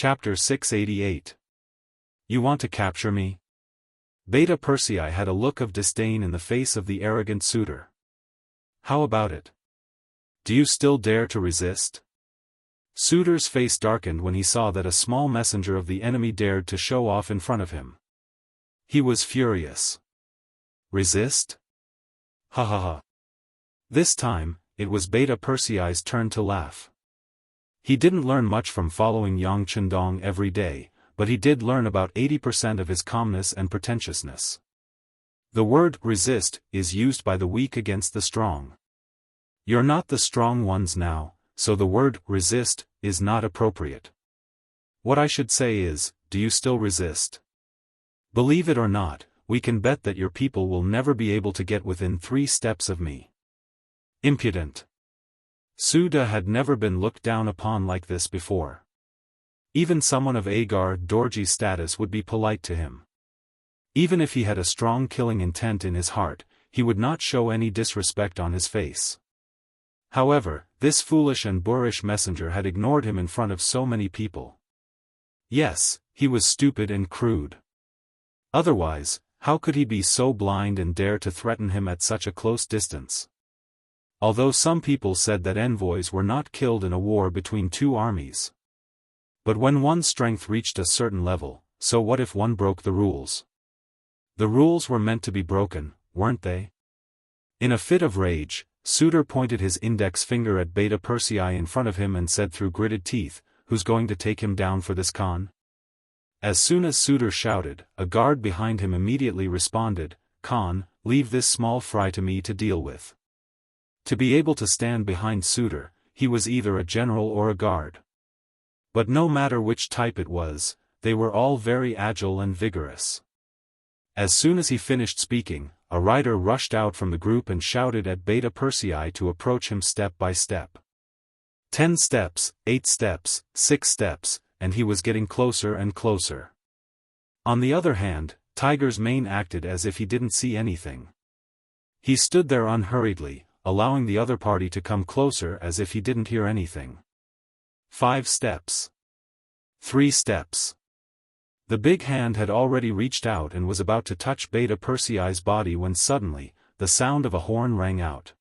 Chapter 688. You want to capture me? Beta Persei had a look of disdain in the face of the arrogant suitor. How about it? Do you still dare to resist? Suitor's face darkened when he saw that a small messenger of the enemy dared to show off in front of him. He was furious. Resist? Ha ha ha. This time, it was Beta Persei's turn to laugh. He didn't learn much from following Yang Chendong every day, but he did learn about 80% of his calmness and pretentiousness. The word resist is used by the weak against the strong. You're not the strong ones now, so the word resist is not appropriate. What I should say is, do you still resist? Believe it or not, we can bet that your people will never be able to get within 3 steps of me. Impudent. Suda had never been looked down upon like this before. Even someone of Agar Dorji's status would be polite to him. Even if he had a strong killing intent in his heart, he would not show any disrespect on his face. However, this foolish and boorish messenger had ignored him in front of so many people. Yes, he was stupid and crude. Otherwise, how could he be so blind and dare to threaten him at such a close distance? Although some people said that envoys were not killed in a war between 2 armies. But when one's strength reached a certain level, so what if one broke the rules? The rules were meant to be broken, weren't they? In a fit of rage, Suitor pointed his index finger at Beta Persei in front of him and said through gritted teeth, "Who's going to take him down for this con?" As soon as Suitor shouted, a guard behind him immediately responded, "Khan, leave this small fry to me to deal with." To be able to stand behind Suitor, he was either a general or a guard. But no matter which type it was, they were all very agile and vigorous. As soon as he finished speaking, a rider rushed out from the group and shouted at Beta Persei to approach him step by step. 10 steps, 8 steps, 6 steps, and he was getting closer and closer. On the other hand, Tiger's mane acted as if he didn't see anything. He stood there unhurriedly, allowing the other party to come closer as if he didn't hear anything. 5 steps. 3 steps. The big hand had already reached out and was about to touch Beta Persei's body when suddenly, the sound of a horn rang out.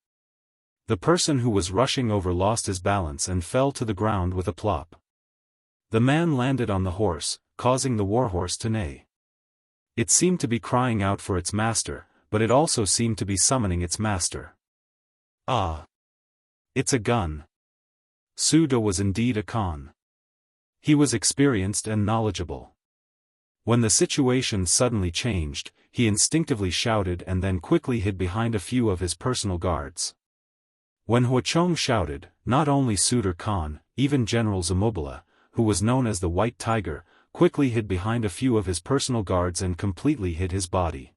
The person who was rushing over lost his balance and fell to the ground with a plop. The man landed on the horse, causing the warhorse to neigh. It seemed to be crying out for its master, but it also seemed to be summoning its master. Ah! It's a gun. Suda was indeed a Khan. He was experienced and knowledgeable. When the situation suddenly changed, he instinctively shouted and then quickly hid behind a few of his personal guards. When Huachong shouted, not only Suda Khan, even General Zamobila, who was known as the White Tiger, quickly hid behind a few of his personal guards and completely hid his body.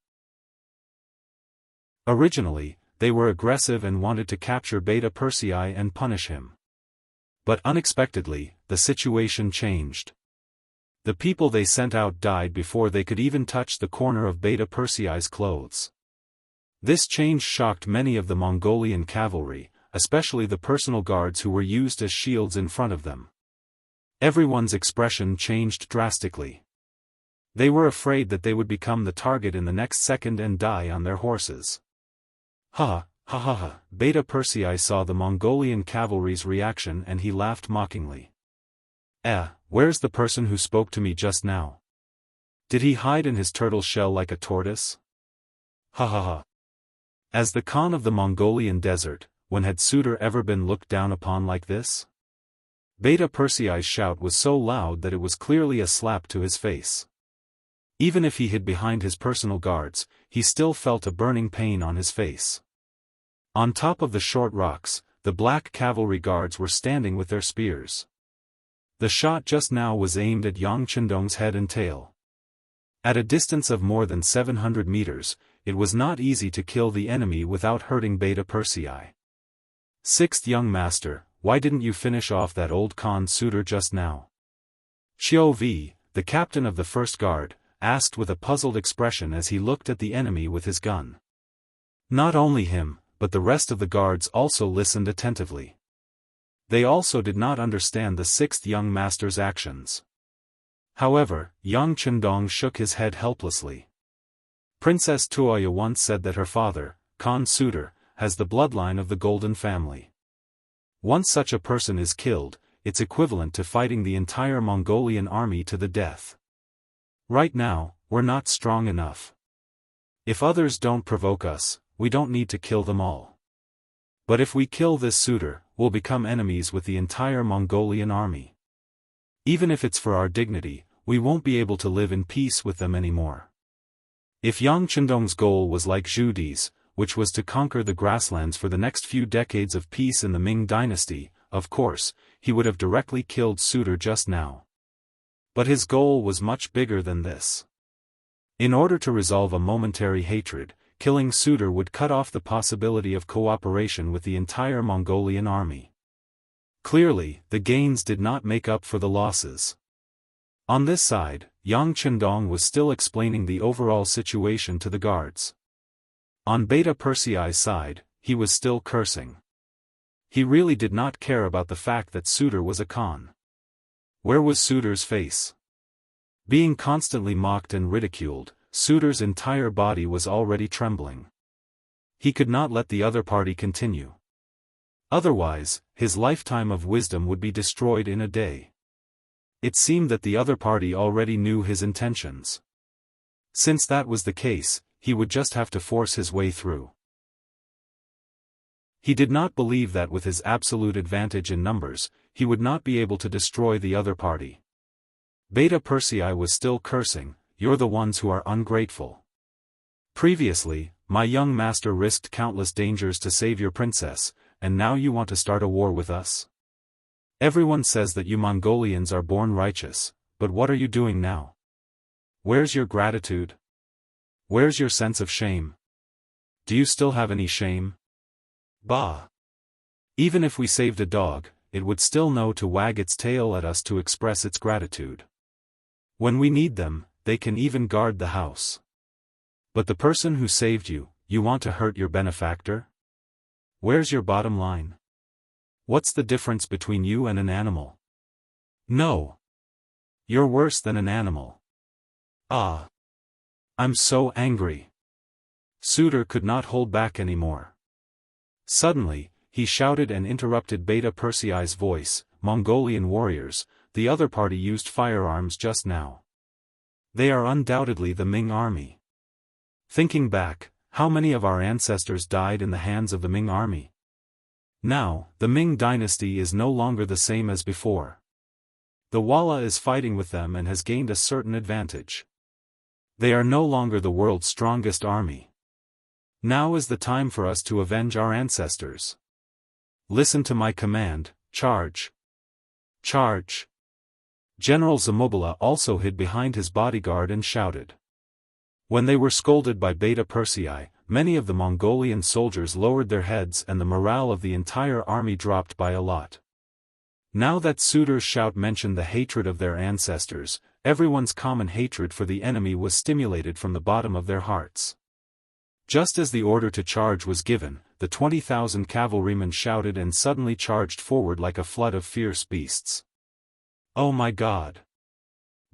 Originally, they were aggressive and wanted to capture Beta Persei and punish him. But unexpectedly, the situation changed. The people they sent out died before they could even touch the corner of Beta Persei's clothes. This change shocked many of the Mongolian cavalry, especially the personal guards who were used as shields in front of them. Everyone's expression changed drastically. They were afraid that they would become the target in the next second and die on their horses. Ha, ha ha ha, Beta Persei saw the Mongolian cavalry's reaction and he laughed mockingly. Where's the person who spoke to me just now? Did he hide in his turtle shell like a tortoise? Ha ha ha. As the Khan of the Mongolian desert, when had Suitor ever been looked down upon like this? Beta Persei's shout was so loud that it was clearly a slap to his face. Even if he hid behind his personal guards, he still felt a burning pain on his face. On top of the short rocks, the black cavalry guards were standing with their spears. The shot just now was aimed at Yang Chendong's head and tail. At a distance of more than 700 meters, it was not easy to kill the enemy without hurting Beta Persei. Sixth young master, why didn't you finish off that old Khan suitor just now? Xiao Vi, the captain of the first guard, asked with a puzzled expression as he looked at the enemy with his gun. Not only him, but the rest of the guards also listened attentively. They also did not understand the sixth young master's actions. However, young Chendong shook his head helplessly. Princess Tuoya once said that her father, Khan Suitor, has the bloodline of the Golden Family. Once such a person is killed, it's equivalent to fighting the entire Mongolian army to the death. Right now, we're not strong enough. If others don't provoke us, we don't need to kill them all. But if we kill this suitor, we'll become enemies with the entire Mongolian army. Even if it's for our dignity, we won't be able to live in peace with them anymore. If Yang Chendong's goal was like Zhu Di's, which was to conquer the grasslands for the next few decades of peace in the Ming Dynasty, of course, he would have directly killed Suitor just now. But his goal was much bigger than this. In order to resolve a momentary hatred, killing Suitor would cut off the possibility of cooperation with the entire Mongolian army. Clearly, the gains did not make up for the losses. On this side, Yang Chendong was still explaining the overall situation to the guards. On Beta Persei's side, he was still cursing. He really did not care about the fact that Suitor was a Khan. Where was Suitor's face? Being constantly mocked and ridiculed, Suitor's entire body was already trembling. He could not let the other party continue. Otherwise, his lifetime of wisdom would be destroyed in a day. It seemed that the other party already knew his intentions. Since that was the case, he would just have to force his way through. He did not believe that with his absolute advantage in numbers, he would not be able to destroy the other party. Beta Persei was still cursing, "You're the ones who are ungrateful. Previously, my young master risked countless dangers to save your princess, and now you want to start a war with us? Everyone says that you Mongolians are born righteous, but what are you doing now? Where's your gratitude? Where's your sense of shame? Do you still have any shame? Bah! Even if we saved a dog, it would still know to wag its tail at us to express its gratitude. When we need them, they can even guard the house. But the person who saved you, you want to hurt your benefactor? Where's your bottom line? What's the difference between you and an animal? No. You're worse than an animal. Ah! I'm so angry." Suitor could not hold back anymore. Suddenly, he shouted and interrupted Beta Persei's voice, "Mongolian warriors, the other party used firearms just now. They are undoubtedly the Ming army. Thinking back, how many of our ancestors died in the hands of the Ming army? Now, the Ming dynasty is no longer the same as before. The Walla is fighting with them and has gained a certain advantage. They are no longer the world's strongest army. Now is the time for us to avenge our ancestors. Listen to my command, charge! Charge!" General Zamobila also hid behind his bodyguard and shouted. When they were scolded by Beta Persei, many of the Mongolian soldiers lowered their heads and the morale of the entire army dropped by a lot. Now that Suitor's shout mentioned the hatred of their ancestors, everyone's common hatred for the enemy was stimulated from the bottom of their hearts. Just as the order to charge was given, the 20,000 cavalrymen shouted and suddenly charged forward like a flood of fierce beasts. Oh my God!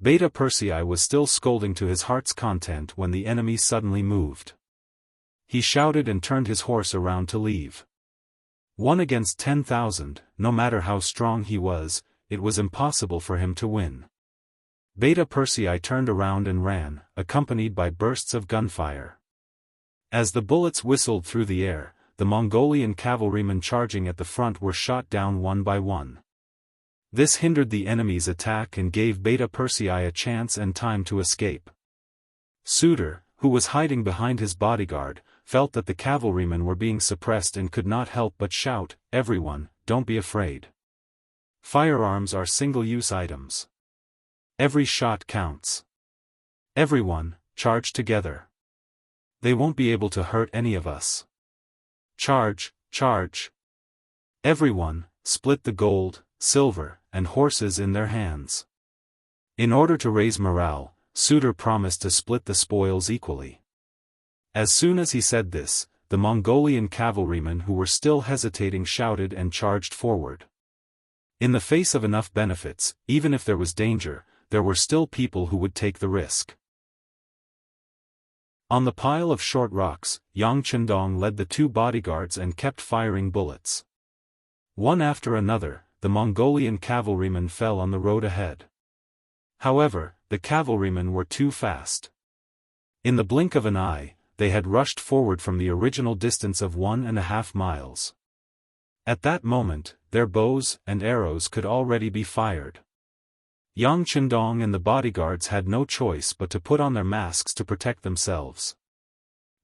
Beta Persei was still scolding to his heart's content when the enemy suddenly moved. He shouted and turned his horse around to leave. 1 against 10,000, no matter how strong he was, it was impossible for him to win. Beta Persei turned around and ran, accompanied by bursts of gunfire. As the bullets whistled through the air, the Mongolian cavalrymen charging at the front were shot down one by one. This hindered the enemy's attack and gave Beta Persei a chance and time to escape. Suitor, who was hiding behind his bodyguard, felt that the cavalrymen were being suppressed and could not help but shout, "Everyone, don't be afraid. Firearms are single-use items. Every shot counts. Everyone, charge together. They won't be able to hurt any of us. Charge, charge. Everyone, split the gold, silver, and horses in their hands." In order to raise morale, Suitor promised to split the spoils equally. As soon as he said this, the Mongolian cavalrymen who were still hesitating shouted and charged forward. In the face of enough benefits, even if there was danger, there were still people who would take the risk. On the pile of short rocks, Yang Chendong led the two bodyguards and kept firing bullets. One after another, the Mongolian cavalrymen fell on the road ahead. However, the cavalrymen were too fast. In the blink of an eye, they had rushed forward from the original distance of 1.5 miles. At that moment, their bows and arrows could already be fired. Yang Chendong and the bodyguards had no choice but to put on their masks to protect themselves.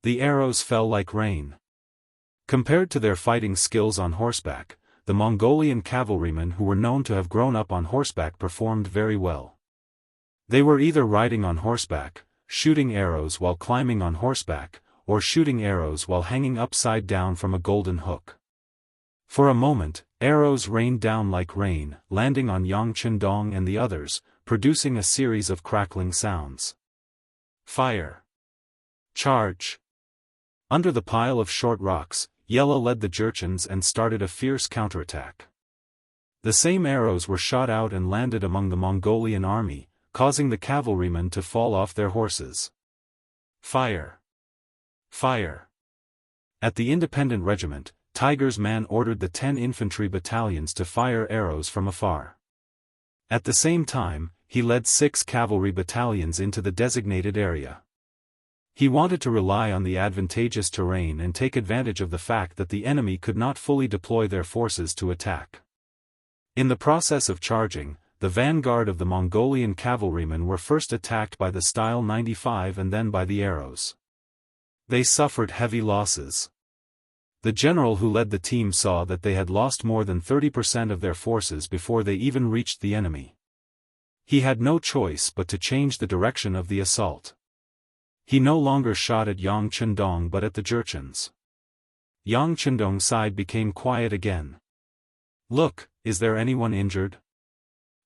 The arrows fell like rain. Compared to their fighting skills on horseback, the Mongolian cavalrymen who were known to have grown up on horseback performed very well. They were either riding on horseback, shooting arrows while climbing on horseback, or shooting arrows while hanging upside down from a golden hook. For a moment, arrows rained down like rain, landing on Yang Chendong and the others, producing a series of crackling sounds. Fire! Charge! Under the pile of short rocks, Yella led the Jurchens and started a fierce counterattack. The same arrows were shot out and landed among the Mongolian army, causing the cavalrymen to fall off their horses. Fire! Fire! At the independent regiment, Tiger's man ordered the 10 infantry battalions to fire arrows from afar. At the same time, he led 6 cavalry battalions into the designated area. He wanted to rely on the advantageous terrain and take advantage of the fact that the enemy could not fully deploy their forces to attack. In the process of charging, the vanguard of the Mongolian cavalrymen were first attacked by the Style 95 and then by the arrows. They suffered heavy losses. The general who led the team saw that they had lost more than 30% of their forces before they even reached the enemy. He had no choice but to change the direction of the assault. He no longer shot at Yang Chendong but at the Jurchens. Yang Chendong's side became quiet again. "Look, is there anyone injured?"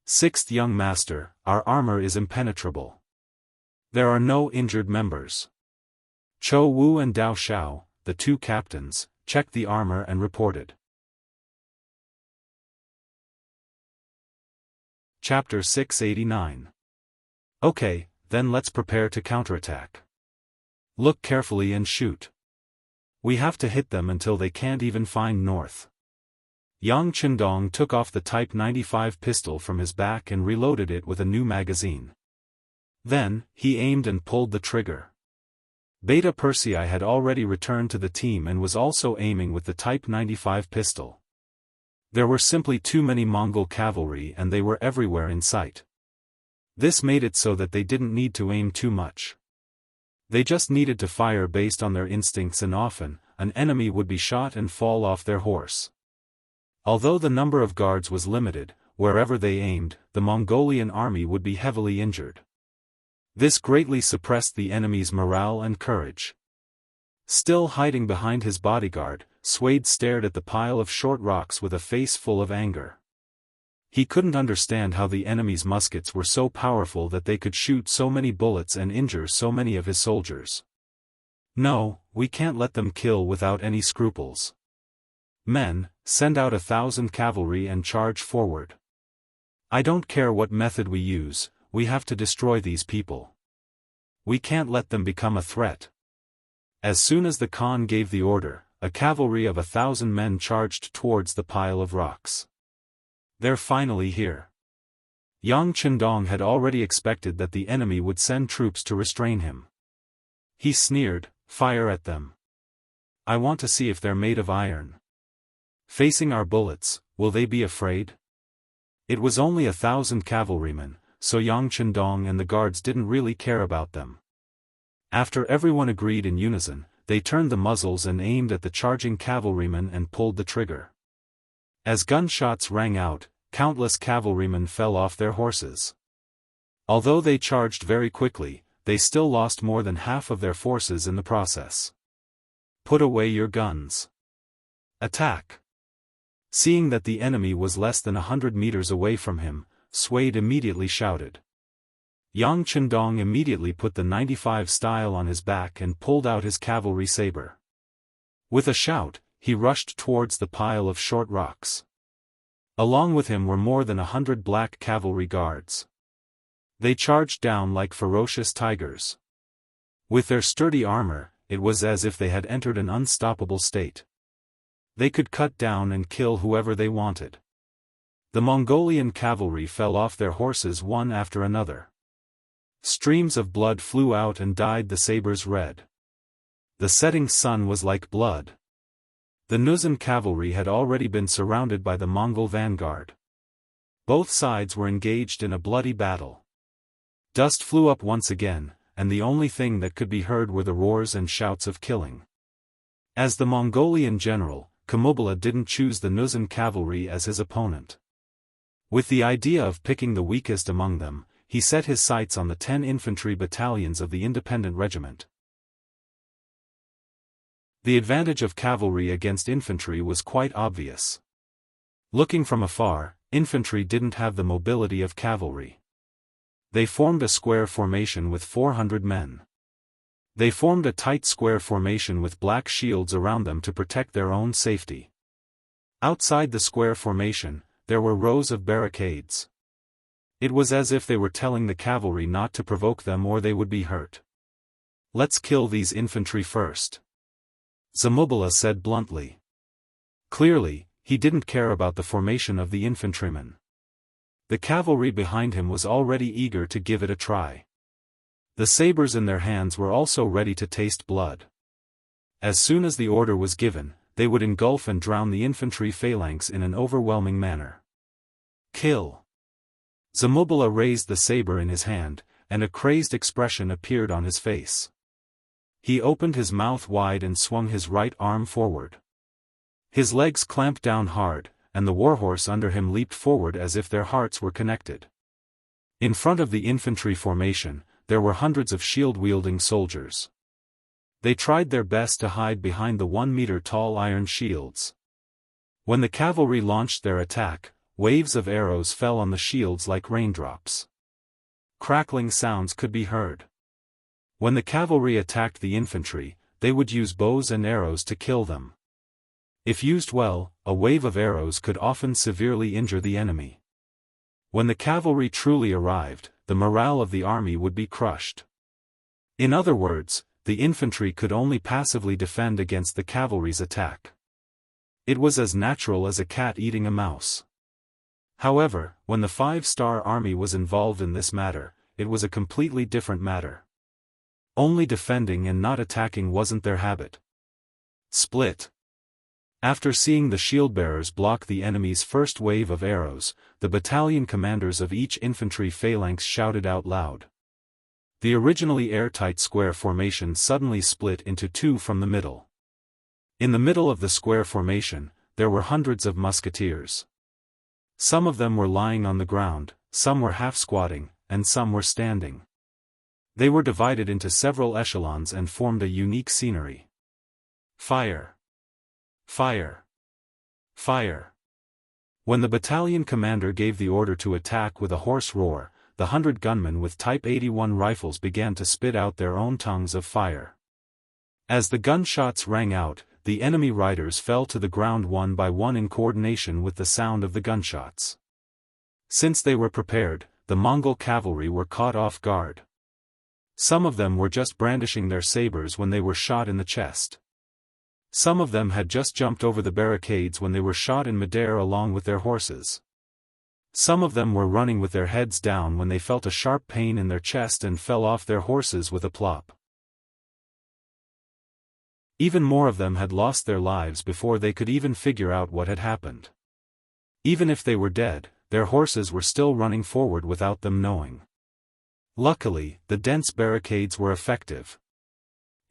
"Sixth young master, our armor is impenetrable. There are no injured members." Cho Wu and Dao Shao, the two captains, checked the armor and reported. Chapter 689. Okay, then let's prepare to counterattack. Look carefully and shoot. We have to hit them until they can't even find north. Yang Chendong took off the Type 95 pistol from his back and reloaded it with a new magazine. Then, he aimed and pulled the trigger. Beta Persei had already returned to the team and was also aiming with the Type 95 pistol. There were simply too many Mongol cavalry and they were everywhere in sight. This made it so that they didn't need to aim too much. They just needed to fire based on their instincts, and often, an enemy would be shot and fall off their horse. Although the number of guards was limited, wherever they aimed, the Mongolian army would be heavily injured. This greatly suppressed the enemy's morale and courage. Still hiding behind his bodyguard, Swade stared at the pile of short rocks with a face full of anger. He couldn't understand how the enemy's muskets were so powerful that they could shoot so many bullets and injure so many of his soldiers. "No, we can't let them kill without any scruples. Men, send out 1,000 cavalry and charge forward. I don't care what method we use, we have to destroy these people. We can't let them become a threat." As soon as the Khan gave the order, a cavalry of 1,000 men charged towards the pile of rocks. "They're finally here." Yang Chendong had already expected that the enemy would send troops to restrain him. He sneered, "Fire at them. I want to see if they're made of iron. Facing our bullets, will they be afraid?" It was only 1,000 cavalrymen, so Yang Chendong and the guards didn't really care about them. After everyone agreed in unison, they turned the muzzles and aimed at the charging cavalrymen and pulled the trigger. As gunshots rang out, countless cavalrymen fell off their horses. Although they charged very quickly, they still lost more than half of their forces in the process. "Put away your guns. Attack." Seeing that the enemy was less than 100 meters away from him, Swade immediately shouted. Yang Chendong immediately put the 95 style on his back and pulled out his cavalry saber. With a shout, he rushed towards the pile of short rocks. Along with him were more than 100 black cavalry guards. They charged down like ferocious tigers. With their sturdy armor, it was as if they had entered an unstoppable state. They could cut down and kill whoever they wanted. The Mongolian cavalry fell off their horses one after another. Streams of blood flew out and dyed the sabers red. The setting sun was like blood. The Nuzan cavalry had already been surrounded by the Mongol vanguard. Both sides were engaged in a bloody battle. Dust flew up once again, and the only thing that could be heard were the roars and shouts of killing. As the Mongolian general, Kamubala didn't choose the Nuzan cavalry as his opponent. With the idea of picking the weakest among them, he set his sights on the 10 infantry battalions of the independent regiment. The advantage of cavalry against infantry was quite obvious. Looking from afar, infantry didn't have the mobility of cavalry. They formed a square formation with 400 men. They formed a tight square formation with black shields around them to protect their own safety. Outside the square formation, there were rows of barricades. It was as if they were telling the cavalry not to provoke them or they would be hurt. "Let's kill these infantry first," Zamubala said bluntly. Clearly, he didn't care about the formation of the infantrymen. The cavalry behind him was already eager to give it a try. The sabers in their hands were also ready to taste blood. As soon as the order was given, they would engulf and drown the infantry phalanx in an overwhelming manner. "Kill!" Zamubala raised the saber in his hand, and a crazed expression appeared on his face. He opened his mouth wide and swung his right arm forward. His legs clamped down hard, and the warhorse under him leaped forward as if their hearts were connected. In front of the infantry formation, there were hundreds of shield-wielding soldiers. They tried their best to hide behind the 1-meter-tall iron shields. When the cavalry launched their attack, waves of arrows fell on the shields like raindrops. Crackling sounds could be heard. When the cavalry attacked the infantry, they would use bows and arrows to kill them. If used well, a wave of arrows could often severely injure the enemy. When the cavalry truly arrived, the morale of the army would be crushed. In other words, the infantry could only passively defend against the cavalry's attack. It was as natural as a cat eating a mouse. However, when the 5-star army was involved in this matter, it was a completely different matter. Only defending and not attacking wasn't their habit. Split. After seeing the shield-bearers block the enemy's first wave of arrows, the battalion commanders of each infantry phalanx shouted out loud. The originally airtight square formation suddenly split into two from the middle. In the middle of the square formation, there were hundreds of musketeers. Some of them were lying on the ground, some were half-squatting, and some were standing. They were divided into several echelons and formed a unique scenery. Fire! Fire! Fire! When the battalion commander gave the order to attack with a hoarse roar, the 100 gunmen with Type 81 rifles began to spit out their own tongues of fire. As the gunshots rang out, the enemy riders fell to the ground one by one in coordination with the sound of the gunshots. Since they were prepared, the Mongol cavalry were caught off guard. Some of them were just brandishing their sabers when they were shot in the chest. Some of them had just jumped over the barricades when they were shot in midair along with their horses. Some of them were running with their heads down when they felt a sharp pain in their chest and fell off their horses with a plop. Even more of them had lost their lives before they could even figure out what had happened. Even if they were dead, their horses were still running forward without them knowing. Luckily, the dense barricades were effective.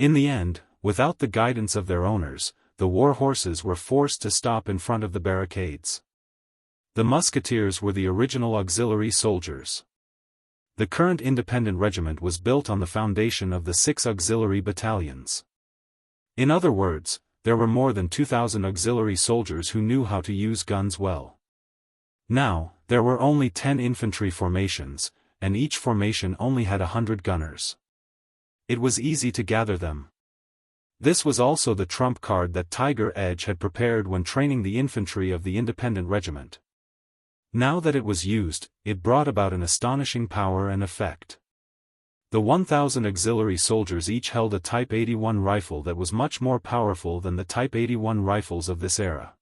In the end, without the guidance of their owners, the war horses were forced to stop in front of the barricades. The musketeers were the original auxiliary soldiers. The current independent regiment was built on the foundation of the 6 auxiliary battalions. In other words, there were more than 2,000 auxiliary soldiers who knew how to use guns well. Now, there were only 10 infantry formations, and each formation only had 100 gunners. It was easy to gather them. This was also the trump card that Tiger Edge had prepared when training the infantry of the independent regiment. Now that it was used, it brought about an astonishing power and effect. The 1,000 auxiliary soldiers each held a Type 81 rifle that was much more powerful than the Type 81 rifles of this era.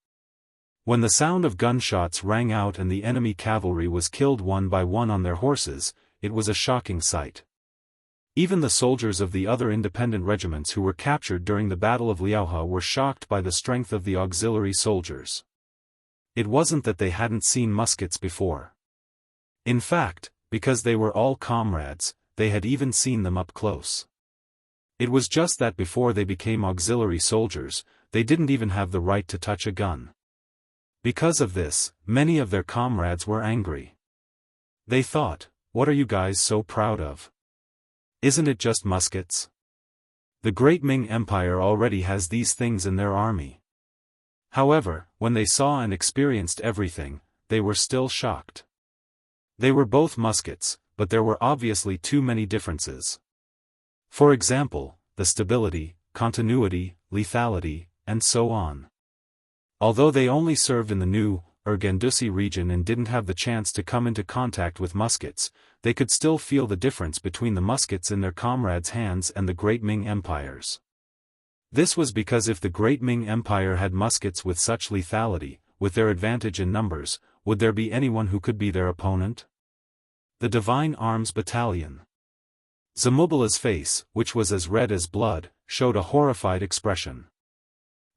When the sound of gunshots rang out and the enemy cavalry was killed one by one on their horses, it was a shocking sight. Even the soldiers of the other independent regiments who were captured during the Battle of Liaohe were shocked by the strength of the auxiliary soldiers. It wasn't that they hadn't seen muskets before. In fact, because they were all comrades, they had even seen them up close. It was just that before they became auxiliary soldiers, they didn't even have the right to touch a gun. Because of this, many of their comrades were angry. They thought, "What are you guys so proud of? Isn't it just muskets? The Great Ming Empire already has these things in their army." However, when they saw and experienced everything, they were still shocked. They were both muskets, but there were obviously too many differences. For example, the stability, continuity, lethality, and so on. Although they only served in the new Urgendusi region and didn't have the chance to come into contact with muskets, they could still feel the difference between the muskets in their comrades' hands and the Great Ming Empire's. This was because if the Great Ming Empire had muskets with such lethality, with their advantage in numbers, would there be anyone who could be their opponent? The Divine Arms Battalion. Zamubala's face, which was as red as blood, showed a horrified expression.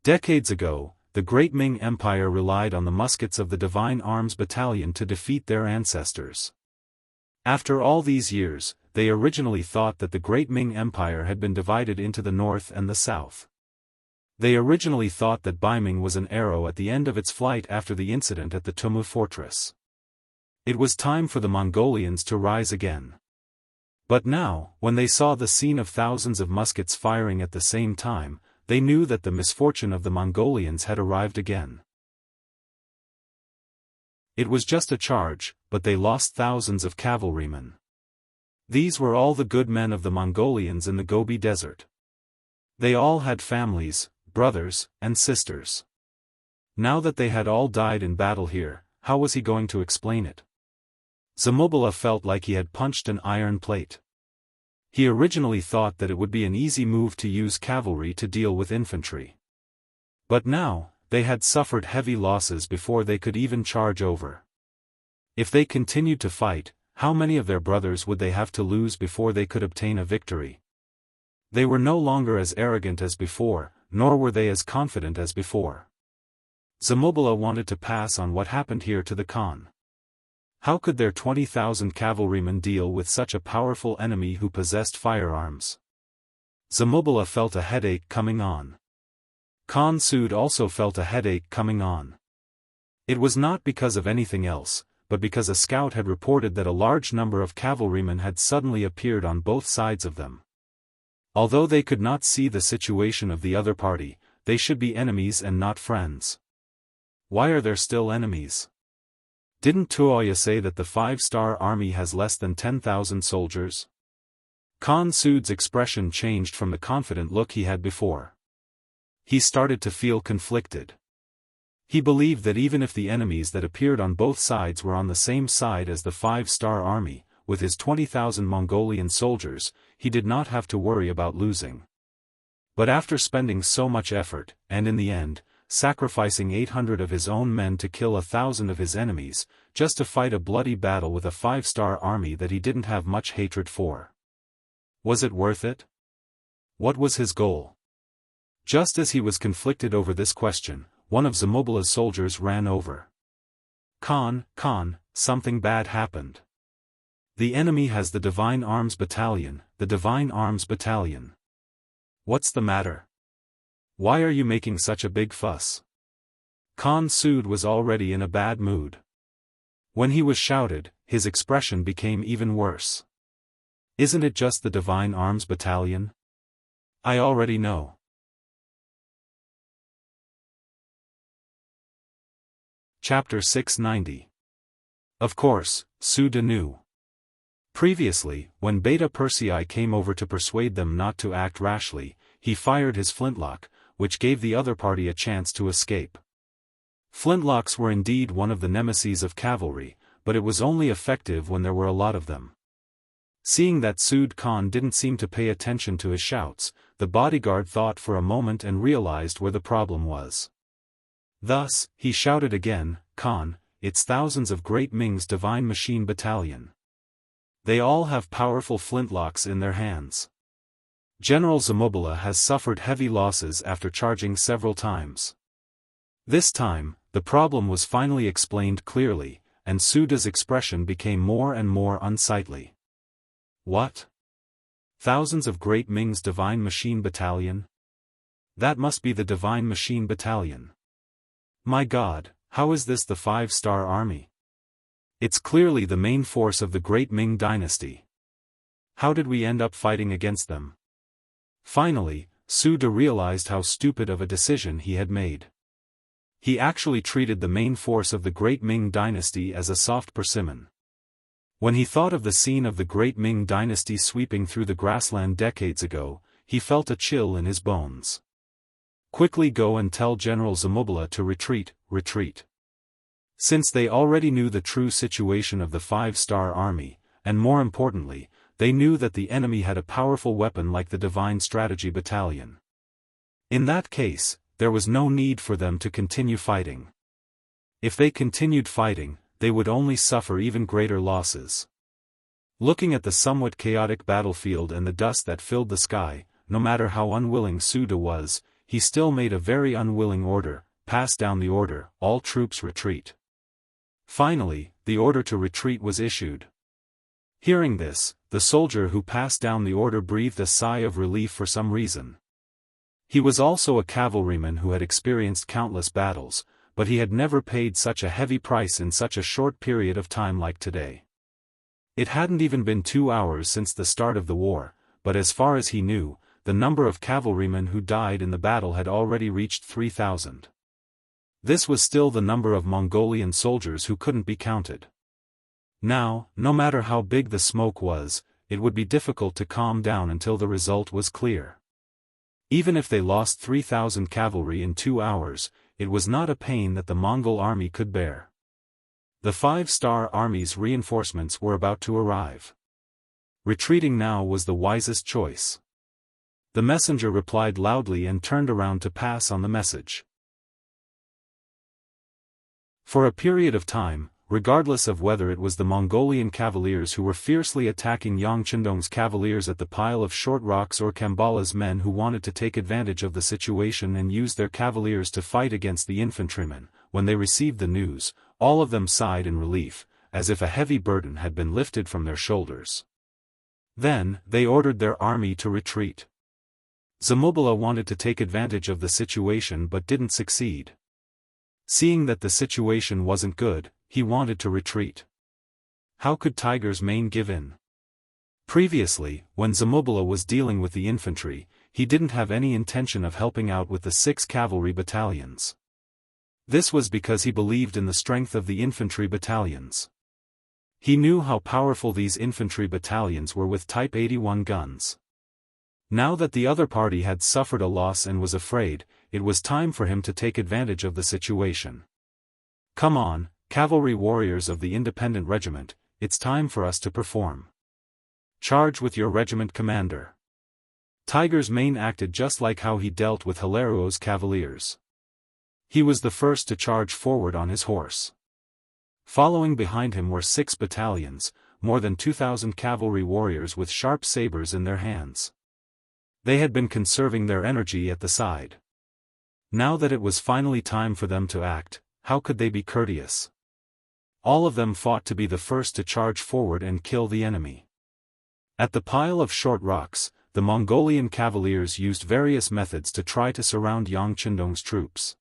Decades ago, the Great Ming Empire relied on the muskets of the Divine Arms Battalion to defeat their ancestors. After all these years, they originally thought that the Great Ming Empire had been divided into the north and the south. They originally thought that Baiming was an arrow at the end of its flight after the incident at the Tumu fortress. It was time for the Mongolians to rise again. But now, when they saw the scene of thousands of muskets firing at the same time, they knew that the misfortune of the Mongolians had arrived again. It was just a charge, but they lost thousands of cavalrymen. These were all the good men of the Mongolians in the Gobi Desert. They all had families, brothers, and sisters. Now that they had all died in battle here, how was he going to explain it? Zamubala felt like he had punched an iron plate. He originally thought that it would be an easy move to use cavalry to deal with infantry. But now, they had suffered heavy losses before they could even charge over. If they continued to fight, how many of their brothers would they have to lose before they could obtain a victory? They were no longer as arrogant as before, nor were they as confident as before. Zamubala wanted to pass on what happened here to the Khan. How could their 20,000 cavalrymen deal with such a powerful enemy who possessed firearms? Zamubala felt a headache coming on. Khan Sud also felt a headache coming on. It was not because of anything else, but because a scout had reported that a large number of cavalrymen had suddenly appeared on both sides of them. Although they could not see the situation of the other party, they should be enemies and not friends. Why are there still enemies? Didn't Tuoya say that the 5-star army has less than 10,000 soldiers? Khan Sud's expression changed from the confident look he had before. He started to feel conflicted. He believed that even if the enemies that appeared on both sides were on the same side as the 5-star army, with his 20,000 Mongolian soldiers, he did not have to worry about losing. But after spending so much effort, and in the end, sacrificing 800 of his own men to kill 1,000 of his enemies, just to fight a bloody battle with a 5-star army that he didn't have much hatred for. Was it worth it? What was his goal? Just as he was conflicted over this question, one of Zamubala's soldiers ran over. Khan, something bad happened. The enemy has the Divine Arms Battalion, the Divine Arms Battalion. What's the matter? Why are you making such a big fuss? Khan Sud was already in a bad mood. When he was shouted, his expression became even worse. Isn't it just the Divine Arms Battalion? I already know. Chapter 690. Of course, Suda knew. Previously, when Beta Persei came over to persuade them not to act rashly, he fired his flintlock, which gave the other party a chance to escape. Flintlocks were indeed one of the nemeses of cavalry, but it was only effective when there were a lot of them. Seeing that Sud Khan didn't seem to pay attention to his shouts, the bodyguard thought for a moment and realized where the problem was. Thus, he shouted again, "Khan, it's thousands of Great Ming's Divine Machine Battalion. They all have powerful flintlocks in their hands. General Zamobula has suffered heavy losses after charging several times." This time, the problem was finally explained clearly, and Suda's expression became more and more unsightly. "What? Thousands of Great Ming's Divine Machine Battalion? That must be the Divine Machine Battalion. My God, how is this the 5-star army? It's clearly the main force of the Great Ming Dynasty. How did we end up fighting against them?" Finally, Suda realized how stupid of a decision he had made. He actually treated the main force of the Great Ming Dynasty as a soft persimmon. When he thought of the scene of the Great Ming Dynasty sweeping through the grassland decades ago, he felt a chill in his bones. "Quickly go and tell General Zamobula to retreat, retreat." Since they already knew the true situation of the 5-star army, and more importantly, they knew that the enemy had a powerful weapon like the Divine Strategy Battalion. In that case, there was no need for them to continue fighting. If they continued fighting, they would only suffer even greater losses. Looking at the somewhat chaotic battlefield and the dust that filled the sky, no matter how unwilling Suda was, he still made a very unwilling order: pass down the order, all troops retreat. Finally, the order to retreat was issued. Hearing this, the soldier who passed down the order breathed a sigh of relief for some reason. He was also a cavalryman who had experienced countless battles, but he had never paid such a heavy price in such a short period of time like today. It hadn't even been 2 hours since the start of the war, but as far as he knew, the number of cavalrymen who died in the battle had already reached 3,000. This was still the number of Mongolian soldiers who couldn't be counted. Now, no matter how big the smoke was, it would be difficult to calm down until the result was clear. Even if they lost 3,000 cavalry in 2 hours, it was not a pain that the Mongol army could bear. The 5-star army's reinforcements were about to arrive. Retreating now was the wisest choice. The messenger replied loudly and turned around to pass on the message. For a period of time, regardless of whether it was the Mongolian cavaliers who were fiercely attacking Yang Chendong's cavaliers at the pile of short rocks or Kambala's men who wanted to take advantage of the situation and use their cavaliers to fight against the infantrymen, when they received the news, all of them sighed in relief, as if a heavy burden had been lifted from their shoulders. Then, they ordered their army to retreat. Zamobula wanted to take advantage of the situation but didn't succeed. Seeing that the situation wasn't good, he wanted to retreat. How could Tiger's Mane give in? Previously, when Zamobula was dealing with the infantry, he didn't have any intention of helping out with the 6 cavalry battalions. This was because he believed in the strength of the infantry battalions. He knew how powerful these infantry battalions were with Type 81 guns. Now that the other party had suffered a loss and was afraid, it was time for him to take advantage of the situation. "Come on, cavalry warriors of the independent regiment, it's time for us to perform. Charge with your regiment commander." Tiger's Mane acted just like how he dealt with Hilario's cavaliers. He was the first to charge forward on his horse. Following behind him were 6 battalions, more than 2,000 cavalry warriors with sharp sabers in their hands. They had been conserving their energy at the side. Now that it was finally time for them to act, how could they be courteous? All of them fought to be the first to charge forward and kill the enemy. At the pile of short rocks, the Mongolian cavaliers used various methods to try to surround Yang Chendong's troops.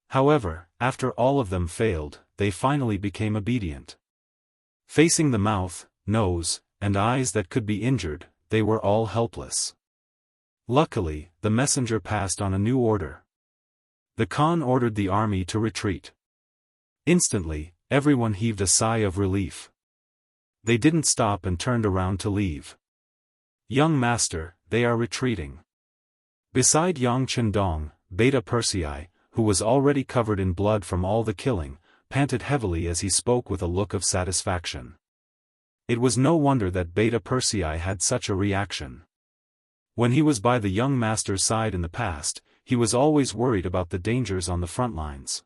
However, after all of them failed, they finally became obedient. Facing the mouth, nose, and eyes that could be injured, they were all helpless. Luckily, the messenger passed on a new order. The Khan ordered the army to retreat. Instantly, everyone heaved a sigh of relief. They didn't stop and turned around to leave. "Young master, they are retreating." Beside Yang Chendong, Beta Persei, who was already covered in blood from all the killing, panted heavily as he spoke with a look of satisfaction. It was no wonder that Beta Persei had such a reaction. When he was by the young master's side in the past, he was always worried about the dangers on the front lines.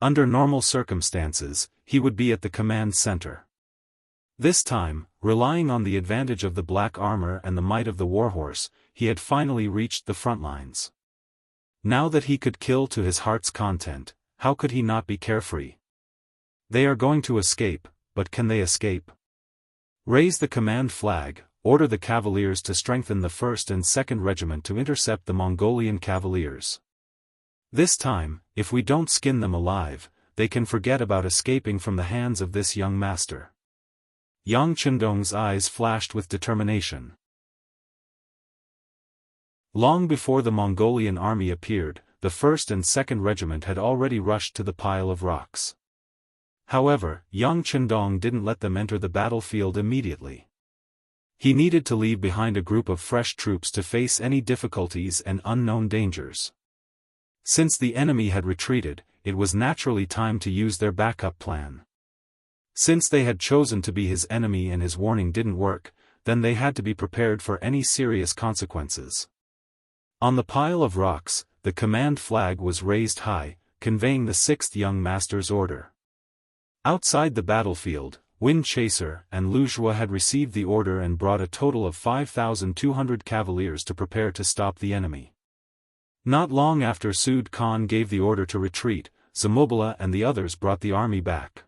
Under normal circumstances, he would be at the command center. This time, relying on the advantage of the black armor and the might of the warhorse, he had finally reached the front lines. Now that he could kill to his heart's content, how could he not be carefree? They are going to escape, but can they escape? Raise the command flag, order the cavaliers to strengthen the 1st and 2nd Regiment to intercept the Mongolian cavaliers. This time, if we don't skin them alive, they can forget about escaping from the hands of this young master. Yang Chendong's eyes flashed with determination. Long before the Mongolian army appeared, the 1st and 2nd Regiment had already rushed to the pile of rocks. However, Yang Chendong didn't let them enter the battlefield immediately. He needed to leave behind a group of fresh troops to face any difficulties and unknown dangers. Since the enemy had retreated, it was naturally time to use their backup plan. Since they had chosen to be his enemy and his warning didn't work, then they had to be prepared for any serious consequences. On the pile of rocks, the command flag was raised high, conveying the 6th young master's order. Outside the battlefield, Wind Chaser and Luzhua had received the order and brought a total of 5,200 cavaliers to prepare to stop the enemy. Not long after Sud Khan gave the order to retreat, Zamobila and the others brought the army back.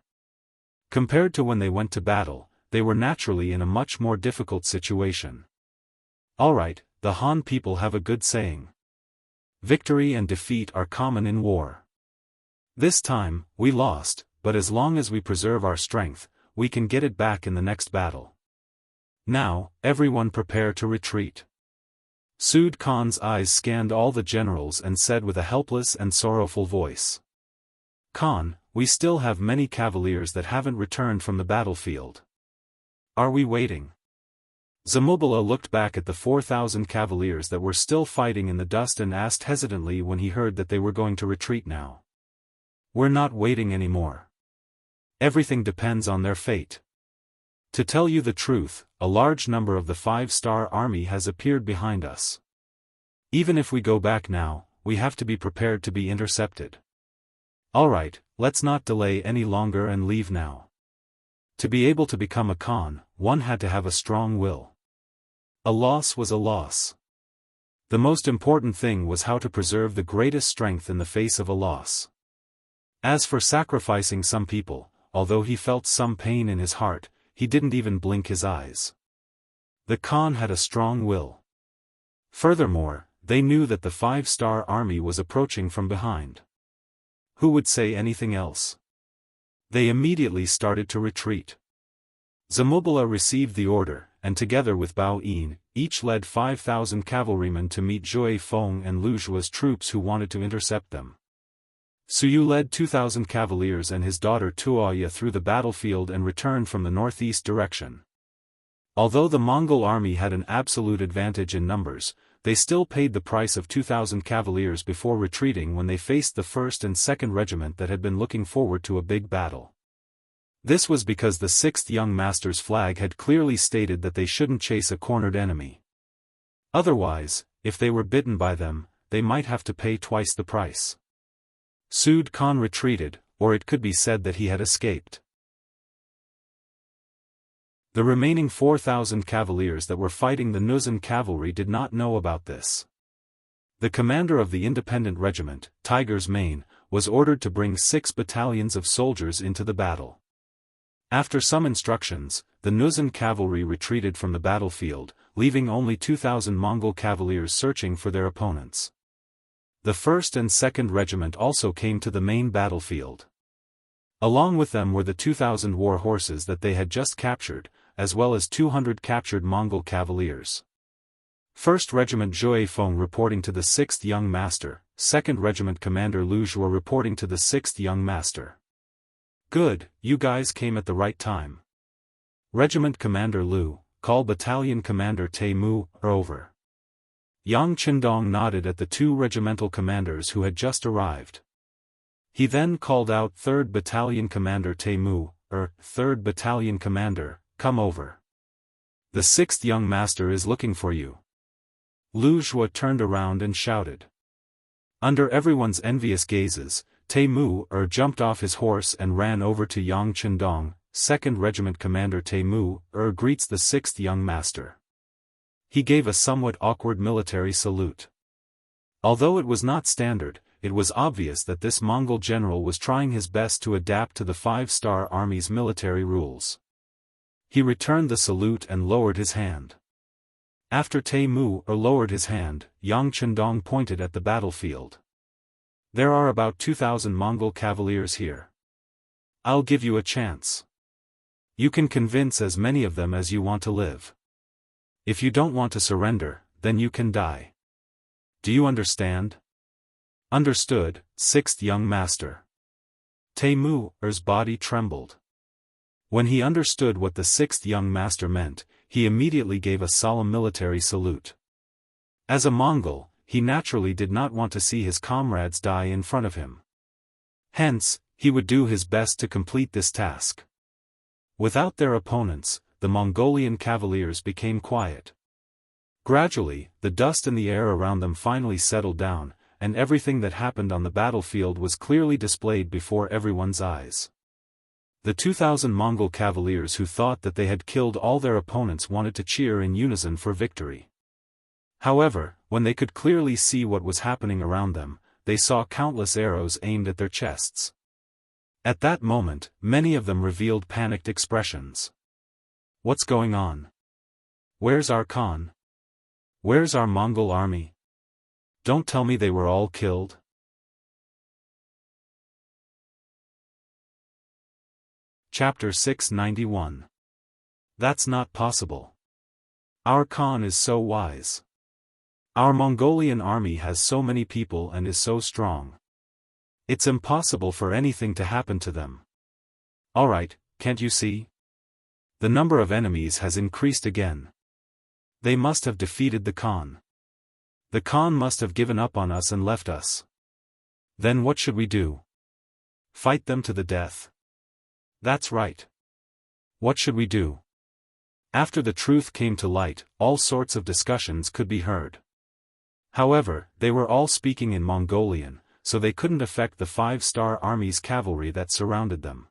Compared to when they went to battle, they were naturally in a much more difficult situation. Alright, the Han people have a good saying. Victory and defeat are common in war. This time, we lost, but as long as we preserve our strength, we can get it back in the next battle. Now, everyone prepare to retreat. Sud Khan's eyes scanned all the generals and said with a helpless and sorrowful voice. Khan, we still have many cavaliers that haven't returned from the battlefield. Are we waiting? Zamobila looked back at the 4,000 cavaliers that were still fighting in the dust and asked hesitantly when he heard that they were going to retreat now. We're not waiting anymore. Everything depends on their fate. To tell you the truth, a large number of the 5-star army has appeared behind us. Even if we go back now, we have to be prepared to be intercepted. Alright, let's not delay any longer and leave now. To be able to become a Khan, one had to have a strong will. A loss was a loss. The most important thing was how to preserve the greatest strength in the face of a loss. As for sacrificing some people, although he felt some pain in his heart, he didn't even blink his eyes. The Khan had a strong will. Furthermore, they knew that the 5-star army was approaching from behind. Who would say anything else? They immediately started to retreat. Zamobila received the order, and together with Bao Yin, each led 5,000 cavalrymen to meet Zhui Feng and Luzhua's troops who wanted to intercept them. Suyu led 2,000 cavaliers and his daughter Tuoya through the battlefield and returned from the northeast direction. Although the Mongol army had an absolute advantage in numbers, they still paid the price of 2,000 cavaliers before retreating when they faced the 1st and 2nd Regiment that had been looking forward to a big battle. This was because the 6th young master's flag had clearly stated that they shouldn't chase a cornered enemy. Otherwise, if they were bitten by them, they might have to pay twice the price. Sud Khan retreated, or it could be said that he had escaped. The remaining 4,000 cavaliers that were fighting the Nuzan cavalry did not know about this. The commander of the independent regiment, Tiger's Mane, was ordered to bring 6 battalions of soldiers into the battle. After some instructions, the Nuzan cavalry retreated from the battlefield, leaving only 2,000 Mongol cavaliers searching for their opponents. The 1st and 2nd Regiment also came to the main battlefield. Along with them were the 2,000 war horses that they had just captured, as well as 200 captured Mongol cavaliers. 1st Regiment Zhui Feng reporting to the 6th Young Master, 2nd Regiment Commander Luzhua reporting to the 6th Young Master. Good, you guys came at the right time. Regiment Commander Lu, call Battalion Commander Tei Mu, over. Yang Qindong nodded at the two regimental commanders who had just arrived. He then called out 3rd Battalion Commander Taimu, 3rd Battalion Commander, come over. The 6th young master is looking for you. Lu Zhuo turned around and shouted. Under everyone's envious gazes, Taimu jumped off his horse and ran over to Yang Qindong. 2nd Regiment Commander Taimu greets the 6th young master. He gave a somewhat awkward military salute. Although it was not standard, it was obvious that this Mongol general was trying his best to adapt to the 5-star army's military rules. He returned the salute and lowered his hand. After Taimu lowered his hand, Yang Qindong pointed at the battlefield. There are about 2,000 Mongol cavaliers here. I'll give you a chance. You can convince as many of them as you want to live. If you don't want to surrender, then you can die. Do you understand? Understood, 6th young master. Taimu's body trembled. When he understood what the 6th young master meant, he immediately gave a solemn military salute. As a Mongol, he naturally did not want to see his comrades die in front of him. Hence, he would do his best to complete this task. Without their opponents, the Mongolian cavaliers became quiet. Gradually, the dust in the air around them finally settled down, and everything that happened on the battlefield was clearly displayed before everyone's eyes. The 2,000 Mongol cavaliers who thought that they had killed all their opponents wanted to cheer in unison for victory. However, when they could clearly see what was happening around them, they saw countless arrows aimed at their chests. At that moment, many of them revealed panicked expressions. What's going on? Where's our Khan? Where's our Mongol army? Don't tell me they were all killed. Chapter 691. That's not possible. Our Khan is so wise. Our Mongolian army has so many people and is so strong. It's impossible for anything to happen to them. Alright, can't you see? The number of enemies has increased again. They must have defeated the Khan. The Khan must have given up on us and left us. Then what should we do? Fight them to the death. That's right. What should we do? After the truth came to light, all sorts of discussions could be heard. However, they were all speaking in Mongolian, so they couldn't affect the 5-star army's cavalry that surrounded them.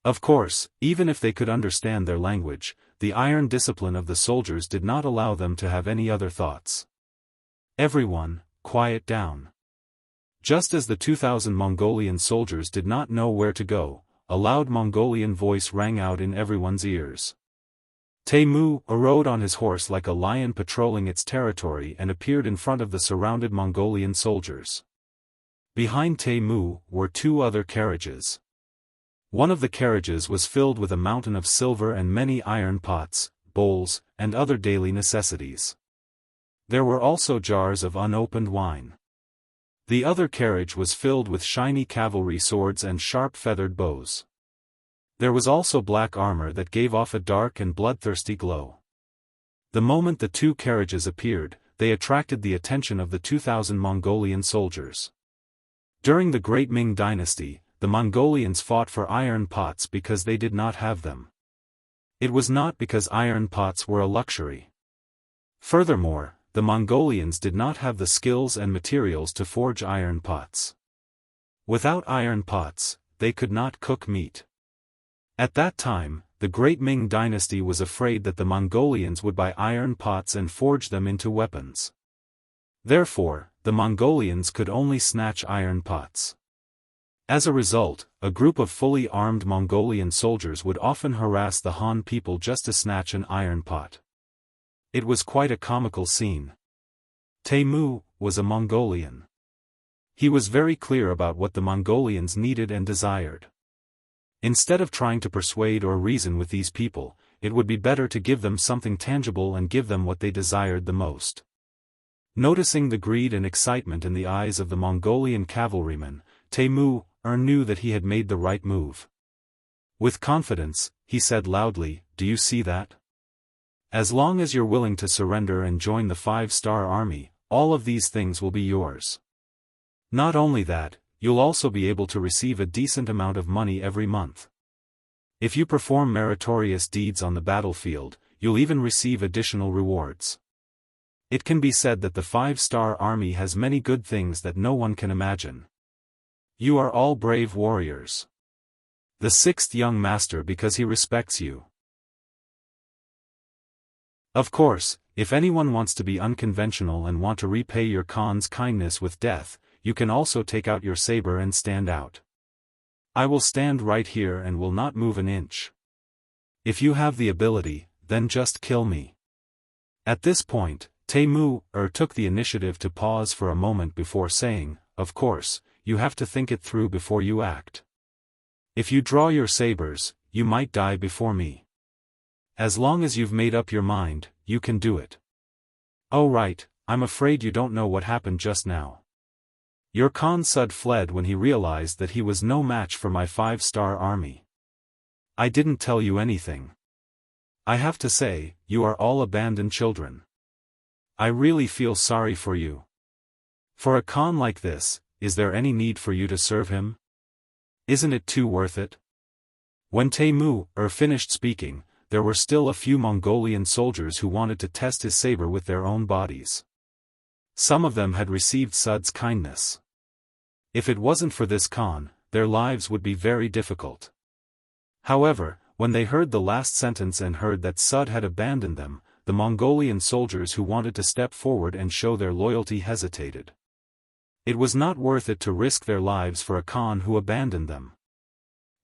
Of course, even if they could understand their language, the iron discipline of the soldiers did not allow them to have any other thoughts. Everyone, quiet down. Just as the 2,000 Mongolian soldiers did not know where to go, a loud Mongolian voice rang out in everyone's ears. Taimu rode on his horse like a lion patrolling its territory and appeared in front of the surrounded Mongolian soldiers. Behind Taimu were 2 other carriages. One of the carriages was filled with a mountain of silver and many iron pots, bowls, and other daily necessities. There were also jars of unopened wine. The other carriage was filled with shiny cavalry swords and sharp feathered bows. There was also black armor that gave off a dark and bloodthirsty glow. The moment the 2 carriages appeared, they attracted the attention of the 2,000 Mongolian soldiers. During the Great Ming Dynasty, the Mongolians fought for iron pots because they did not have them. It was not because iron pots were a luxury. Furthermore, the Mongolians did not have the skills and materials to forge iron pots. Without iron pots, they could not cook meat. At that time, the Great Ming Dynasty was afraid that the Mongolians would buy iron pots and forge them into weapons. Therefore, the Mongolians could only snatch iron pots. As a result, a group of fully armed Mongolian soldiers would often harass the Han people just to snatch an iron pot. It was quite a comical scene. Taimu was a Mongolian. He was very clear about what the Mongolians needed and desired. Instead of trying to persuade or reason with these people, it would be better to give them something tangible and give them what they desired the most. Noticing the greed and excitement in the eyes of the Mongolian cavalrymen, Taimu knew that he had made the right move. With confidence, he said loudly, "Do you see that? As long as you're willing to surrender and join the 5-star army, all of these things will be yours. Not only that, you'll also be able to receive a decent amount of money every month. If you perform meritorious deeds on the battlefield, you'll even receive additional rewards. It can be said that the 5-star army has many good things that no one can imagine. You are all brave warriors. The 6th young master because he respects you. Of course, if anyone wants to be unconventional and want to repay your Khan's kindness with death, you can also take out your saber and stand out. I will stand right here and will not move an inch. If you have the ability, then just kill me. At this point, Taimur took the initiative to pause for a moment before saying, of course, you have to think it through before you act. If you draw your sabers, you might die before me. As long as you've made up your mind, you can do it. Oh right, I'm afraid you don't know what happened just now. Your Khan Sud fled when he realized that he was no match for my 5-star army. I didn't tell you anything. I have to say, you are all abandoned children. I really feel sorry for you. For a Khan like this, is there any need for you to serve him? Isn't it too worth it? When Taimur finished speaking, there were still a few Mongolian soldiers who wanted to test his saber with their own bodies. Some of them had received Sud's kindness. If it wasn't for this Khan, their lives would be very difficult. However, when they heard the last sentence and heard that Sud had abandoned them, the Mongolian soldiers who wanted to step forward and show their loyalty hesitated. It was not worth it to risk their lives for a Khan who abandoned them.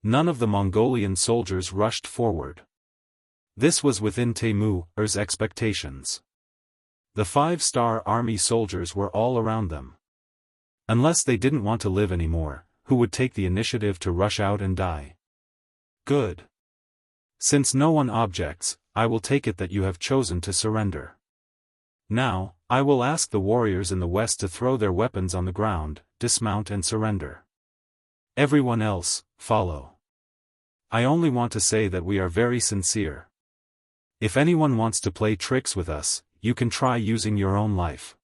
None of the Mongolian soldiers rushed forward. This was within Taimur's expectations. The 5-star army soldiers were all around them. Unless they didn't want to live anymore, who would take the initiative to rush out and die? Good. Since no one objects, I will take it that you have chosen to surrender. Now, I will ask the warriors in the west to throw their weapons on the ground, dismount and surrender. Everyone else, follow. I only want to say that we are very sincere. If anyone wants to play tricks with us, you can try using your own life.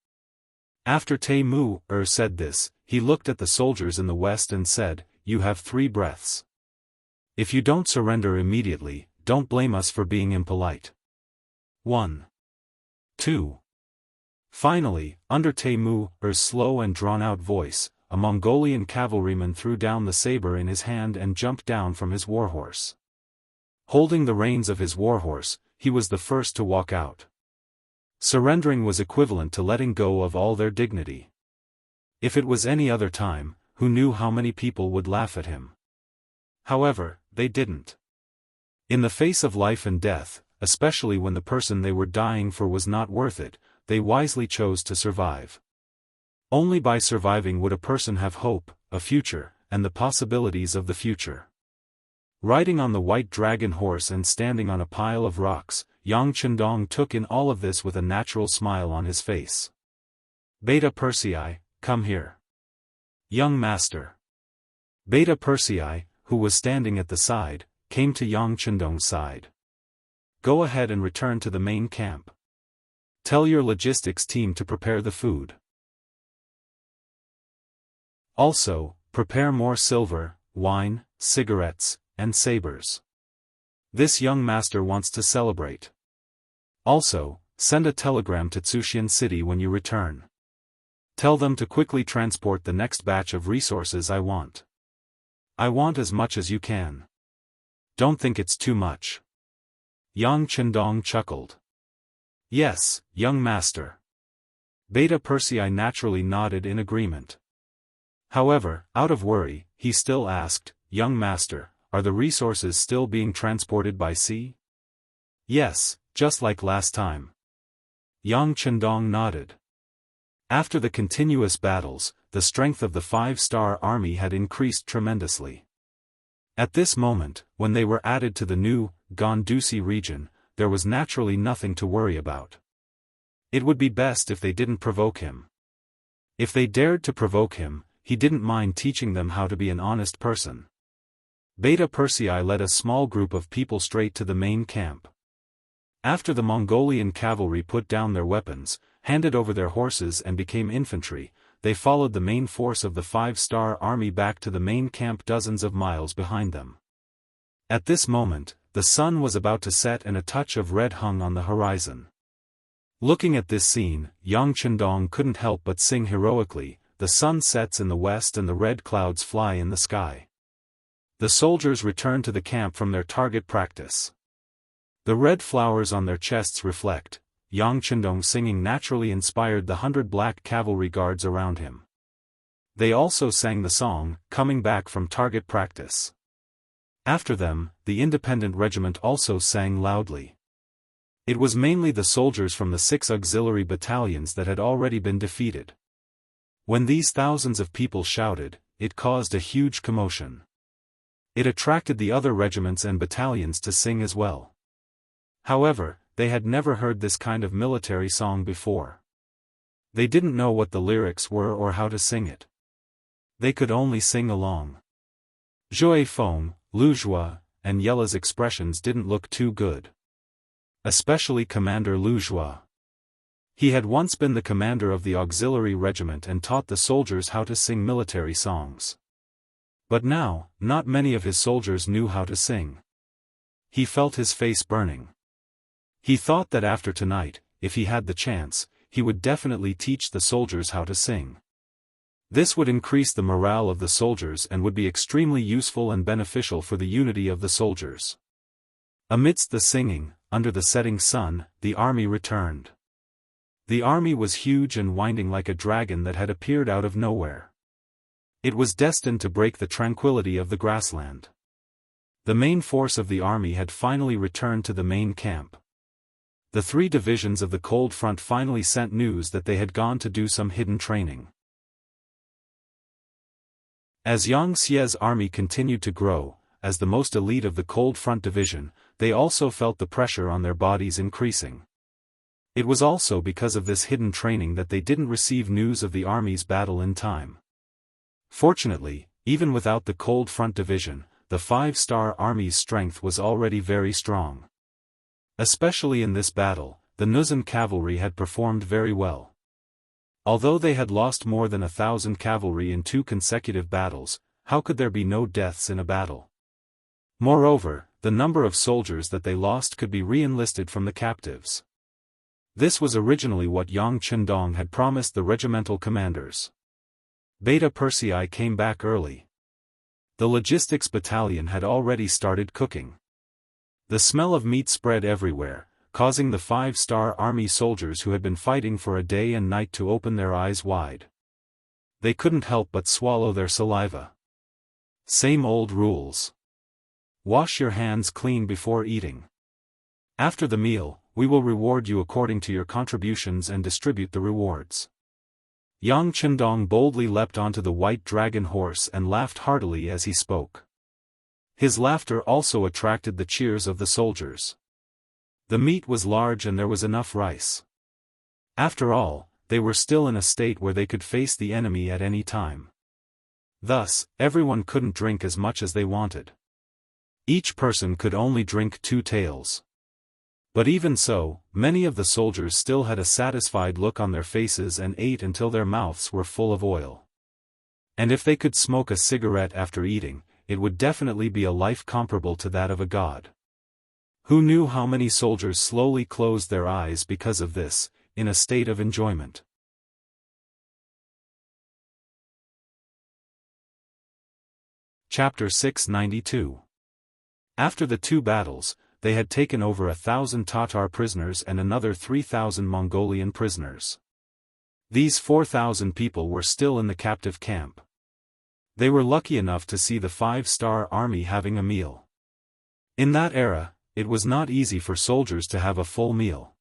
After Taimur said this, he looked at the soldiers in the west and said, you have 3 breaths. If you don't surrender immediately, don't blame us for being impolite. 1. 2. Finally, under Taimur's slow and drawn-out voice, a Mongolian cavalryman threw down the saber in his hand and jumped down from his warhorse. Holding the reins of his warhorse, he was the first to walk out. Surrendering was equivalent to letting go of all their dignity. If it was any other time, who knew how many people would laugh at him? However, they didn't. In the face of life and death, especially when the person they were dying for was not worth it, they wisely chose to survive. Only by surviving would a person have hope, a future, and the possibilities of the future. Riding on the white dragon horse and standing on a pile of rocks, Yang Chendong took in all of this with a natural smile on his face. Beta Persei, come here. Young master. Beta Persei, who was standing at the side, came to Yang Chendong's side. Go ahead and return to the main camp. Tell your logistics team to prepare the food. Also, prepare more silver, wine, cigarettes, and sabers. This young master wants to celebrate. Also, send a telegram to Tsushian City when you return. Tell them to quickly transport the next batch of resources I want. I want as much as you can. Don't think it's too much. Yang Chendong chuckled. Yes, young master. Beta Persei naturally nodded in agreement. However, out of worry, he still asked, young master, are the resources still being transported by sea? Yes, just like last time. Yang Chendong nodded. After the continuous battles, the strength of the 5-star army had increased tremendously. At this moment, when they were added to the new, Gandusi region, there was naturally nothing to worry about. It would be best if they didn't provoke him. If they dared to provoke him, he didn't mind teaching them how to be an honest person. Beta Persei led a small group of people straight to the main camp. After the Mongolian cavalry put down their weapons, handed over their horses and became infantry, they followed the main force of the 5-star army back to the main camp dozens of miles behind them. At this moment, the sun was about to set and a touch of red hung on the horizon. Looking at this scene, Yang Chendong couldn't help but sing heroically, "The sun sets in the west and the red clouds fly in the sky." The soldiers returned to the camp from their target practice. The red flowers on their chests reflect. Yang Chendong singing naturally inspired the 100 black cavalry guards around him. They also sang the song, coming back from target practice. After them, the independent regiment also sang loudly. It was mainly the soldiers from the 6 auxiliary battalions that had already been defeated. When these thousands of people shouted, it caused a huge commotion. It attracted the other regiments and battalions to sing as well. However, they had never heard this kind of military song before. They didn't know what the lyrics were or how to sing it. They could only sing along. Zhuai Feng, Lu Zhua, and Yela's expressions didn't look too good. Especially Commander Lu Zhua. He had once been the commander of the auxiliary regiment and taught the soldiers how to sing military songs. But now, not many of his soldiers knew how to sing. He felt his face burning. He thought that after tonight, if he had the chance, he would definitely teach the soldiers how to sing. This would increase the morale of the soldiers and would be extremely useful and beneficial for the unity of the soldiers. Amidst the singing, under the setting sun, the army returned. The army was huge and winding like a dragon that had appeared out of nowhere. It was destined to break the tranquility of the grassland. The main force of the army had finally returned to the main camp. The 3 divisions of the Cold Front finally sent news that they had gone to do some hidden training. As Yang Xie's army continued to grow, as the most elite of the Cold Front division, they also felt the pressure on their bodies increasing. It was also because of this hidden training that they didn't receive news of the army's battle in time. Fortunately, even without the Cold Front division, the 5-star army's strength was already very strong. Especially in this battle, the Nuzhan cavalry had performed very well. Although they had lost more than 1,000 cavalry in 2 consecutive battles, how could there be no deaths in a battle? Moreover, the number of soldiers that they lost could be re-enlisted from the captives. This was originally what Yang Chendong had promised the regimental commanders. Beta Persei came back early. The logistics battalion had already started cooking. The smell of meat spread everywhere, causing the 5-star army soldiers who had been fighting for a day and night to open their eyes wide. They couldn't help but swallow their saliva. Same old rules. Wash your hands clean before eating. After the meal, we will reward you according to your contributions and distribute the rewards. Yang Chendong boldly leapt onto the white dragon horse and laughed heartily as he spoke. His laughter also attracted the cheers of the soldiers. The meat was large and there was enough rice. After all, they were still in a state where they could face the enemy at any time. Thus, everyone couldn't drink as much as they wanted. Each person could only drink 2 taels. But even so, many of the soldiers still had a satisfied look on their faces and ate until their mouths were full of oil. And if they could smoke a cigarette after eating, it would definitely be a life comparable to that of a god. Who knew how many soldiers slowly closed their eyes because of this, in a state of enjoyment. Chapter 692. After the 2 battles, they had taken over 1,000 Tatar prisoners and another 3,000 Mongolian prisoners. These 4,000 people were still in the captive camp. They were lucky enough to see the 5-star army having a meal. In that era, it was not easy for soldiers to have a full meal.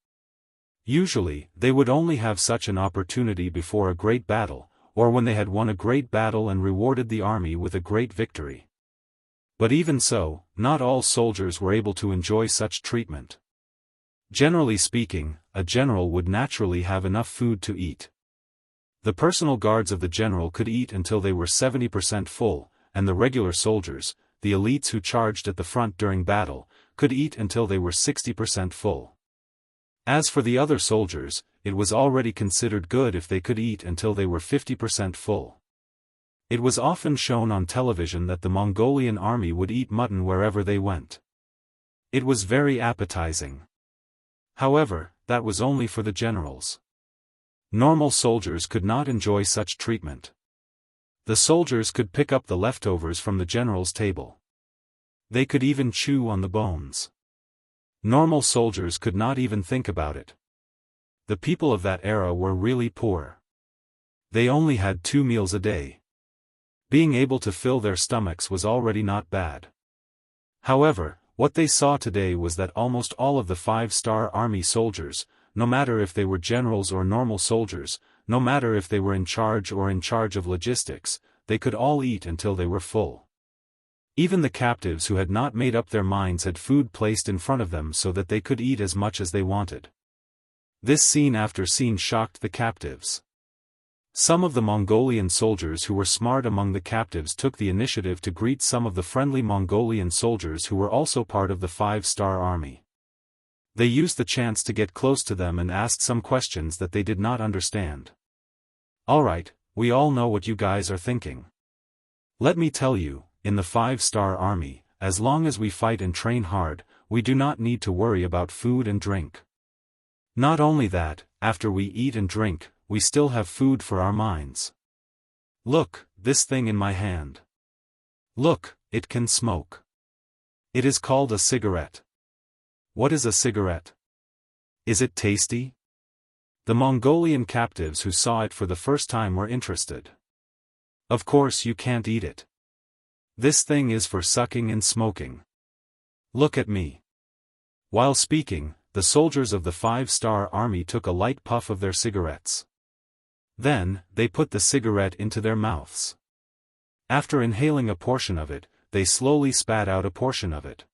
Usually, they would only have such an opportunity before a great battle, or when they had won a great battle and rewarded the army with a great victory. But even so, not all soldiers were able to enjoy such treatment. Generally speaking, a general would naturally have enough food to eat. The personal guards of the general could eat until they were 70% full, and the regular soldiers, the elites who charged at the front during battle, could eat until they were 60% full. As for the other soldiers, it was already considered good if they could eat until they were 50% full. It was often shown on television that the Mongolian army would eat mutton wherever they went. It was very appetizing. However, that was only for the generals. Normal soldiers could not enjoy such treatment. The soldiers could pick up the leftovers from the general's table. They could even chew on the bones. Normal soldiers could not even think about it. The people of that era were really poor. They only had 2 meals a day. Being able to fill their stomachs was already not bad. However, what they saw today was that almost all of the 5-star army soldiers, no matter if they were generals or normal soldiers, no matter if they were in charge or in charge of logistics, they could all eat until they were full. Even the captives who had not made up their minds had food placed in front of them so that they could eat as much as they wanted. This scene after scene shocked the captives. Some of the Mongolian soldiers who were smart among the captives took the initiative to greet some of the friendly Mongolian soldiers who were also part of the 5-star army. They used the chance to get close to them and asked some questions that they did not understand. Alright, we all know what you guys are thinking. Let me tell you, in the 5-star army, as long as we fight and train hard, we do not need to worry about food and drink. Not only that, after we eat and drink, we still have food for our minds. Look, this thing in my hand. Look, it can smoke. It is called a cigarette. What is a cigarette? Is it tasty? The Mongolian captives who saw it for the first time were interested. Of course you can't eat it. This thing is for sucking and smoking. Look at me. While speaking, the soldiers of the 5-star army took a light puff of their cigarettes. Then, they put the cigarette into their mouths. After inhaling a portion of it, they slowly spat out a portion of it.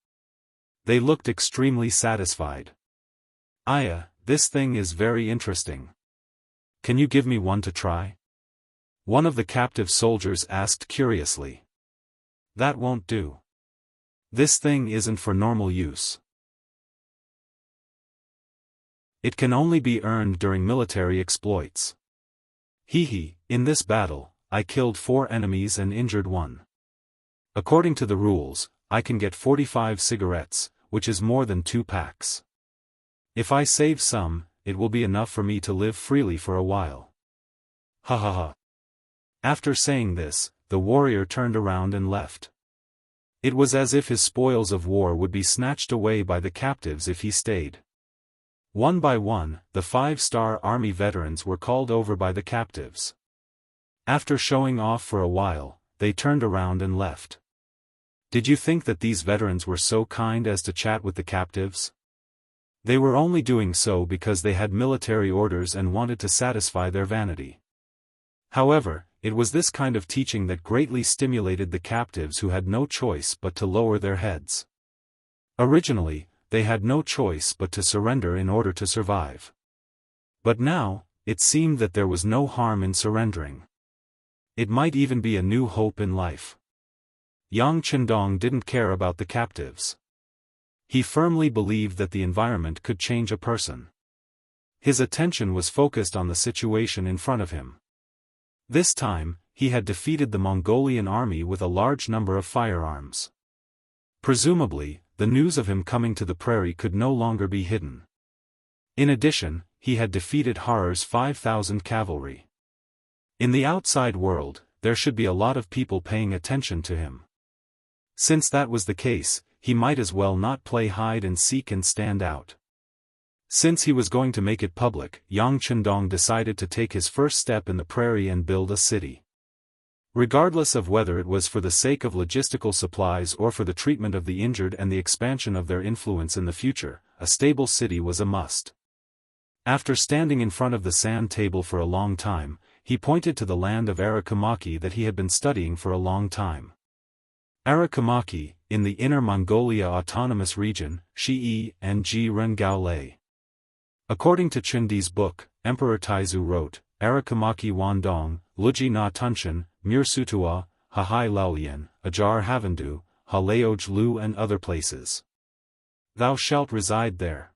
They looked extremely satisfied. Aya, this thing is very interesting. Can you give me one to try? One of the captive soldiers asked curiously. That won't do. This thing isn't for normal use. It can only be earned during military exploits. In this battle, I killed 4 enemies and injured 1. According to the rules, I can get 45 cigarettes, which is more than 2 packs. If I save some, it will be enough for me to live freely for a while. Ha ha ha. After saying this, the warrior turned around and left. It was as if his spoils of war would be snatched away by the captives if he stayed. One by one, the 5-star army veterans were called over by the captives. After showing off for a while, they turned around and left. Did you think that these veterans were so kind as to chat with the captives? They were only doing so because they had military orders and wanted to satisfy their vanity. However, it was this kind of teaching that greatly stimulated the captives who had no choice but to lower their heads. Originally, they had no choice but to surrender in order to survive. But now, it seemed that there was no harm in surrendering. It might even be a new hope in life. Yang Chendong didn't care about the captives. He firmly believed that the environment could change a person. His attention was focused on the situation in front of him. This time, he had defeated the Mongolian army with a large number of firearms. Presumably, the news of him coming to the prairie could no longer be hidden. In addition, he had defeated Harar's 5,000 cavalry. In the outside world, there should be a lot of people paying attention to him. Since that was the case, he might as well not play hide and seek and stand out. Since he was going to make it public, Yang Chendong decided to take his first step in the prairie and build a city. Regardless of whether it was for the sake of logistical supplies or for the treatment of the injured and the expansion of their influence in the future, a stable city was a must. After standing in front of the sand table for a long time, he pointed to the land of Arakamaki that he had been studying for a long time. Arakamaki, in the Inner Mongolia Autonomous Region, Shi'i and Ji Rengao. According to Chindi's book, Emperor Taizu wrote, Arakamaki Wandong, Luji na Tunshan, Mirsutua, Hahai Laolian, Ajar Havandu, Haleoj Lu and other places. Thou shalt reside there.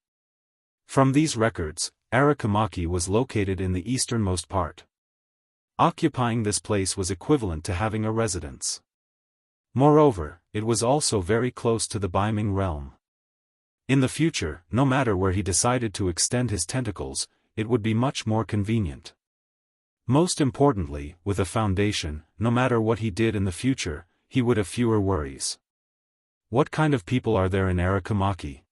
From these records, Arakamaki was located in the easternmost part. Occupying this place was equivalent to having a residence. Moreover, it was also very close to the Baiming realm. In the future, no matter where he decided to extend his tentacles, it would be much more convenient. Most importantly, with a foundation, no matter what he did in the future, he would have fewer worries. What kind of people are there in Arakamaki?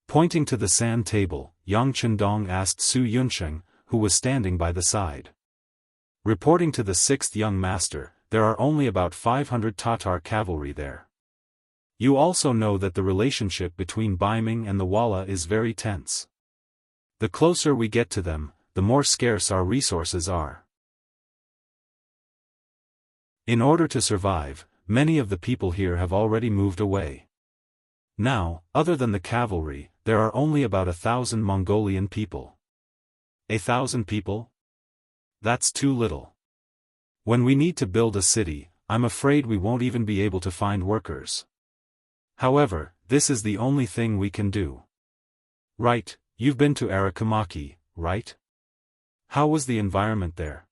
Pointing to the sand table, Yang Chendong asked Su Yunsheng, who was standing by the side. Reporting to the sixth young master, there are only about 500 Tatar cavalry there. You also know that the relationship between Baiming and the Walla is very tense. The closer we get to them, the more scarce our resources are. In order to survive, many of the people here have already moved away. Now, other than the cavalry, there are only about 1,000 Mongolian people. 1,000 people? That's too little. When we need to build a city, I'm afraid we won't even be able to find workers. However, this is the only thing we can do. Right, you've been to Arakamaki, right? How was the environment there?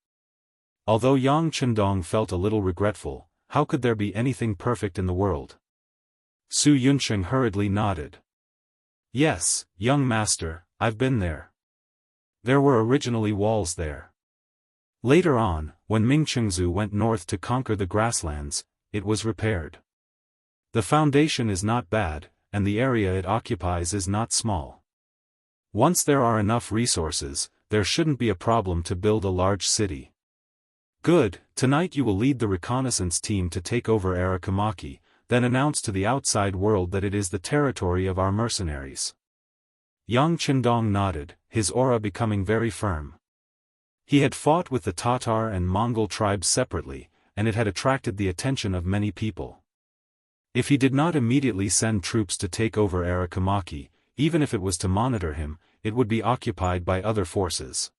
Although Yang Chendong felt a little regretful, how could there be anything perfect in the world? Su Yunsheng hurriedly nodded. Yes, young master, I've been there. There were originally walls there. Later on, when Ming Chengzu went north to conquer the grasslands, it was repaired. The foundation is not bad, and the area it occupies is not small. Once there are enough resources, there shouldn't be a problem to build a large city. Good, tonight you will lead the reconnaissance team to take over Arakamaki, then announce to the outside world that it is the territory of our mercenaries. Yang Chendong nodded, his aura becoming very firm. He had fought with the Tatar and Mongol tribes separately, and it had attracted the attention of many people. If he did not immediately send troops to take over Arakamaki, even if it was to monitor him, it would be occupied by other forces.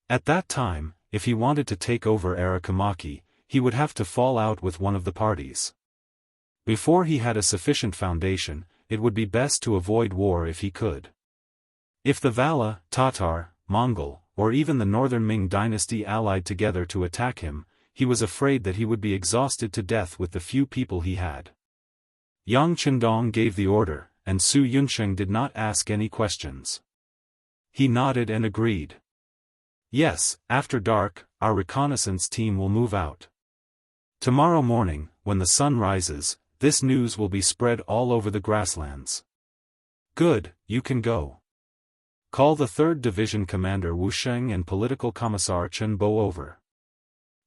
At that time, if he wanted to take over Arakamaki, he would have to fall out with one of the parties. Before he had a sufficient foundation, it would be best to avoid war if he could. If the Vala, Tatar, Mongol, or even the northern Ming dynasty allied together to attack him, he was afraid that he would be exhausted to death with the few people he had. Yang Chendong gave the order, and Su Yunsheng did not ask any questions. He nodded and agreed. Yes, after dark, our reconnaissance team will move out. Tomorrow morning, when the sun rises, this news will be spread all over the grasslands. Good, you can go. Call the 3rd Division Commander Wu Sheng and Political Commissar Chen Bo over.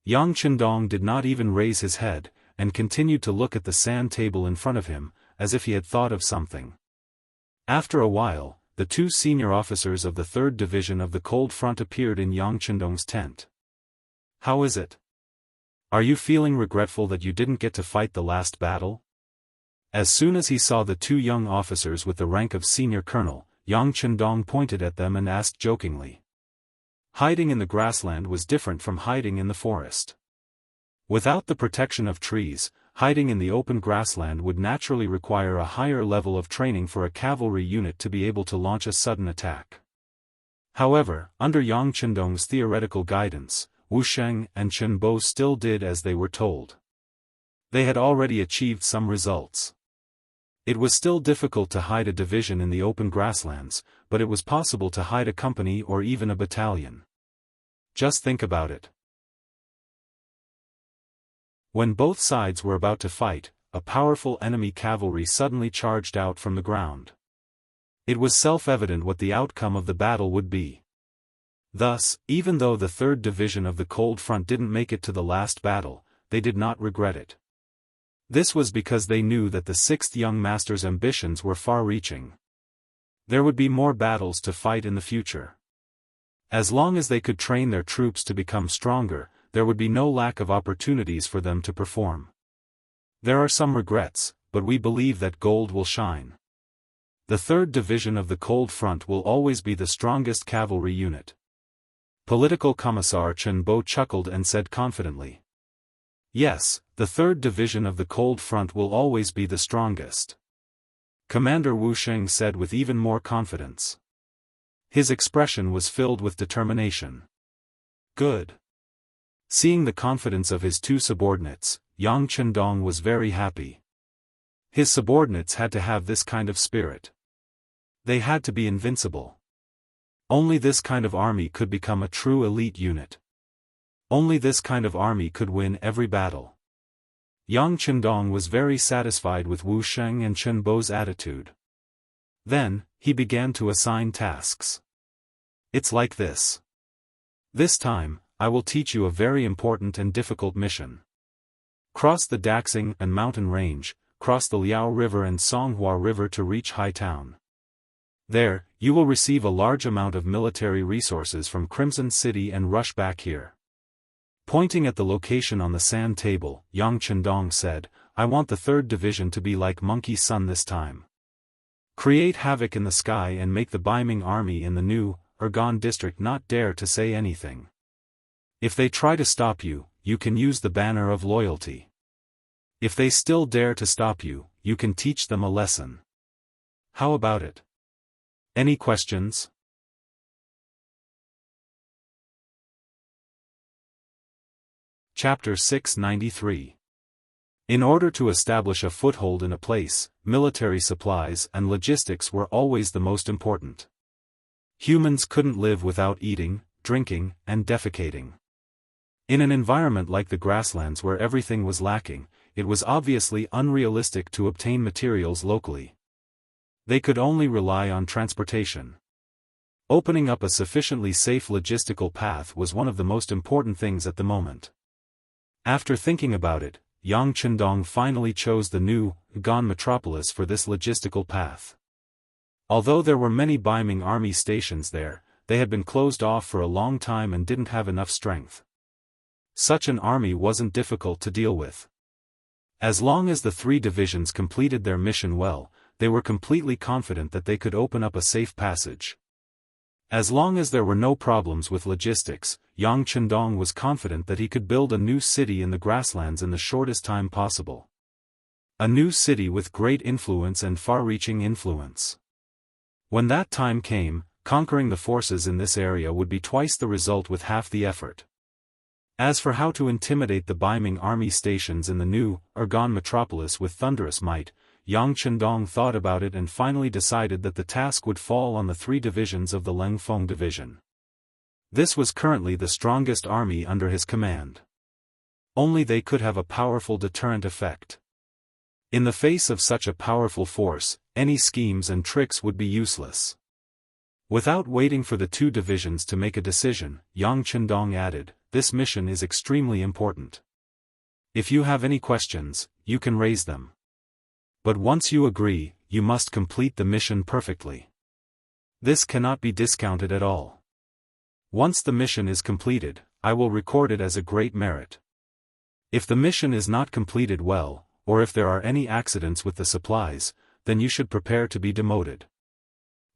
Yang Chendong did not even raise his head, and continued to look at the sand table in front of him, as if he had thought of something. After a while, the 2 senior officers of the 3rd Division of the Cold Front appeared in Yang Chendong's tent. How is it? Are you feeling regretful that you didn't get to fight the last battle? As soon as he saw the 2 young officers with the rank of senior colonel, Yang Chendong pointed at them and asked jokingly. Hiding in the grassland was different from hiding in the forest. Without the protection of trees, hiding in the open grassland would naturally require a higher level of training for a cavalry unit to be able to launch a sudden attack. However, under Yang Chendong's theoretical guidance, Wu Sheng and Chen Bo still did as they were told. They had already achieved some results. It was still difficult to hide a division in the open grasslands, but it was possible to hide a company or even a battalion. Just think about it. When both sides were about to fight, a powerful enemy cavalry suddenly charged out from the ground. It was self-evident what the outcome of the battle would be. Thus, even though the 3rd Division of the Cold Front didn't make it to the last battle, they did not regret it. This was because they knew that the 6th young master's ambitions were far-reaching. There would be more battles to fight in the future. As long as they could train their troops to become stronger, there would be no lack of opportunities for them to perform. There are some regrets, but we believe that gold will shine. The 3rd Division of the Cold Front will always be the strongest cavalry unit. Political Commissar Chen Bo chuckled and said confidently. Yes, the 3rd Division of the Cold Front will always be the strongest. Commander Wu Sheng said with even more confidence. His expression was filled with determination. Good. Seeing the confidence of his two subordinates, Yang Chendong was very happy. His subordinates had to have this kind of spirit. They had to be invincible. Only this kind of army could become a true elite unit. Only this kind of army could win every battle. Yang Chendong was very satisfied with Wu Sheng and Chen Bo's attitude. Then, he began to assign tasks. It's like this. This time, I will teach you a very important and difficult mission. Cross the Daxing and mountain range, cross the Liao River and Songhua River to reach Hai Town. There, you will receive a large amount of military resources from Crimson City and rush back here. Pointing at the location on the sand table, Yang Chendong said, I want the 3rd Division to be like Monkey Sun this time. Create havoc in the sky and make the Baiming army in the new, Ergon district not dare to say anything. If they try to stop you, you can use the banner of loyalty. If they still dare to stop you, you can teach them a lesson. How about it? Any questions? Chapter 693. In order to establish a foothold in a place, military supplies and logistics were always the most important. Humans couldn't live without eating, drinking, and defecating. In an environment like the grasslands where everything was lacking, it was obviously unrealistic to obtain materials locally. They could only rely on transportation. Opening up a sufficiently safe logistical path was one of the most important things at the moment. After thinking about it, Yang Chendong finally chose the new, Ergon metropolis for this logistical path. Although there were many Baiming army stations there, they had been closed off for a long time and didn't have enough strength. Such an army wasn't difficult to deal with. As long as the 3 divisions completed their mission well, they were completely confident that they could open up a safe passage. As long as there were no problems with logistics, Yang Chendong was confident that he could build a new city in the grasslands in the shortest time possible. A new city with great influence and far-reaching influence. When that time came, conquering the forces in this area would be twice the result with half the effort. As for how to intimidate the Baiming army stations in the new, Ergon metropolis with thunderous might, Yang Chendong thought about it and finally decided that the task would fall on the 3 divisions of the Lengfeng division. This was currently the strongest army under his command. Only they could have a powerful deterrent effect. In the face of such a powerful force, any schemes and tricks would be useless. Without waiting for the 2 divisions to make a decision, Yang Chendong added, this mission is extremely important. If you have any questions, you can raise them. But once you agree, you must complete the mission perfectly. This cannot be discounted at all. Once the mission is completed, I will record it as a great merit. If the mission is not completed well, or if there are any accidents with the supplies, then you should prepare to be demoted.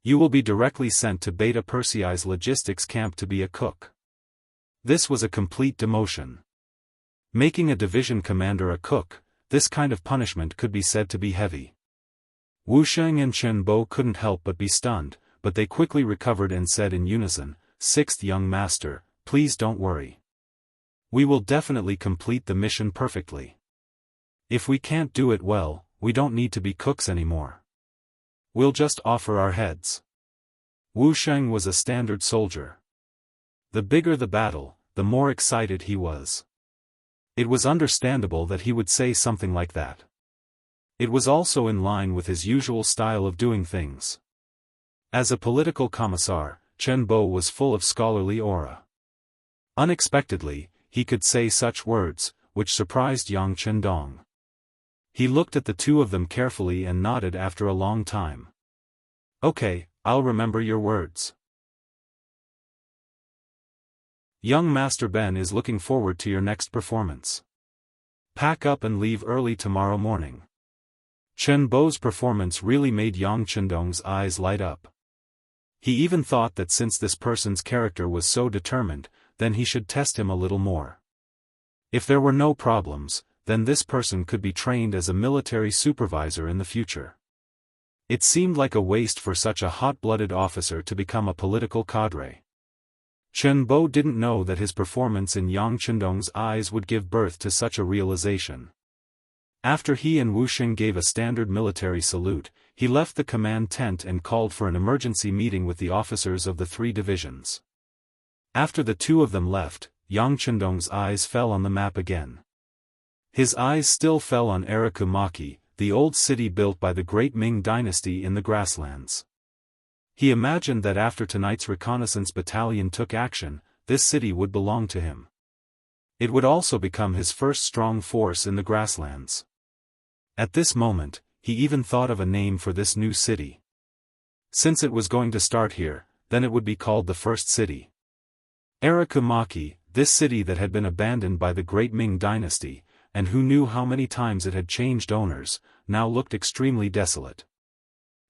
You will be directly sent to Beta Persei's logistics camp to be a cook. This was a complete demotion. Making a division commander a cook, this kind of punishment could be said to be heavy. Wu Sheng and Chen Bo couldn't help but be stunned, but they quickly recovered and said in unison, 6th young master, please don't worry. We will definitely complete the mission perfectly. If we can't do it well, we don't need to be cooks anymore. We'll just offer our heads. Wu Sheng was a standard soldier. The bigger the battle, the more excited he was. It was understandable that he would say something like that. It was also in line with his usual style of doing things. As a political commissar, Chen Bo was full of scholarly aura. Unexpectedly, he could say such words, which surprised Yang Chendong. He looked at the 2 of them carefully and nodded after a long time. Okay, I'll remember your words. Young Master Ben is looking forward to your next performance. Pack up and leave early tomorrow morning. Chen Bo's performance really made Yang Chendong's eyes light up. He even thought that since this person's character was so determined, then he should test him a little more. If there were no problems, then this person could be trained as a military supervisor in the future. It seemed like a waste for such a hot-blooded officer to become a political cadre. Chen Bo didn't know that his performance in Yang Chendong's eyes would give birth to such a realization. After he and Wu Xing gave a standard military salute, he left the command tent and called for an emergency meeting with the officers of the 3 divisions. After the 2 of them left, Yang Chendong's eyes fell on the map again. His eyes still fell on Erakumaki, the old city built by the great Ming Dynasty in the grasslands. He imagined that after tonight's reconnaissance battalion took action, this city would belong to him. It would also become his first strong force in the grasslands. At this moment, he even thought of a name for this new city. Since it was going to start here, then it would be called the First City. Erakumaki, this city that had been abandoned by the great Ming Dynasty, and who knew how many times it had changed owners, now looked extremely desolate.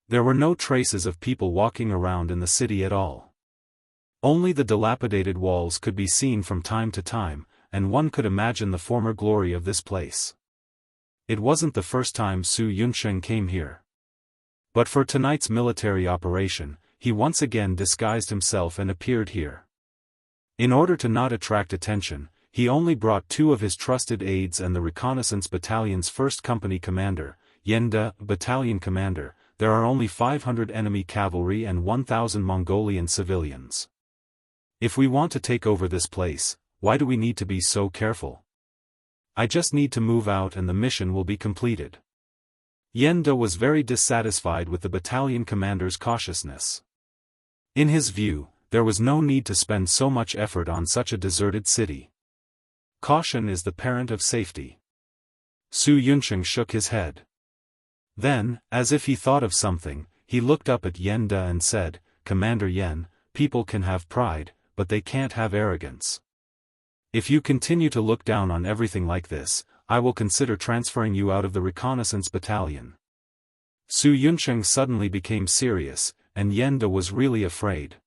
There were no traces of people walking around in the city at all. Only the dilapidated walls could be seen from time to time, and one could imagine the former glory of this place. It wasn't the first time Su Yunsheng came here. But for tonight's military operation, he once again disguised himself and appeared here. In order to not attract attention, he only brought 2 of his trusted aides and the reconnaissance battalion's 1st company commander, Yenda, battalion commander. There are only 500 enemy cavalry and 1,000 Mongolian civilians. If we want to take over this place, why do we need to be so careful? I just need to move out and the mission will be completed. Yenda was very dissatisfied with the battalion commander's cautiousness. In his view, there was no need to spend so much effort on such a deserted city. Caution is the parent of safety. Su Yunsheng shook his head. Then, as if he thought of something, he looked up at Yenda and said, "Commander Yen, people can have pride, but they can't have arrogance. If you continue to look down on everything like this, I will consider transferring you out of the reconnaissance battalion." Su Yunsheng suddenly became serious, and Yenda was really afraid.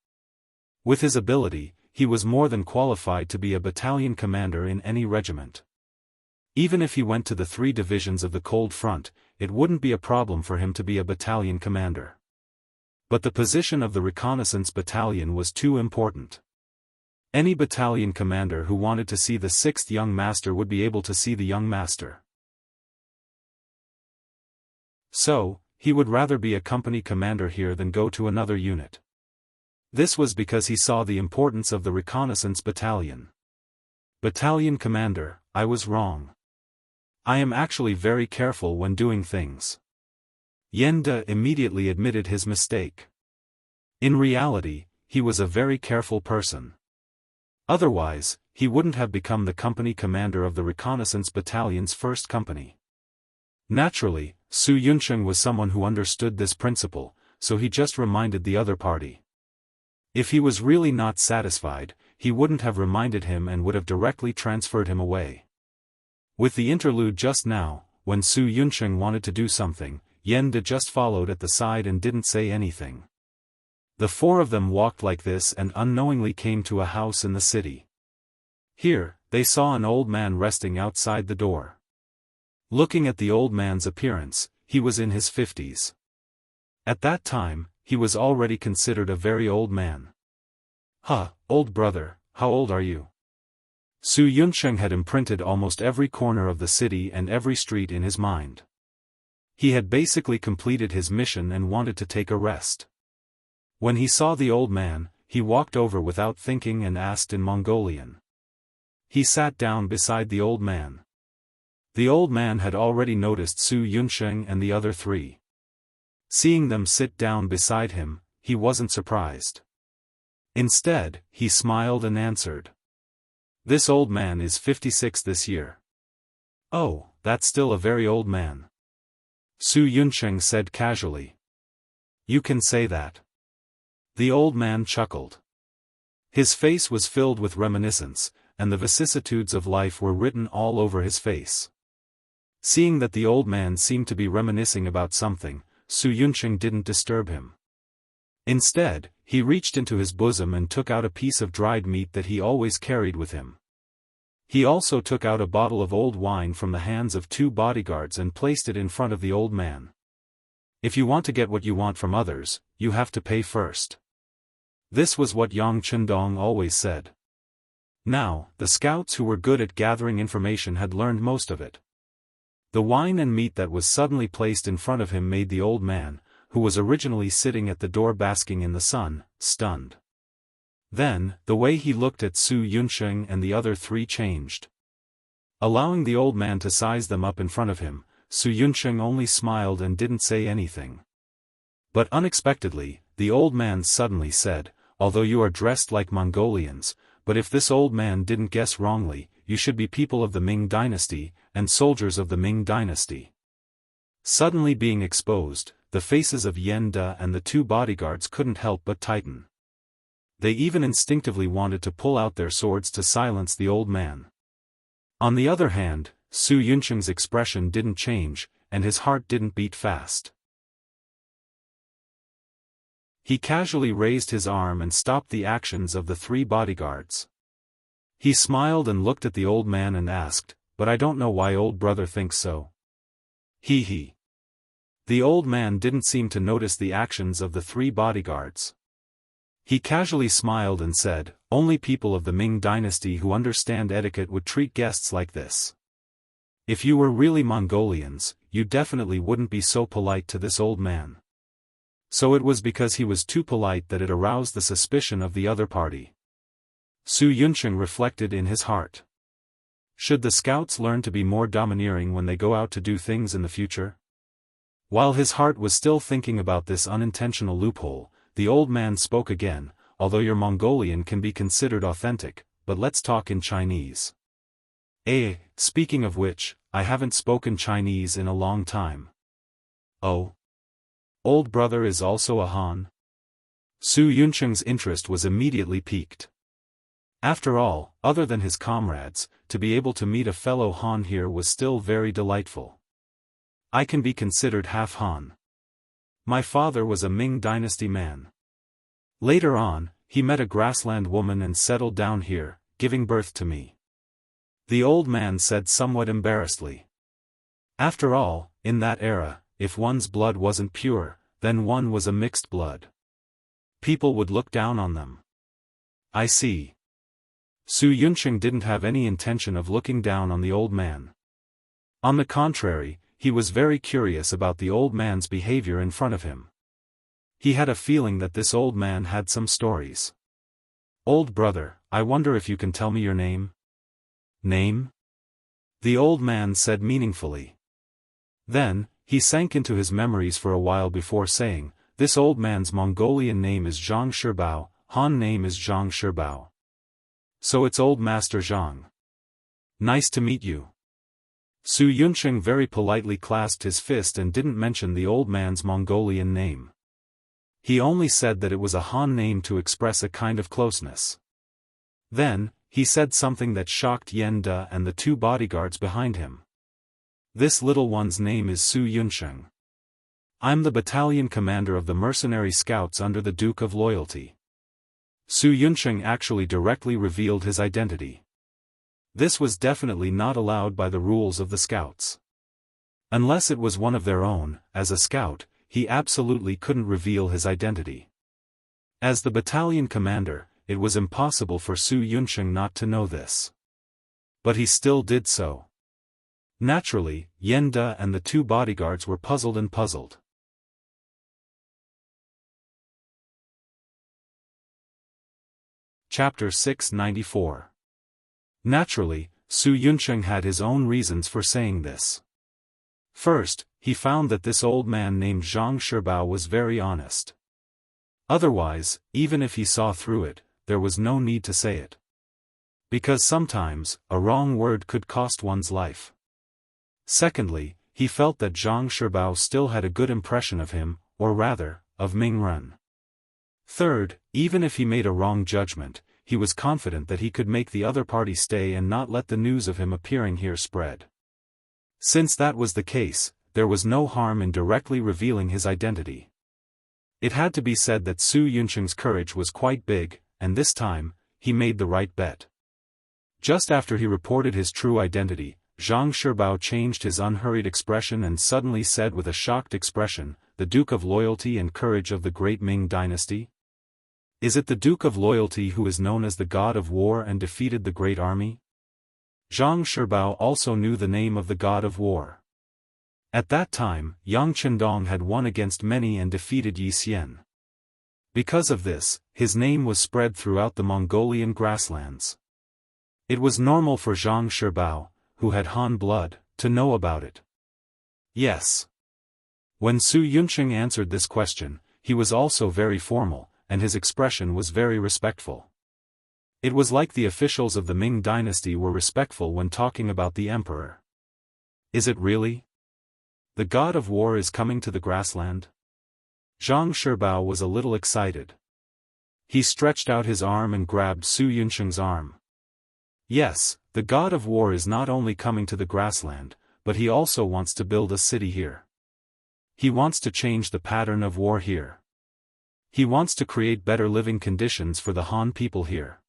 With his ability, he was more than qualified to be a battalion commander in any regiment. Even if he went to the 3 divisions of the Cold Front, it wouldn't be a problem for him to be a battalion commander. But the position of the reconnaissance battalion was too important. Any battalion commander who wanted to see the 6th young master would be able to see the young master. So, he would rather be a company commander here than go to another unit. This was because he saw the importance of the reconnaissance battalion. Battalion commander, I was wrong. I am actually very careful when doing things. Yenda immediately admitted his mistake. In reality, he was a very careful person. Otherwise, he wouldn't have become the company commander of the reconnaissance battalion's 1st company. Naturally, Su Yunsheng was someone who understood this principle, so he just reminded the other party. If he was really not satisfied, he wouldn't have reminded him and would have directly transferred him away. With the interlude just now, when Su Yunsheng wanted to do something, Yenda just followed at the side and didn't say anything. The 4 of them walked like this and unknowingly came to a house in the city. Here, they saw an old man resting outside the door. Looking at the old man's appearance, he was in his 50s. At that time, he was already considered a very old man. "Huh, old brother, how old are you?" Su Yunsheng had imprinted almost every corner of the city and every street in his mind. He had basically completed his mission and wanted to take a rest. When he saw the old man, he walked over without thinking and asked in Mongolian. He sat down beside the old man. The old man had already noticed Su Yunsheng and the other 3. Seeing them sit down beside him, he wasn't surprised. Instead, he smiled and answered. "This old man is 56 this year." "Oh, that's still a very old man," Su Yunsheng said casually. "You can say that." The old man chuckled. His face was filled with reminiscence, and the vicissitudes of life were written all over his face. Seeing that the old man seemed to be reminiscing about something, Su Yunsheng didn't disturb him. Instead, he reached into his bosom and took out a piece of dried meat that he always carried with him. He also took out a bottle of old wine from the hands of 2 bodyguards and placed it in front of the old man. If you want to get what you want from others, you have to pay first. This was what Yang Chendong always said. Now, the scouts who were good at gathering information had learned most of it. The wine and meat that was suddenly placed in front of him made the old man, who was originally sitting at the door basking in the sun, stunned. Then, the way he looked at Su Yunsheng and the other three changed. Allowing the old man to size them up in front of him, Su Yunsheng only smiled and didn't say anything. But unexpectedly, the old man suddenly said, "Although you are dressed like Mongolians, but if this old man didn't guess wrongly, you should be people of the Ming Dynasty, and soldiers of the Ming Dynasty." Suddenly being exposed, the faces of Yen De and the two bodyguards couldn't help but tighten. They even instinctively wanted to pull out their swords to silence the old man. On the other hand, Su Yunsheng's expression didn't change, and his heart didn't beat fast. He casually raised his arm and stopped the actions of the three bodyguards. He smiled and looked at the old man and asked, "But I don't know why old brother thinks so." He. The old man didn't seem to notice the actions of the three bodyguards. He casually smiled and said, "Only people of the Ming Dynasty who understand etiquette would treat guests like this. If you were really Mongolians, you definitely wouldn't be so polite to this old man." So it was because he was too polite that it aroused the suspicion of the other party. Su Yunsheng reflected in his heart. Should the scouts learn to be more domineering when they go out to do things in the future? While his heart was still thinking about this unintentional loophole, the old man spoke again, "Although your Mongolian can be considered authentic, but let's talk in Chinese." Speaking of which, I haven't spoken Chinese in a long time. Oh? Old brother is also a Han? Su Yunsheng's interest was immediately piqued. After all, other than his comrades, to be able to meet a fellow Han here was still very delightful. I can be considered half Han. My father was a Ming Dynasty man. Later on, he met a grassland woman and settled down here, giving birth to me. The old man said somewhat embarrassedly. After all, in that era, if one's blood wasn't pure, then one was a mixed blood. People would look down on them. I see. Su Yunsheng didn't have any intention of looking down on the old man. On the contrary, he was very curious about the old man's behavior in front of him. He had a feeling that this old man had some stories. "Old brother, I wonder if you can tell me your name?" "Name?" the old man said meaningfully. Then, he sank into his memories for a while before saying, "This old man's Mongolian name is Zhang Shibao, Han name is Zhang Shibao. So it's old Master Zhang. Nice to meet you." Su Yunsheng very politely clasped his fist and didn't mention the old man's Mongolian name. He only said that it was a Han name to express a kind of closeness. Then, he said something that shocked Yen De and the two bodyguards behind him. "This little one's name is Su Yunsheng. I'm the battalion commander of the mercenary scouts under the Duke of Loyalty." Su Yunsheng actually directly revealed his identity. This was definitely not allowed by the rules of the scouts. Unless it was one of their own, as a scout, he absolutely couldn't reveal his identity. As the battalion commander, it was impossible for Su Yunsheng not to know this. But he still did so. Naturally, Yen De and the two bodyguards were puzzled. Chapter 694. Naturally, Su Yunsheng had his own reasons for saying this. First, he found that this old man named Zhang Shibao was very honest. Otherwise, even if he saw through it, there was no need to say it. Because sometimes, a wrong word could cost one's life. Secondly, he felt that Zhang Shibao still had a good impression of him, or rather, of Ming Ren. Third, even if he made a wrong judgment, he was confident that he could make the other party stay and not let the news of him appearing here spread. Since that was the case, there was no harm in directly revealing his identity. It had to be said that Su Yunsheng's courage was quite big, and this time, he made the right bet. Just after he reported his true identity, Zhang Shibao changed his unhurried expression and suddenly said with a shocked expression, the Duke of Loyalty and Courage of the great Ming Dynasty? Is it the Duke of Loyalty who is known as the God of War and defeated the great army? Zhang Shibao also knew the name of the God of War. At that time, Yang Chendong had won against many and defeated Yi Xian. Because of this, his name was spread throughout the Mongolian grasslands. It was normal for Zhang Shibao, who had Han blood, to know about it. Yes. When Su Yunqing answered this question, he was also very formal, and his expression was very respectful. It was like the officials of the Ming Dynasty were respectful when talking about the emperor. Is it really? The God of War is coming to the grassland? Zhang Shibao was a little excited. He stretched out his arm and grabbed Su Yunqing's arm. Yes, the God of War is not only coming to the grassland, but he also wants to build a city here. He wants to change the pattern of war here. He wants to create better living conditions for the Han people here.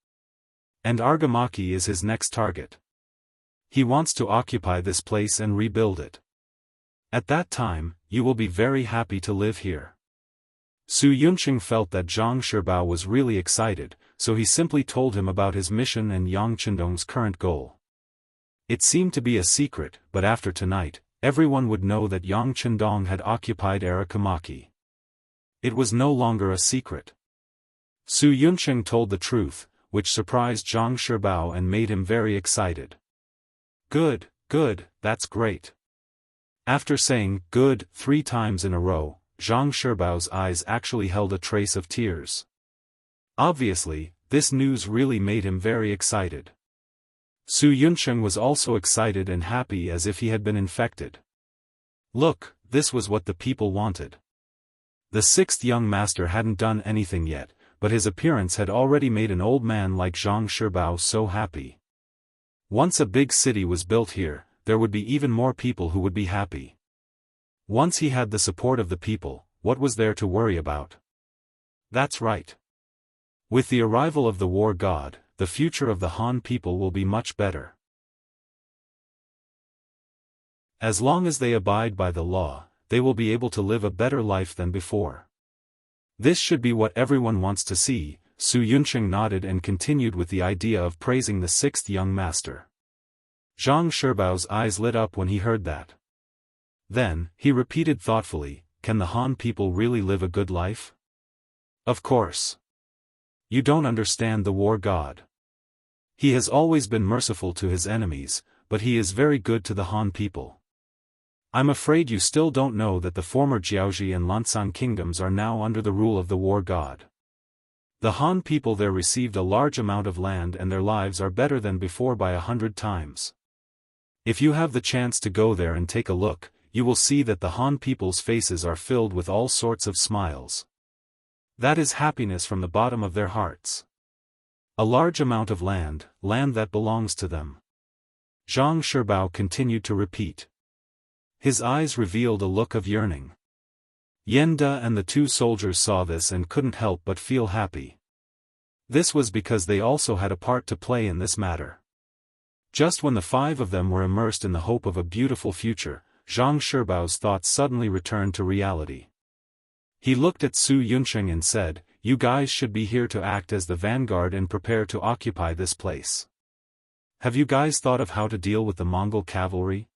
And Argamaki is his next target. He wants to occupy this place and rebuild it. At that time, you will be very happy to live here. Su Yunqing felt that Zhang Shibao was really excited, so he simply told him about his mission and Yang Chendong's current goal. It seemed to be a secret, but after tonight, everyone would know that Yang Chendong had occupied Argamaki. It was no longer a secret. Su Yunqing told the truth, which surprised Zhang Shibao and made him very excited. Good, that's great. After saying good 3 times in a row, Zhang Shibao's eyes actually held a trace of tears. Obviously, this news really made him very excited. Su Yunqing was also excited and happy as if he had been infected. Look, this was what the people wanted. The 6th young master hadn't done anything yet, but his appearance had already made an old man like Zhang Shibao so happy. Once a big city was built here, there would be even more people who would be happy. Once he had the support of the people, what was there to worry about? That's right. With the arrival of the war god, the future of the Han people will be much better. As long as they abide by the law, they will be able to live a better life than before. This should be what everyone wants to see. Su Yunqing nodded and continued with the idea of praising the 6th young master. Zhang Shibao's eyes lit up when he heard that. Then, he repeated thoughtfully, can the Han people really live a good life? Of course. You don't understand the war god. He has always been merciful to his enemies, but he is very good to the Han people. I'm afraid you still don't know that the former Jiaoji and Lansang kingdoms are now under the rule of the war god. The Han people there received a large amount of land and their lives are better than before by 100 times. If you have the chance to go there and take a look, you will see that the Han people's faces are filled with all sorts of smiles. That is happiness from the bottom of their hearts. A large amount of land that belongs to them. Zhang Shibao continued to repeat. His eyes revealed a look of yearning. Yenda and the 2 soldiers saw this and couldn't help but feel happy. This was because they also had a part to play in this matter. Just when the 5 of them were immersed in the hope of a beautiful future, Zhang Shibao's thoughts suddenly returned to reality. He looked at Su Yunqing and said, you guys should be here to act as the vanguard and prepare to occupy this place. Have you guys thought of how to deal with the Mongol cavalry?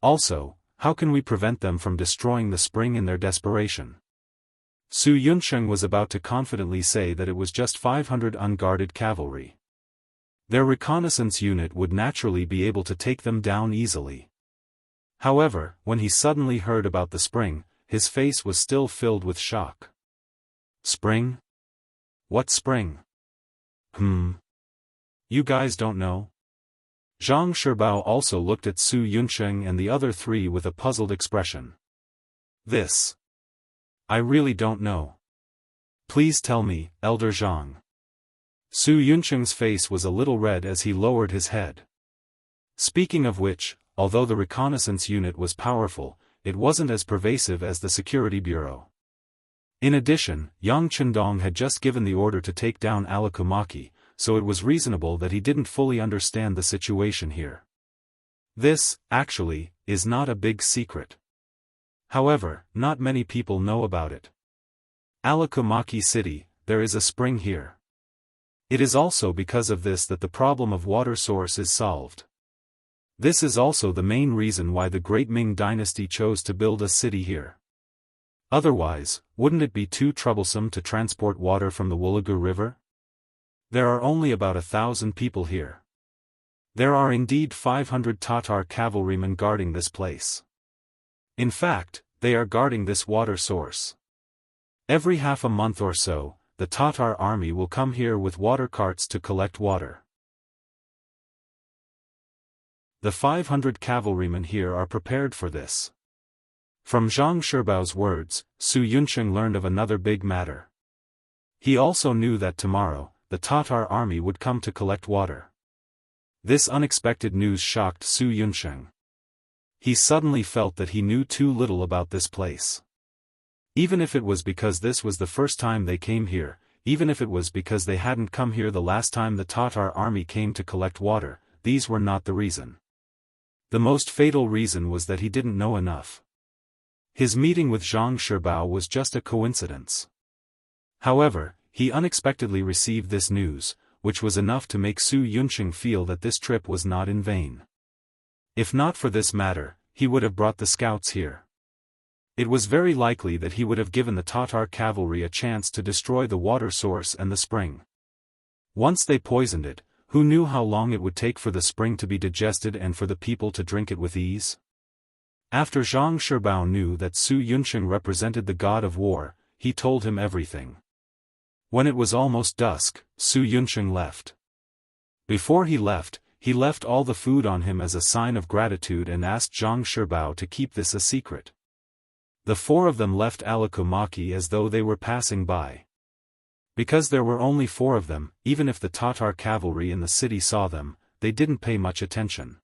Also, how can we prevent them from destroying the spring in their desperation? Su Yunqing was about to confidently say that it was just 500 unguarded cavalry. Their reconnaissance unit would naturally be able to take them down easily. However, when he suddenly heard about the spring, his face was still filled with shock. Spring? What spring? You guys don't know? Zhang Shibao also looked at Su Yunqing and the other 3 with a puzzled expression. This. I really don't know. Please tell me, Elder Zhang. Su Yunqing's face was a little red as he lowered his head. Speaking of which, although the reconnaissance unit was powerful, it wasn't as pervasive as the security bureau. In addition, Yang Chendong had just given the order to take down Alakumaki, so it was reasonable that he didn't fully understand the situation here. This, actually, is not a big secret. However, not many people know about it. Alakumaki City, there is a spring here. It is also because of this that the problem of water source is solved. This is also the main reason why the Great Ming Dynasty chose to build a city here. Otherwise, wouldn't it be too troublesome to transport water from the Wulagu River? There are only about 1,000 people here. There are indeed 500 Tatar cavalrymen guarding this place. In fact, they are guarding this water source. Every half a month or so, the Tatar army will come here with water carts to collect water. The 500 cavalrymen here are prepared for this. From Zhang Shibao's words, Su Yunsheng learned of another big matter. He also knew that tomorrow, the Tatar army would come to collect water. This unexpected news shocked Su Yunsheng. He suddenly felt that he knew too little about this place. Even if it was because this was the first time they came here, even if it was because they hadn't come here the last time the Tatar army came to collect water, these were not the reason. The most fatal reason was that he didn't know enough. His meeting with Zhang Shibao was just a coincidence. However, he unexpectedly received this news, which was enough to make Su Yunsheng feel that this trip was not in vain. If not for this matter, he would have brought the scouts here. It was very likely that he would have given the Tatar cavalry a chance to destroy the water source and the spring. Once they poisoned it, who knew how long it would take for the spring to be digested and for the people to drink it with ease? After Zhang Shibao knew that Su Yunsheng represented the god of war, he told him everything. When it was almost dusk, Su Yunsheng left. Before he left all the food on him as a sign of gratitude and asked Zhang Shibao to keep this a secret. The four of them left Alakumaki as though they were passing by. Because there were only 4 of them, even if the Tatar cavalry in the city saw them, they didn't pay much attention.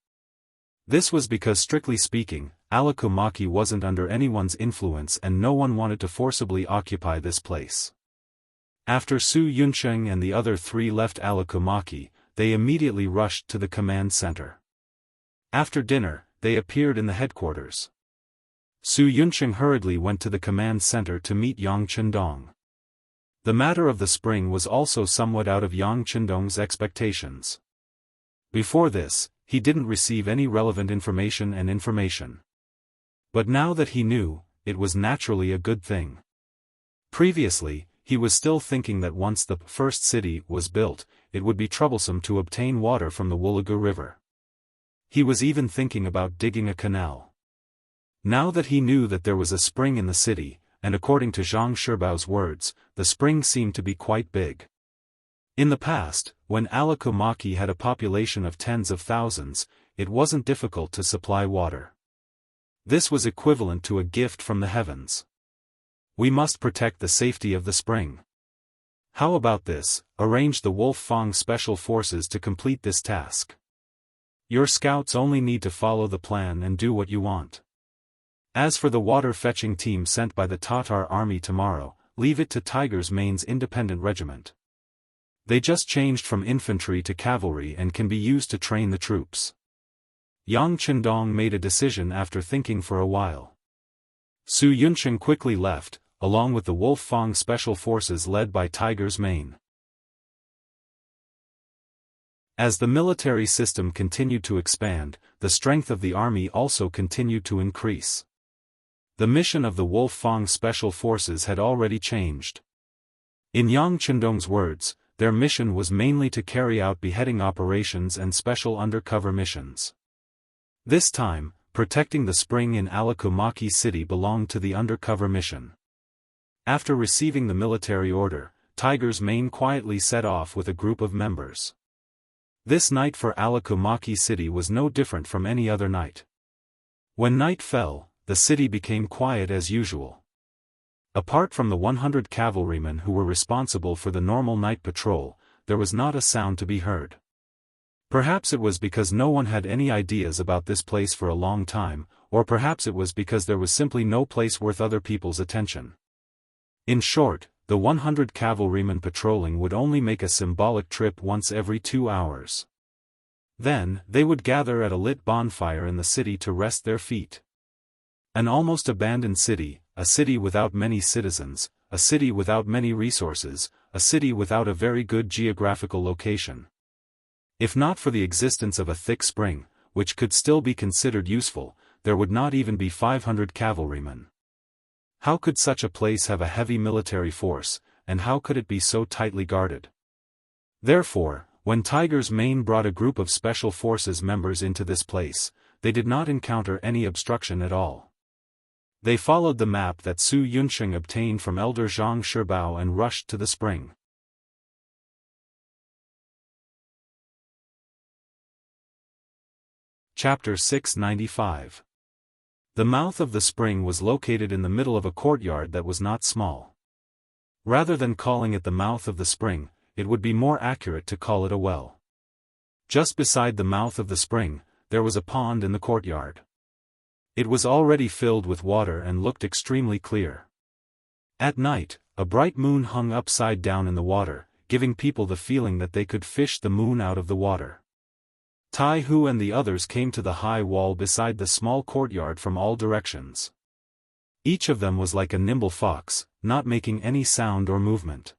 This was because strictly speaking, Alakumaki wasn't under anyone's influence and no one wanted to forcibly occupy this place. After Su Yunsheng and the other 3 left Alakumaki, they immediately rushed to the command center. After dinner, they appeared in the headquarters. Su Yunsheng hurriedly went to the command center to meet Yang Chendong. The matter of the spring was also somewhat out of Yang Chendong's expectations. Before this, he didn't receive any relevant information. But now that he knew, it was naturally a good thing. Previously, he was still thinking that once the first city was built, it would be troublesome to obtain water from the Wulagu River. He was even thinking about digging a canal. Now that he knew that there was a spring in the city, and according to Zhang Shibao's words, the spring seemed to be quite big. In the past, when Alakumaki had a population of tens of thousands, it wasn't difficult to supply water. This was equivalent to a gift from the heavens. We must protect the safety of the spring. How about this? Arrange the Wolf Fang Special Forces to complete this task. Your scouts only need to follow the plan and do what you want. As for the water-fetching team sent by the Tatar army tomorrow, leave it to Tiger's Main's independent regiment. They just changed from infantry to cavalry and can be used to train the troops. Yang Chendong made a decision after thinking for a while. Su Yunsheng quickly left, along with the Wolf Fang Special Forces led by Tiger's Main. As the military system continued to expand, the strength of the army also continued to increase. The mission of the Wolf Fang Special Forces had already changed. In Yang Chendong's words, their mission was mainly to carry out beheading operations and special undercover missions. This time, protecting the spring in Alakumaki City belonged to the undercover mission. After receiving the military order, Tiger's Main quietly set off with a group of members. This night for Alakumaki City was no different from any other night. When night fell, the city became quiet as usual. Apart from the 100 cavalrymen who were responsible for the normal night patrol, there was not a sound to be heard. Perhaps it was because no one had any ideas about this place for a long time, or perhaps it was because there was simply no place worth other people's attention. In short, the 100 cavalrymen patrolling would only make a symbolic trip once every 2 hours. Then, they would gather at a lit bonfire in the city to rest their feet. An almost abandoned city, a city without many citizens, a city without many resources, a city without a very good geographical location. If not for the existence of a thick spring, which could still be considered useful, there would not even be 500 cavalrymen. How could such a place have a heavy military force, and how could it be so tightly guarded? Therefore, when Tiger's Mane brought a group of Special Forces members into this place, they did not encounter any obstruction at all. They followed the map that Su Yunsheng obtained from Elder Zhang Shibao and rushed to the spring. Chapter 695. The mouth of the spring was located in the middle of a courtyard that was not small. Rather than calling it the mouth of the spring, it would be more accurate to call it a well. Just beside the mouth of the spring, there was a pond in the courtyard. It was already filled with water and looked extremely clear. At night, a bright moon hung upside down in the water, giving people the feeling that they could fish the moon out of the water. Tai Hu and the others came to the high wall beside the small courtyard from all directions. Each of them was like a nimble fox, not making any sound or movement.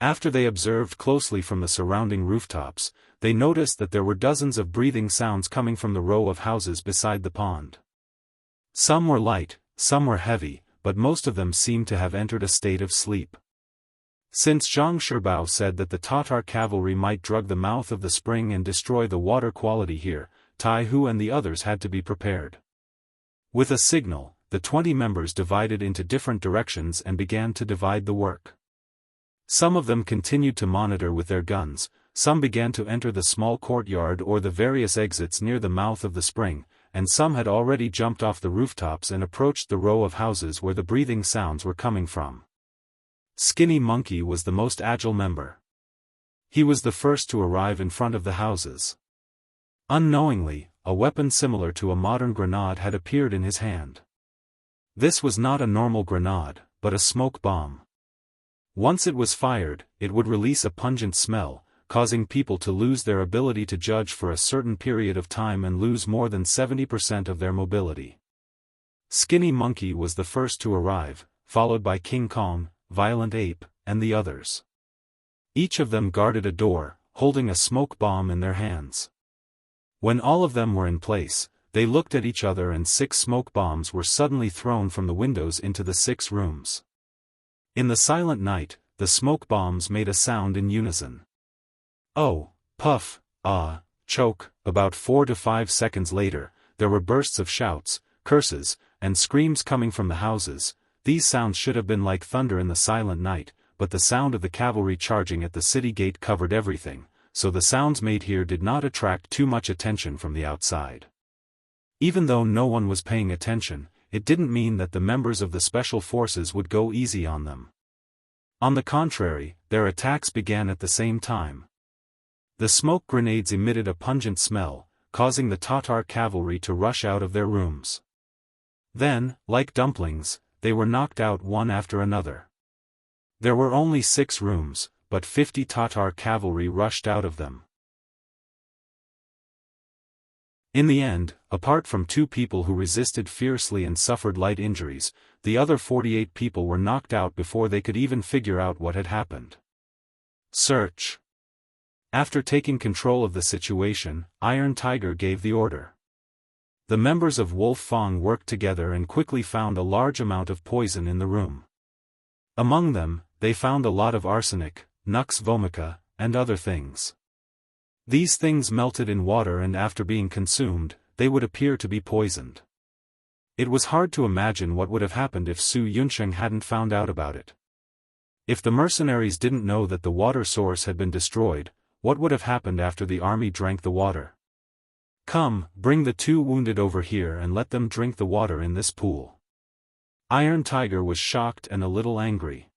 After they observed closely from the surrounding rooftops, they noticed that there were dozens of breathing sounds coming from the row of houses beside the pond. Some were light, some were heavy, but most of them seemed to have entered a state of sleep. Since Zhang Shibao said that the Tatar cavalry might drug the mouth of the spring and destroy the water quality here, Tai Hu and the others had to be prepared. With a signal, the 20 members divided into different directions and began to divide the work. Some of them continued to monitor with their guns, some began to enter the small courtyard or the various exits near the mouth of the spring, and some had already jumped off the rooftops and approached the row of houses where the breathing sounds were coming from. Skinny Monkey was the most agile member. He was the first to arrive in front of the houses. Unknowingly, a weapon similar to a modern grenade had appeared in his hand. This was not a normal grenade, but a smoke bomb. Once it was fired, it would release a pungent smell, causing people to lose their ability to judge for a certain period of time and lose more than 70% of their mobility. Skinny Monkey was the first to arrive, followed by King Kong, Violent Ape, and the others. Each of them guarded a door, holding a smoke bomb in their hands. When all of them were in place, they looked at each other and 6 smoke bombs were suddenly thrown from the windows into the 6 rooms. In the silent night, the smoke bombs made a sound in unison. Oh, puff, ah, choke. About 4 to 5 seconds later, there were bursts of shouts, curses, and screams coming from the houses. These sounds should have been like thunder in the silent night, but the sound of the cavalry charging at the city gate covered everything, so the sounds made here did not attract too much attention from the outside. Even though no one was paying attention, it didn't mean that the members of the special forces would go easy on them. On the contrary, their attacks began at the same time. The smoke grenades emitted a pungent smell, causing the Tatar cavalry to rush out of their rooms. Then, like dumplings, they were knocked out one after another. There were only 6 rooms, but 50 Tatar cavalry rushed out of them. In the end, apart from 2 people who resisted fiercely and suffered light injuries, the other 48 people were knocked out before they could even figure out what had happened. Search. After taking control of the situation, Iron Tiger gave the order. The members of Wolf Fang worked together and quickly found a large amount of poison in the room. Among them, they found a lot of arsenic, nux vomica, and other things. These things melted in water and after being consumed, they would appear to be poisoned. It was hard to imagine what would have happened if Su Yunsheng hadn't found out about it. If the mercenaries didn't know that the water source had been destroyed, what would have happened after the army drank the water? Come, bring the 2 wounded over here and let them drink the water in this pool. Iron Tiger was shocked and a little angry.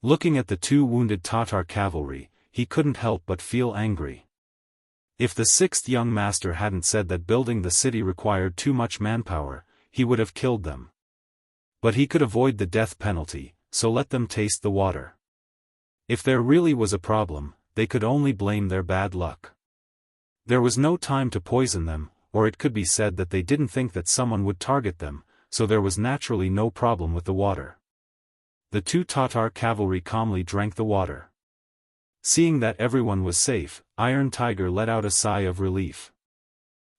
Looking at the 2 wounded Tatar cavalry, he couldn't help but feel angry. If the 6th young master hadn't said that building the city required too much manpower, he would have killed them. But he could avoid the death penalty, so let them taste the water. If there really was a problem, they could only blame their bad luck. There was no time to poison them, or it could be said that they didn't think that someone would target them, so there was naturally no problem with the water. The 2 Tatar cavalry calmly drank the water. Seeing that everyone was safe, Iron Tiger let out a sigh of relief.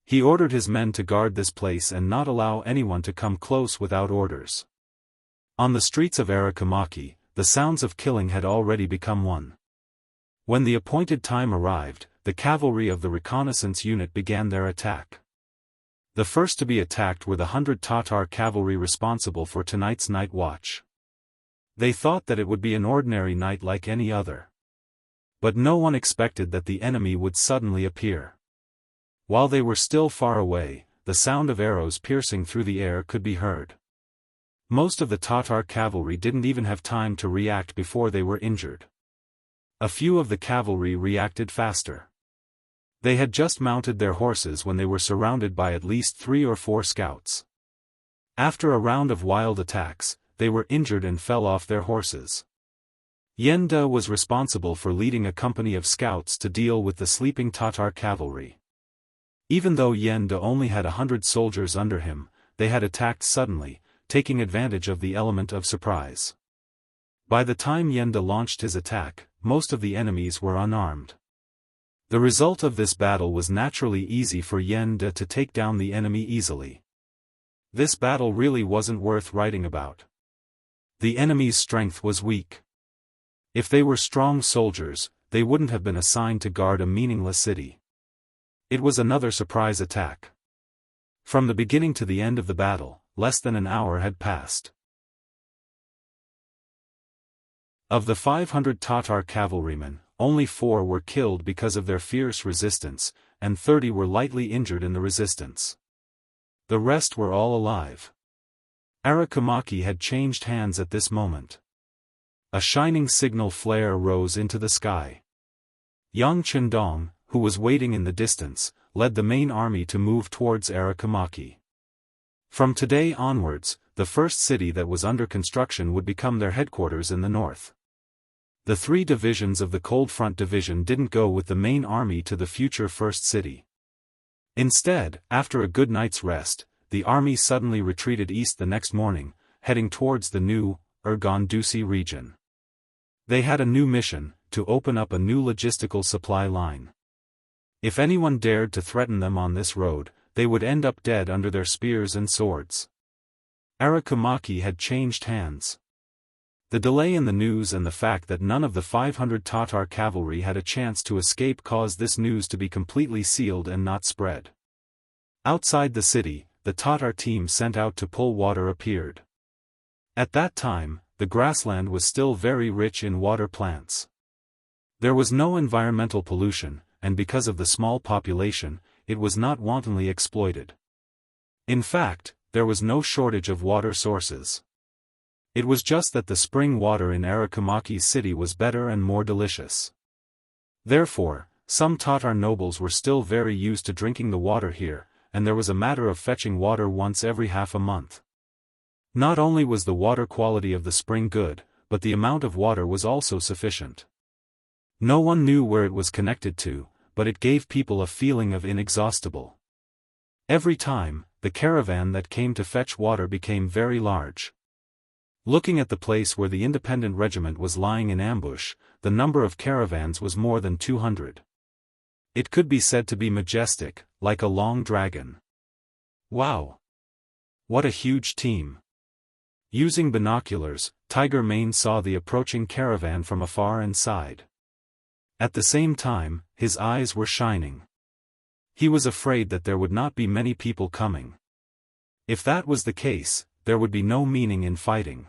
He ordered his men to guard this place and not allow anyone to come close without orders. On the streets of Arakamaki, the sounds of killing had already become one. When the appointed time arrived, the cavalry of the reconnaissance unit began their attack. The first to be attacked were the 100 Tatar cavalry responsible for tonight's night watch. They thought that it would be an ordinary night like any other. But no one expected that the enemy would suddenly appear. While they were still far away, the sound of arrows piercing through the air could be heard. Most of the Tatar cavalry didn't even have time to react before they were injured. A few of the cavalry reacted faster. They had just mounted their horses when they were surrounded by at least 3 or 4 scouts. After a round of wild attacks, they were injured and fell off their horses. Yen De was responsible for leading a company of scouts to deal with the sleeping Tatar cavalry. Even though Yen De only had 100 soldiers under him, they had attacked suddenly, taking advantage of the element of surprise. By the time Yen De launched his attack, most of the enemies were unarmed. The result of this battle was naturally easy for Yen De to take down the enemy easily. This battle really wasn't worth writing about. The enemy's strength was weak. If they were strong soldiers, they wouldn't have been assigned to guard a meaningless city. It was another surprise attack. From the beginning to the end of the battle, less than an hour had passed. Of the 500 Tatar cavalrymen, only 4 were killed because of their fierce resistance, and 30 were lightly injured in the resistance. The rest were all alive. Arakamaki had changed hands at this moment. A shining signal flare rose into the sky. Yang Chendong, who was waiting in the distance, led the main army to move towards Arakamaki. From today onwards, the first city that was under construction would become their headquarters in the north. The 3 divisions of the Cold Front Division didn't go with the main army to the future first city. Instead, after a good night's rest, the army suddenly retreated east the next morning, heading towards the new, Urgandusi region. They had a new mission, to open up a new logistical supply line. If anyone dared to threaten them on this road, they would end up dead under their spears and swords. Arakamaki had changed hands. The delay in the news and the fact that none of the 500 Tatar cavalry had a chance to escape caused this news to be completely sealed and not spread. Outside the city, the Tatar team sent out to pull water appeared. At that time, the grassland was still very rich in water plants. There was no environmental pollution, and because of the small population, it was not wantonly exploited. In fact, there was no shortage of water sources. It was just that the spring water in Arakamaki city was better and more delicious. Therefore, some Tatar nobles were still very used to drinking the water here, and there was a matter of fetching water once every half a month. Not only was the water quality of the spring good, but the amount of water was also sufficient. No one knew where it was connected to, but it gave people a feeling of inexhaustible. Every time, the caravan that came to fetch water became very large. Looking at the place where the independent regiment was lying in ambush, the number of caravans was more than 200. It could be said to be majestic, like a long dragon. Wow! What a huge team! Using binoculars, Tiger Mane saw the approaching caravan from afar and sighed. At the same time, his eyes were shining. He was afraid that there would not be many people coming. If that was the case, there would be no meaning in fighting.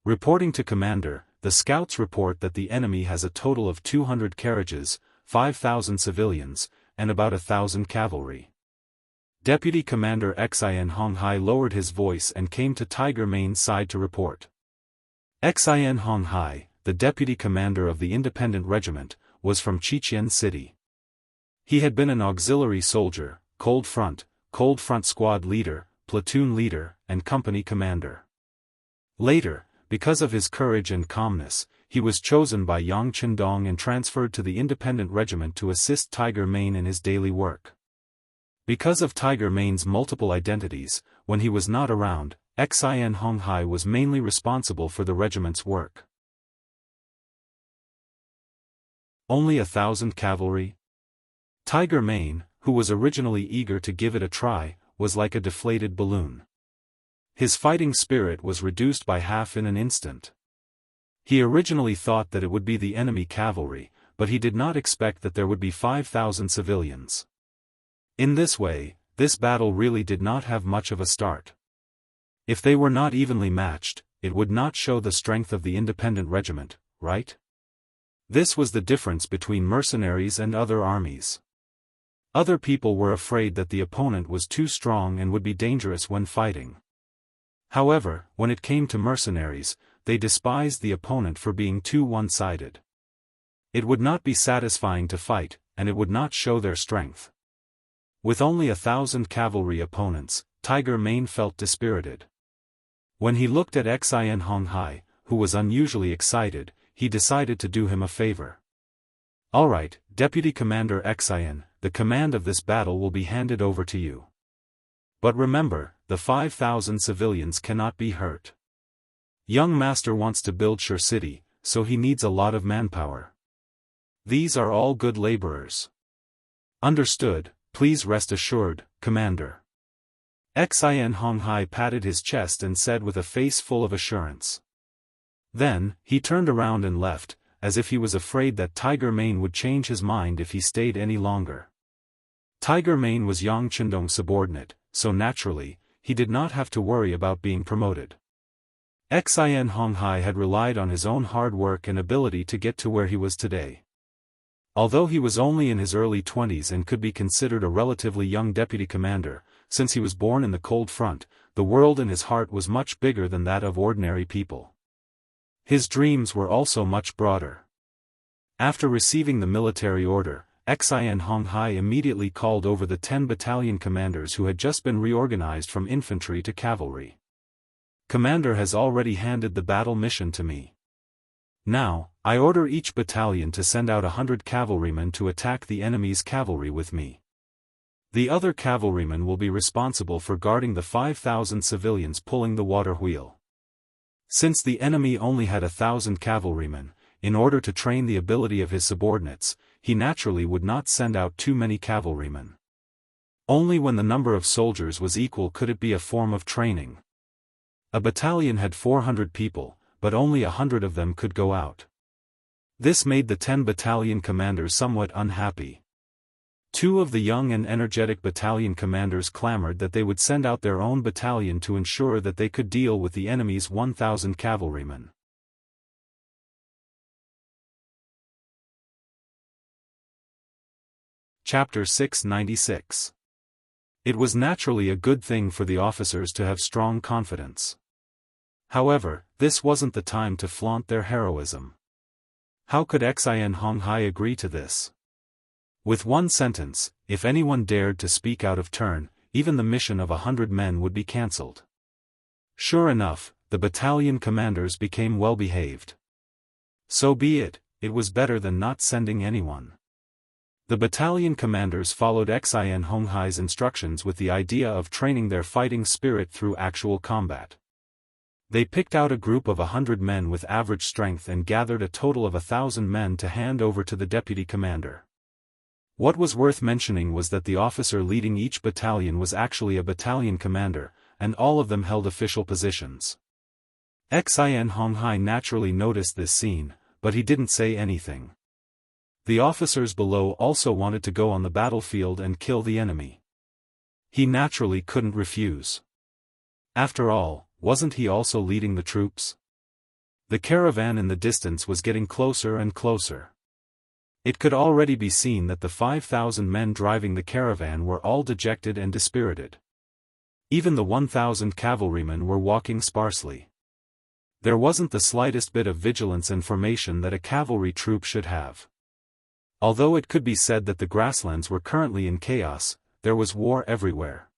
Reporting to Commander, the scouts report that the enemy has a total of 200 carriages, 5,000 civilians, and about 1,000 cavalry. Deputy Commander Xian Honghai lowered his voice and came to Tiger Mane's side to report. Xian Honghai, the deputy commander of the independent regiment, was from Chichen City. He had been an auxiliary soldier, cold front squad leader, platoon leader, and company commander. Later, because of his courage and calmness, he was chosen by Yang Chendong and transferred to the independent regiment to assist Tiger Mane in his daily work. Because of Tiger Mane's multiple identities, when he was not around, Xianxia was mainly responsible for the regiment's work. Only 1,000 cavalry? Tiger Mane, who was originally eager to give it a try, was like a deflated balloon. His fighting spirit was reduced by half in an instant. He originally thought that it would be the enemy cavalry, but he did not expect that there would be 5,000 civilians. In this way, this battle really did not have much of a start. If they were not evenly matched, it would not show the strength of the independent regiment, right? This was the difference between mercenaries and other armies. Other people were afraid that the opponent was too strong and would be dangerous when fighting. However, when it came to mercenaries, they despised the opponent for being too one-sided. It would not be satisfying to fight, and it would not show their strength. With only 1,000 cavalry opponents, Tiger Mane felt dispirited. When he looked at Xianxia, who was unusually excited, he decided to do him a favor. "Alright, Deputy Commander Xian, the command of this battle will be handed over to you. But remember, the 5,000 civilians cannot be hurt. Young Master wants to build Shur City, so he needs a lot of manpower. These are all good laborers." "Understood, please rest assured, Commander." Xianxia patted his chest and said with a face full of assurance. Then, he turned around and left, as if he was afraid that Tiger Mane would change his mind if he stayed any longer. Tiger Mane was Yang Chendong's subordinate, so naturally, he did not have to worry about being promoted. Xianxia had relied on his own hard work and ability to get to where he was today. Although he was only in his early 20s and could be considered a relatively young deputy commander, since he was born in the cold front, the world in his heart was much bigger than that of ordinary people. His dreams were also much broader. After receiving the military order, Xianxia immediately called over the 10 battalion commanders who had just been reorganized from infantry to cavalry. "Commander has already handed the battle mission to me. Now, I order each battalion to send out 100 cavalrymen to attack the enemy's cavalry with me. The other cavalrymen will be responsible for guarding the 5,000 civilians pulling the water wheel." Since the enemy only had 1,000 cavalrymen, in order to train the ability of his subordinates, he naturally would not send out too many cavalrymen. Only when the number of soldiers was equal could it be a form of training. A battalion had 400 people, but only 100 of them could go out. This made the 10 battalion commanders somewhat unhappy. 2 of the young and energetic battalion commanders clamored that they would send out their own battalion to ensure that they could deal with the enemy's 1,000 cavalrymen. Chapter 696. It was naturally a good thing for the officers to have strong confidence. However, this wasn't the time to flaunt their heroism. How could Xianxia agree to this? With one sentence, if anyone dared to speak out of turn, even the mission of 100 men would be cancelled. Sure enough, the battalion commanders became well-behaved. So be it, it was better than not sending anyone. The battalion commanders followed Xianxia's instructions with the idea of training their fighting spirit through actual combat. They picked out a group of 100 men with average strength and gathered a total of 1,000 men to hand over to the deputy commander. What was worth mentioning was that the officer leading each battalion was actually a battalion commander, and all of them held official positions. Xianxia naturally noticed this scene, but he didn't say anything. The officers below also wanted to go on the battlefield and kill the enemy. He naturally couldn't refuse. After all, wasn't he also leading the troops? The caravan in the distance was getting closer and closer. It could already be seen that the 5,000 men driving the caravan were all dejected and dispirited. Even the 1,000 cavalrymen were walking sparsely. There wasn't the slightest bit of vigilance and formation that a cavalry troop should have. Although it could be said that the grasslands were currently in chaos, there was war everywhere.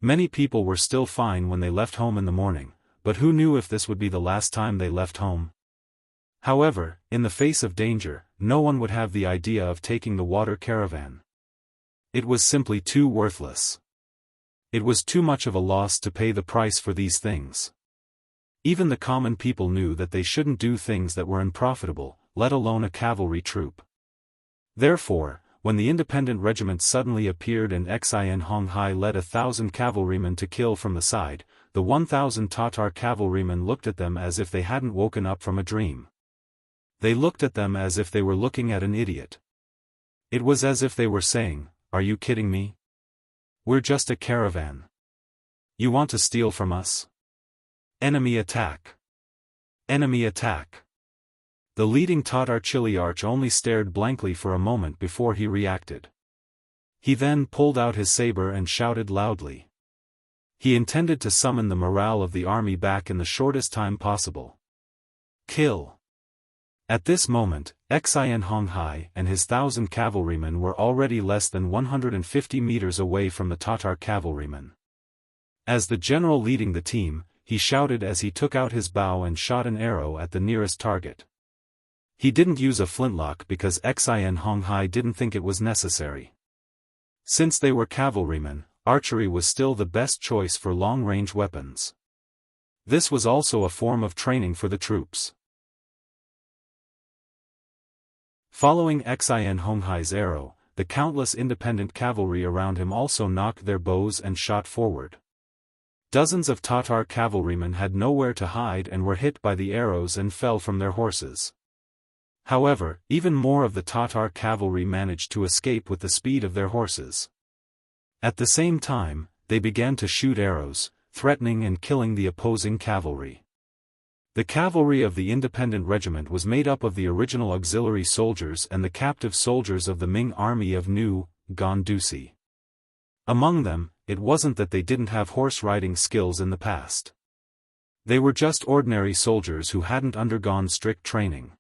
Many people were still fine when they left home in the morning, but who knew if this would be the last time they left home? However, in the face of danger, no one would have the idea of taking the water caravan. It was simply too worthless. It was too much of a loss to pay the price for these things. Even the common people knew that they shouldn't do things that were unprofitable, let alone a cavalry troop. Therefore, when the independent regiment suddenly appeared and Xian Honghai led 1,000 cavalrymen to kill from the side, the 1,000 Tatar cavalrymen looked at them as if they hadn't woken up from a dream. They looked at them as if they were looking at an idiot. It was as if they were saying, "Are you kidding me? We're just a caravan. You want to steal from us? Enemy attack! Enemy attack!" The leading Tatar Chiliarch only stared blankly for a moment before he reacted. He then pulled out his saber and shouted loudly. He intended to summon the morale of the army back in the shortest time possible. Kill! At this moment, Xian Honghai and his 1,000 cavalrymen were already less than 150 meters away from the Tatar cavalrymen. As the general leading the team, he shouted as he took out his bow and shot an arrow at the nearest target. He didn't use a flintlock because Xian Honghai didn't think it was necessary. Since they were cavalrymen, archery was still the best choice for long-range weapons. This was also a form of training for the troops. Following Xian Honghai's arrow, the countless independent cavalry around him also knocked their bows and shot forward. Dozens of Tatar cavalrymen had nowhere to hide and were hit by the arrows and fell from their horses. However, even more of the Tatar cavalry managed to escape with the speed of their horses. At the same time, they began to shoot arrows, threatening and killing the opposing cavalry. The cavalry of the independent regiment was made up of the original auxiliary soldiers and the captive soldiers of the Ming army of New Gandusi. Among them, it wasn't that they didn't have horse-riding skills in the past. They were just ordinary soldiers who hadn't undergone strict training.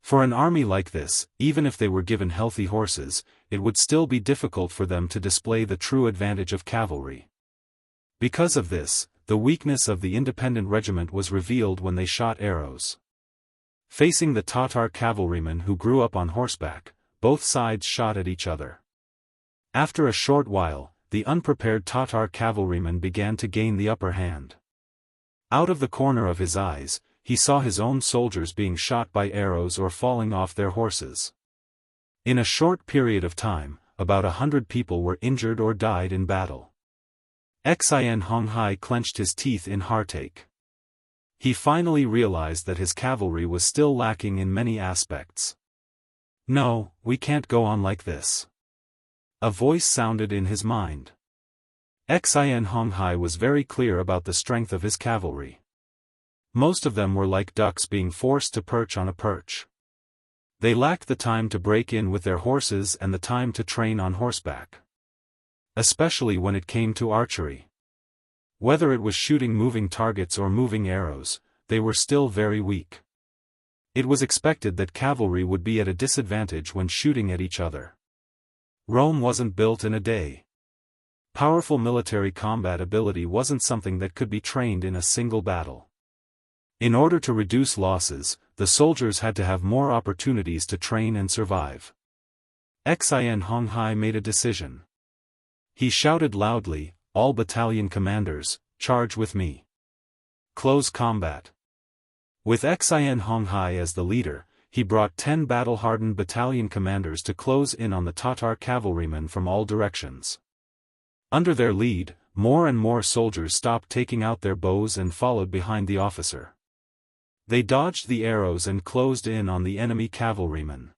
For an army like this, even if they were given healthy horses, it would still be difficult for them to display the true advantage of cavalry. Because of this, the weakness of the independent regiment was revealed when they shot arrows. Facing the Tatar cavalrymen who grew up on horseback, both sides shot at each other. After a short while, the unprepared Tatar cavalryman began to gain the upper hand. Out of the corner of his eyes, he saw his own soldiers being shot by arrows or falling off their horses. In a short period of time, about 100 people were injured or died in battle. Xian Honghai clenched his teeth in heartache. He finally realized that his cavalry was still lacking in many aspects. "No, we can't go on like this." A voice sounded in his mind. Xian Honghai was very clear about the strength of his cavalry. Most of them were like ducks being forced to perch on a perch. They lacked the time to break in with their horses and the time to train on horseback. Especially when it came to archery. Whether it was shooting moving targets or moving arrows, they were still very weak. It was expected that cavalry would be at a disadvantage when shooting at each other. Rome wasn't built in a day. Powerful military combat ability wasn't something that could be trained in a single battle. In order to reduce losses, the soldiers had to have more opportunities to train and survive. Xian Honghai made a decision. He shouted loudly, "All battalion commanders, charge with me." Close combat. With Xian Honghai as the leader, he brought 10 battle-hardened battalion commanders to close in on the Tatar cavalrymen from all directions. Under their lead, more and more soldiers stopped taking out their bows and followed behind the officer. They dodged the arrows and closed in on the enemy cavalrymen.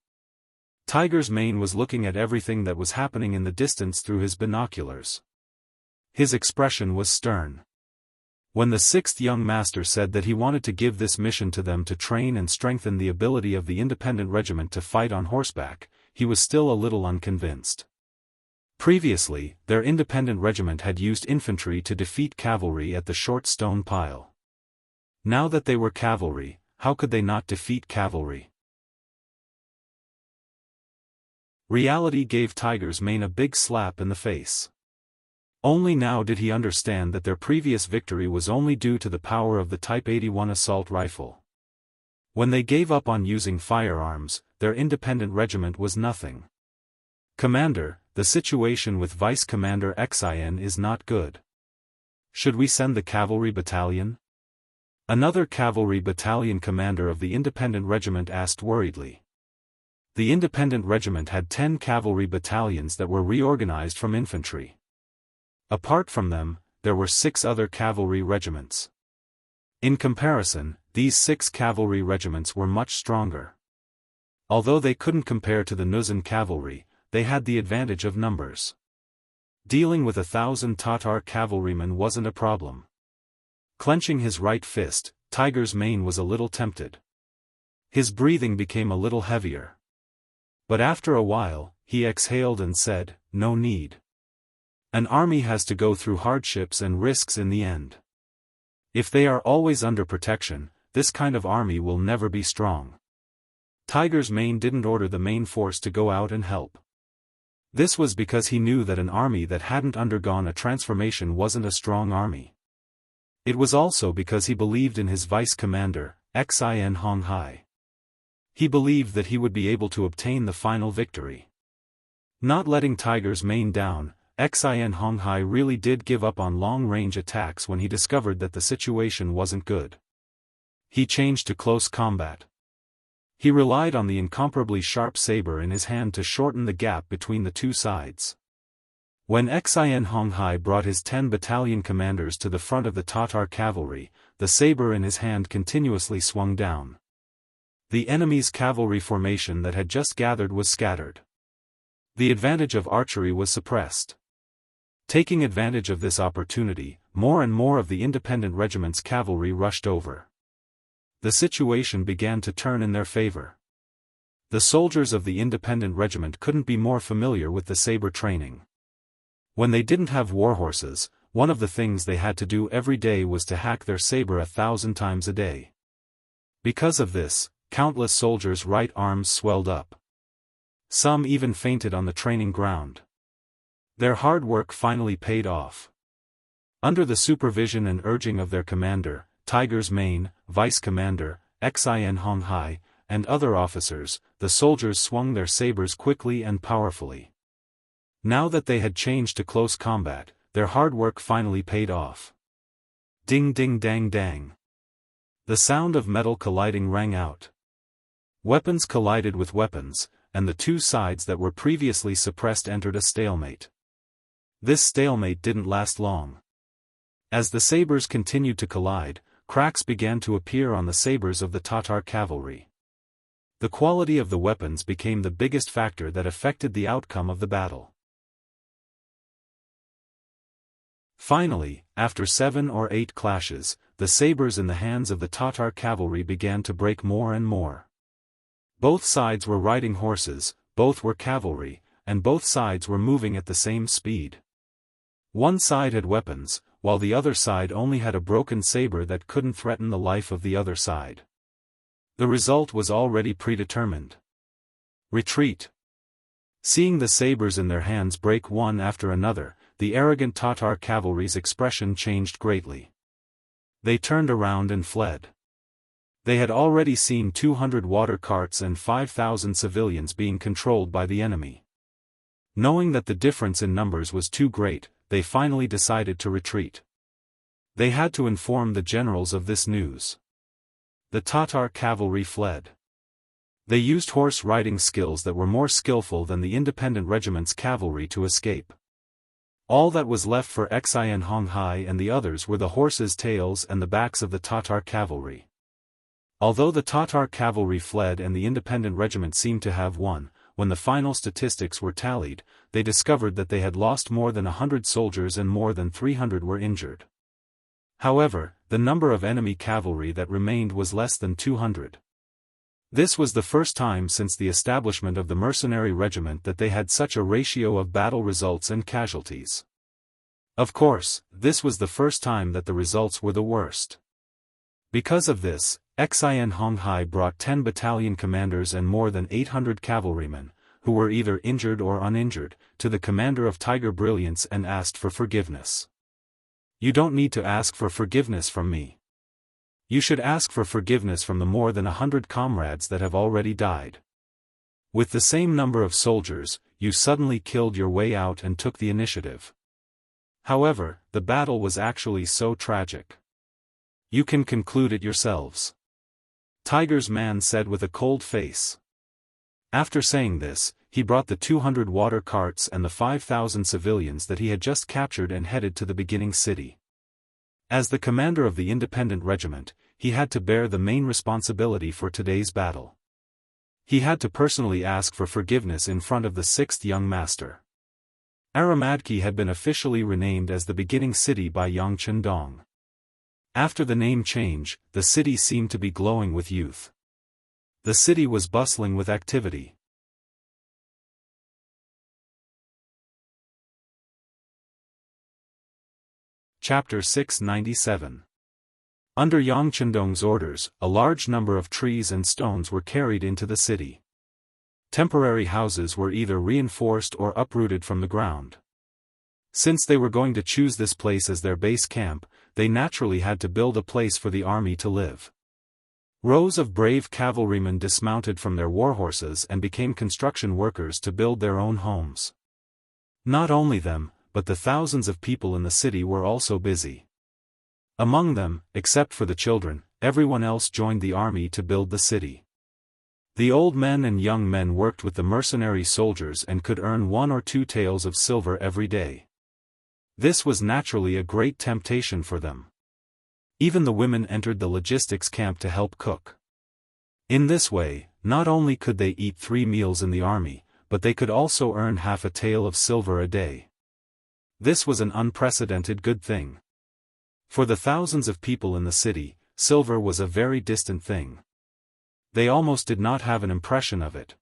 Tiger's Mane was looking at everything that was happening in the distance through his binoculars. His expression was stern. When the 6th young master said that he wanted to give this mission to them to train and strengthen the ability of the independent regiment to fight on horseback, he was still a little unconvinced. Previously, their independent regiment had used infantry to defeat cavalry at the short stone pile. Now that they were cavalry, how could they not defeat cavalry? Reality gave Tiger's Mane a big slap in the face. Only now did he understand that their previous victory was only due to the power of the Type 81 assault rifle. When they gave up on using firearms, their independent regiment was nothing. Commander, the situation with Vice Commander Xian is not good. Should we send the cavalry battalion? Another cavalry battalion commander of the independent regiment asked worriedly. The independent regiment had 10 cavalry battalions that were reorganized from infantry. Apart from them, there were 6 other cavalry regiments. In comparison, these 6 cavalry regiments were much stronger. Although they couldn't compare to the Nuzan cavalry, they had the advantage of numbers. Dealing with 1,000 Tatar cavalrymen wasn't a problem. Clenching his right fist, Tiger's Mane was a little tempted. His breathing became a little heavier. But after a while, he exhaled and said, "No need. An army has to go through hardships and risks in the end. If they are always under protection, this kind of army will never be strong." Tiger's Mane didn't order the main force to go out and help. This was because he knew that an army that hadn't undergone a transformation wasn't a strong army. It was also because he believed in his vice commander, Xianxia. He believed that he would be able to obtain the final victory. Not letting Tiger's Mane down, Xianxia really did give up on long-range attacks when he discovered that the situation wasn't good. He changed to close combat. He relied on the incomparably sharp saber in his hand to shorten the gap between the two sides. When Xianxia brought his 10 battalion commanders to the front of the Tatar cavalry, the saber in his hand continuously swung down. The enemy's cavalry formation that had just gathered was scattered. The advantage of archery was suppressed. Taking advantage of this opportunity, more and more of the independent regiment's cavalry rushed over. The situation began to turn in their favor. The soldiers of the independent regiment couldn't be more familiar with the saber training. When they didn't have warhorses, one of the things they had to do every day was to hack their saber 1,000 times a day. Because of this, countless soldiers' right arms swelled up. Some even fainted on the training ground. Their hard work finally paid off. Under the supervision and urging of their commander, Tiger's Mane, Vice Commander, Xianxia, and other officers, the soldiers swung their sabers quickly and powerfully. Now that they had changed to close combat, their hard work finally paid off. Ding ding dang dang. The sound of metal colliding rang out. Weapons collided with weapons, and the two sides that were previously suppressed entered a stalemate. This stalemate didn't last long. As the sabers continued to collide, cracks began to appear on the sabers of the Tatar cavalry. The quality of the weapons became the biggest factor that affected the outcome of the battle. Finally, after 7 or 8 clashes, the sabers in the hands of the Tatar cavalry began to break more and more. Both sides were riding horses, both were cavalry, and both sides were moving at the same speed. One side had weapons, while the other side only had a broken saber that couldn't threaten the life of the other side. The result was already predetermined. Retreat. Seeing the sabers in their hands break one after another, the arrogant Tatar cavalry's expression changed greatly. They turned around and fled. They had already seen 200 water carts and 5,000 civilians being controlled by the enemy. Knowing that the difference in numbers was too great, they finally decided to retreat. They had to inform the generals of this news. The Tatar cavalry fled. They used horse riding skills that were more skillful than the independent regiment's cavalry to escape. All that was left for Xianxia and the others were the horses' tails and the backs of the Tatar cavalry. Although the Tatar cavalry fled and the independent regiment seemed to have won, when the final statistics were tallied, they discovered that they had lost more than 100 soldiers and more than 300 were injured. However, the number of enemy cavalry that remained was less than 200. This was the first time since the establishment of the mercenary regiment that they had such a ratio of battle results and casualties. Of course, this was the first time that the results were the worst. Because of this, Xianxia brought 10 battalion commanders and more than 800 cavalrymen, who were either injured or uninjured, to the commander of Tiger Brilliance and asked for forgiveness. You don't need to ask for forgiveness from me. You should ask for forgiveness from the more than 100 comrades that have already died. With the same number of soldiers, you suddenly killed your way out and took the initiative. However, the battle was actually so tragic. You can conclude it yourselves. Tiger's man said with a cold face. After saying this, he brought the 200 water carts and the 5,000 civilians that he had just captured and headed to the beginning city. As the commander of the independent regiment, he had to bear the main responsibility for today's battle. He had to personally ask for forgiveness in front of the 6th young master. Aramadki had been officially renamed as the beginning city by Yang Chendong. After the name change, the city seemed to be glowing with youth. The city was bustling with activity. Chapter 697. Under Yang Chendong's orders, a large number of trees and stones were carried into the city. Temporary houses were either reinforced or uprooted from the ground. Since they were going to choose this place as their base camp, they naturally had to build a place for the army to live. Rows of brave cavalrymen dismounted from their warhorses and became construction workers to build their own homes. Not only them, but the thousands of people in the city were also busy. Among them, except for the children, everyone else joined the army to build the city. The old men and young men worked with the mercenary soldiers and could earn 1 or 2 taels of silver every day. This was naturally a great temptation for them. Even the women entered the logistics camp to help cook. In this way, not only could they eat 3 meals in the army, but they could also earn half a tael of silver a day. This was an unprecedented good thing. For the thousands of people in the city, silver was a very distant thing. They almost did not have an impression of it.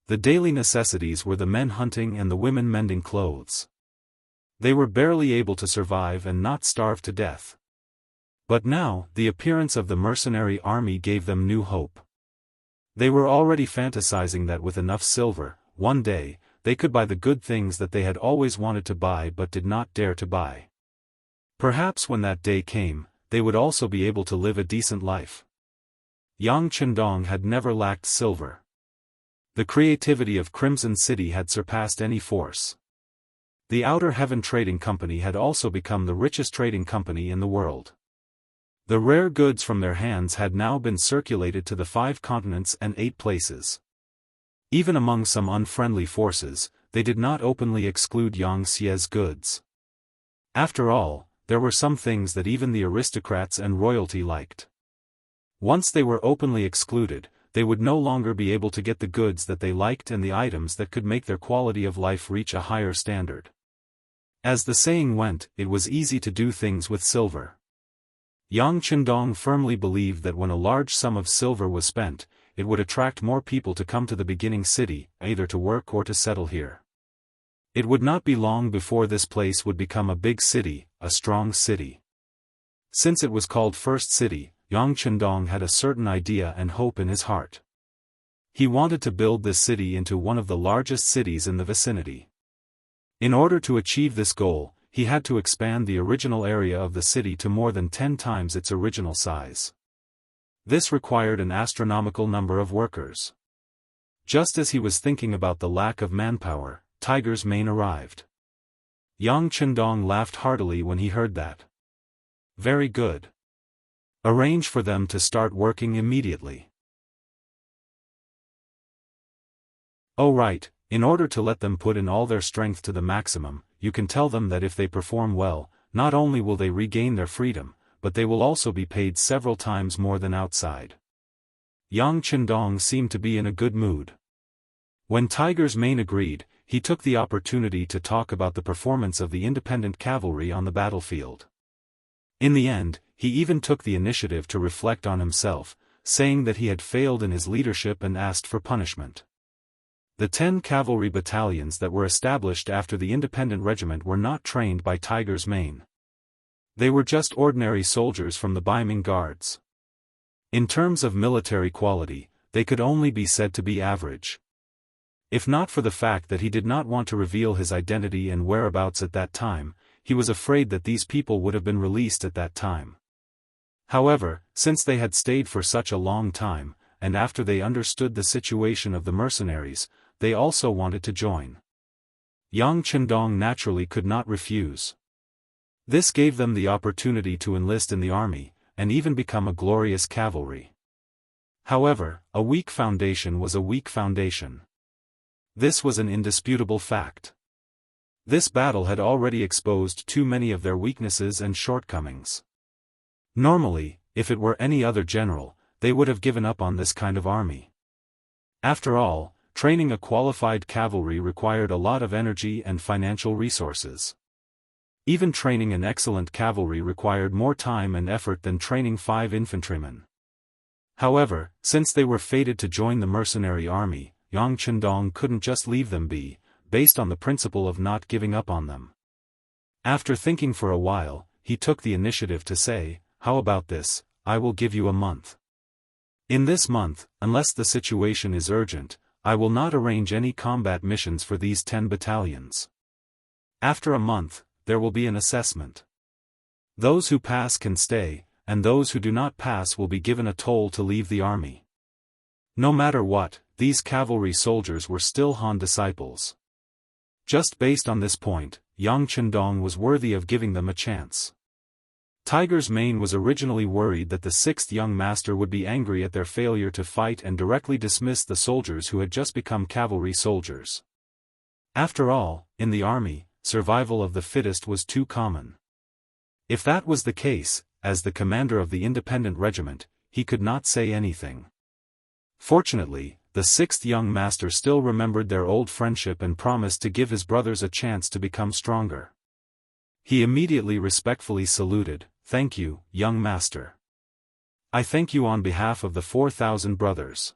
The daily necessities were the men hunting and the women mending clothes. They were barely able to survive and not starve to death. But now, the appearance of the mercenary army gave them new hope. They were already fantasizing that with enough silver, one day, they could buy the good things that they had always wanted to buy but did not dare to buy. Perhaps when that day came, they would also be able to live a decent life. Yang Chendong had never lacked silver. The creativity of Crimson City had surpassed any force. The Outer Heaven Trading Company had also become the richest trading company in the world. The rare goods from their hands had now been circulated to the 5 continents and 8 places. Even among some unfriendly forces, they did not openly exclude Yang Xie's goods. After all, there were some things that even the aristocrats and royalty liked. Once they were openly excluded, they would no longer be able to get the goods that they liked and the items that could make their quality of life reach a higher standard. As the saying went, it was easy to do things with silver. Yang Chendong firmly believed that when a large sum of silver was spent, it would attract more people to come to the beginning city, either to work or to settle here. It would not be long before this place would become a big city, a strong city. Since it was called First City, Yang Chendong had a certain idea and hope in his heart. He wanted to build this city into one of the largest cities in the vicinity. In order to achieve this goal, he had to expand the original area of the city to more than 10 times its original size. This required an astronomical number of workers. Just as he was thinking about the lack of manpower, Tiger's Mane arrived. Yang Chendong laughed heartily when he heard that. Very good. Arrange for them to start working immediately. Oh right, in order to let them put in all their strength to the maximum, you can tell them that if they perform well, not only will they regain their freedom, but they will also be paid several times more than outside. Yang Chendong seemed to be in a good mood. When Tiger's Mane agreed, he took the opportunity to talk about the performance of the independent cavalry on the battlefield. In the end, he even took the initiative to reflect on himself, saying that he had failed in his leadership and asked for punishment. The 10 cavalry battalions that were established after the independent regiment were not trained by Tiger's Mane. They were just ordinary soldiers from the Baiming Guards. In terms of military quality, they could only be said to be average. If not for the fact that he did not want to reveal his identity and whereabouts at that time, he was afraid that these people would have been released at that time. However, since they had stayed for such a long time, and after they understood the situation of the mercenaries, they also wanted to join. Yang Chendong naturally could not refuse. This gave them the opportunity to enlist in the army, and even become a glorious cavalry. However, a weak foundation was a weak foundation. This was an indisputable fact. This battle had already exposed too many of their weaknesses and shortcomings. Normally, if it were any other general, they would have given up on this kind of army. After all, training a qualified cavalry required a lot of energy and financial resources. Even training an excellent cavalry required more time and effort than training 5 infantrymen. However, since they were fated to join the mercenary army, Yang Chendong couldn't just leave them be, based on the principle of not giving up on them. After thinking for a while, he took the initiative to say, "How about this? I will give you a month. In this month, unless the situation is urgent, I will not arrange any combat missions for these 10 battalions. After a month, there will be an assessment. Those who pass can stay, and those who do not pass will be given a toll to leave the army." No matter what, these cavalry soldiers were still Han disciples. Just based on this point, Yang Chendong was worthy of giving them a chance. Tiger's Mane was originally worried that the 6th young master would be angry at their failure to fight and directly dismiss the soldiers who had just become cavalry soldiers. After all, in the army, survival of the fittest was too common. If that was the case, as the commander of the independent regiment, he could not say anything. Fortunately, the 6th young master still remembered their old friendship and promised to give his brothers a chance to become stronger. He immediately respectfully saluted, "Thank you, young master. I thank you on behalf of the 4,000 brothers."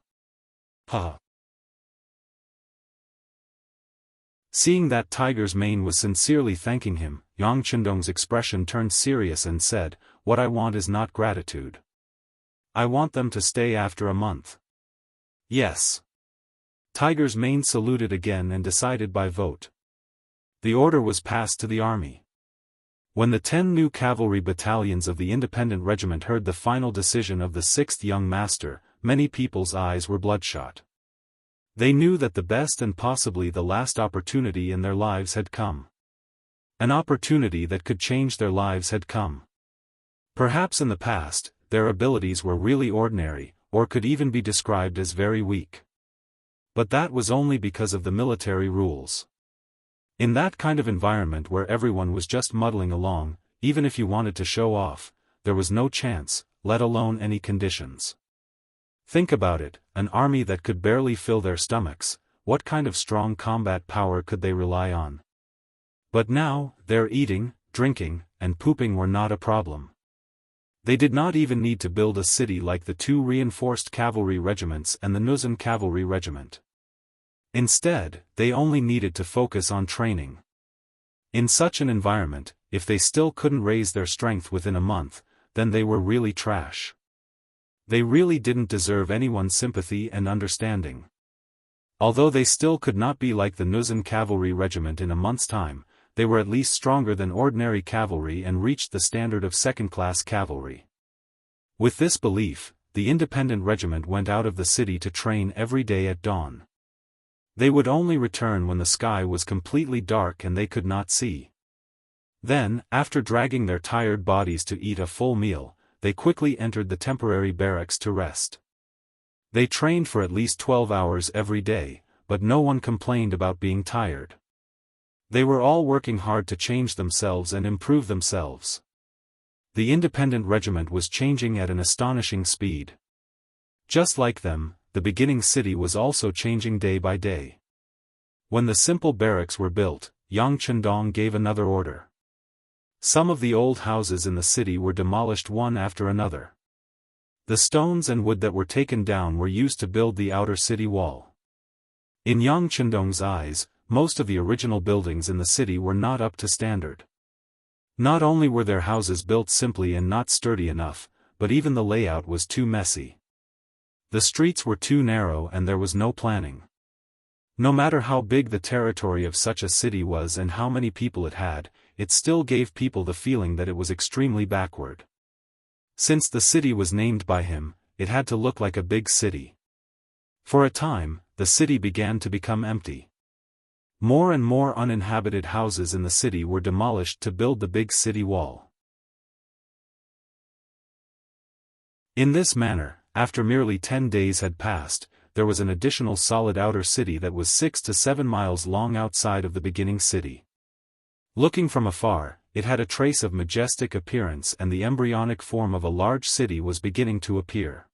Seeing that Tiger's Mane was sincerely thanking him, Yang Chendong's expression turned serious and said, "What I want is not gratitude. I want them to stay after a month." "Yes." Tiger's Mane saluted again and decided by vote. The order was passed to the army. When the 10 new cavalry battalions of the independent regiment heard the final decision of the 6th young master, many people's eyes were bloodshot. They knew that the best and possibly the last opportunity in their lives had come. An opportunity that could change their lives had come. Perhaps in the past, their abilities were really ordinary, or could even be described as very weak. But that was only because of the military rules. In that kind of environment where everyone was just muddling along, even if you wanted to show off, there was no chance, let alone any conditions. Think about it, an army that could barely fill their stomachs, what kind of strong combat power could they rely on? But now, their eating, drinking, and pooping were not a problem. They did not even need to build a city like the 2 reinforced cavalry regiments and the Nuzan cavalry regiment. Instead, they only needed to focus on training. In such an environment, if they still couldn't raise their strength within a month, then they were really trash. They really didn't deserve anyone's sympathy and understanding. Although they still could not be like the Nuzan cavalry regiment in a month's time, they were at least stronger than ordinary cavalry and reached the standard of second-class cavalry. With this belief, the independent regiment went out of the city to train every day at dawn. They would only return when the sky was completely dark and they could not see. Then, after dragging their tired bodies to eat a full meal, they quickly entered the temporary barracks to rest. They trained for at least 12 hours every day, but no one complained about being tired. They were all working hard to change themselves and improve themselves. The independent regiment was changing at an astonishing speed. Just like them, the beginning city was also changing day by day. When the simple barracks were built, Yang Chendong gave another order. Some of the old houses in the city were demolished one after another. The stones and wood that were taken down were used to build the outer city wall. In Yang Chendong's eyes, most of the original buildings in the city were not up to standard. Not only were their houses built simply and not sturdy enough, but even the layout was too messy. The streets were too narrow and there was no planning. No matter how big the territory of such a city was and how many people it had, it still gave people the feeling that it was extremely backward. Since the city was named by him, it had to look like a big city. For a time, the city began to become empty. More and more uninhabited houses in the city were demolished to build the big city wall. In this manner, after merely 10 days had passed, there was an additional solid outer city that was 6 to 7 miles long outside of the beginning city. Looking from afar, it had a trace of majestic appearance, and the embryonic form of a large city was beginning to appear.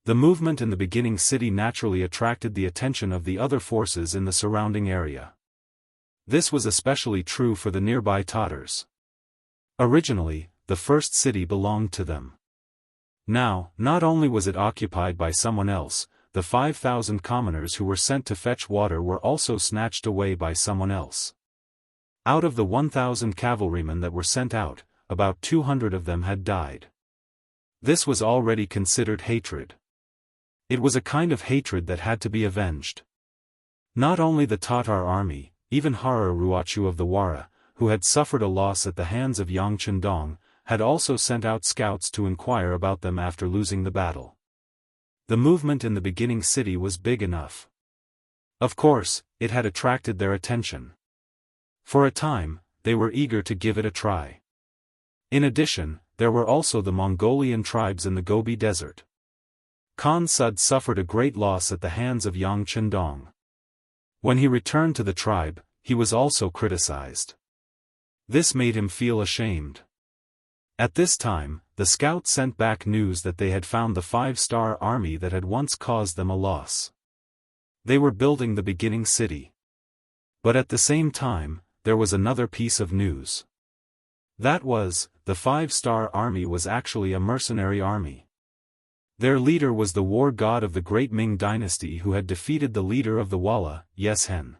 The movement in the beginning city naturally attracted the attention of the other forces in the surrounding area. This was especially true for the nearby Tatars. Originally, the first city belonged to them. Now, not only was it occupied by someone else, the 5,000 commoners who were sent to fetch water were also snatched away by someone else. Out of the 1,000 cavalrymen that were sent out, about 200 of them had died. This was already considered hatred. It was a kind of hatred that had to be avenged. Not only the Tatar army, even Hara Ruachu of the Wara, who had suffered a loss at the hands of Yang Chendong, had also sent out scouts to inquire about them after losing the battle. The movement in the beginning city was big enough. Of course, it had attracted their attention. For a time, they were eager to give it a try. In addition, there were also the Mongolian tribes in the Gobi Desert. Khan Sud suffered a great loss at the hands of Yang Chendong. When he returned to the tribe, he was also criticized. This made him feel ashamed. At this time, the scouts sent back news that they had found the 5-star army that had once caused them a loss. They were building the beginning city. But at the same time, there was another piece of news. That was, the 5-star army was actually a mercenary army. Their leader was the war god of the great Ming dynasty who had defeated the leader of the Walla, Yeshen.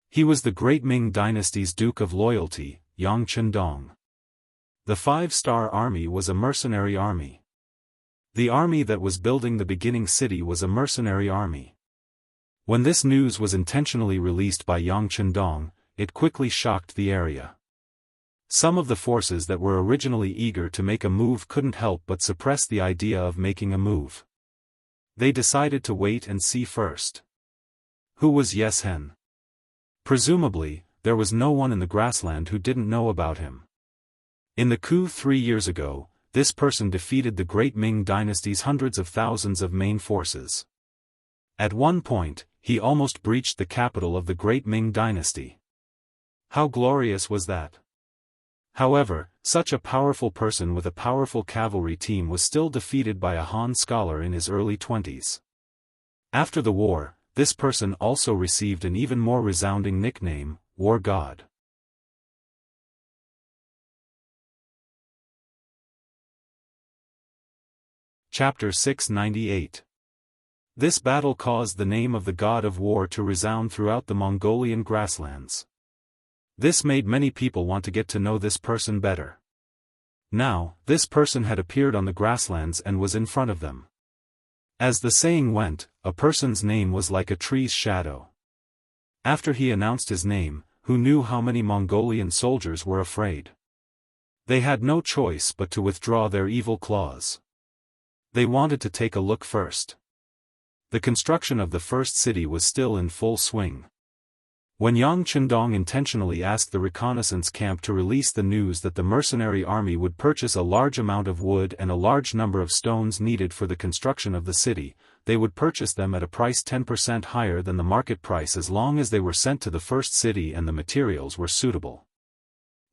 He was the great Ming dynasty's Duke of Loyalty, Yang Chendong. The 5-star army was a mercenary army. The army that was building the beginning city was a mercenary army. When this news was intentionally released by Yang Chendong, it quickly shocked the area. Some of the forces that were originally eager to make a move couldn't help but suppress the idea of making a move. They decided to wait and see first. Who was Yeshen? Presumably, there was no one in the grassland who didn't know about him. In the coup 3 years ago, this person defeated the great Ming dynasty's hundreds of thousands of main forces. At one point, he almost breached the capital of the great Ming dynasty. How glorious was that? However, such a powerful person with a powerful cavalry team was still defeated by a Han scholar in his early 20s. After the war, this person also received an even more resounding nickname, War God. Chapter 698. This battle caused the name of the god of war to resound throughout the Mongolian grasslands. This made many people want to get to know this person better. Now, this person had appeared on the grasslands and was in front of them. As the saying went, a person's name was like a tree's shadow. After he announced his name, who knew how many Mongolian soldiers were afraid? They had no choice but to withdraw their evil claws. They wanted to take a look first. The construction of the first city was still in full swing. When Yang Chendong intentionally asked the reconnaissance camp to release the news that the mercenary army would purchase a large amount of wood and a large number of stones needed for the construction of the city, they would purchase them at a price 10% higher than the market price as long as they were sent to the first city and the materials were suitable.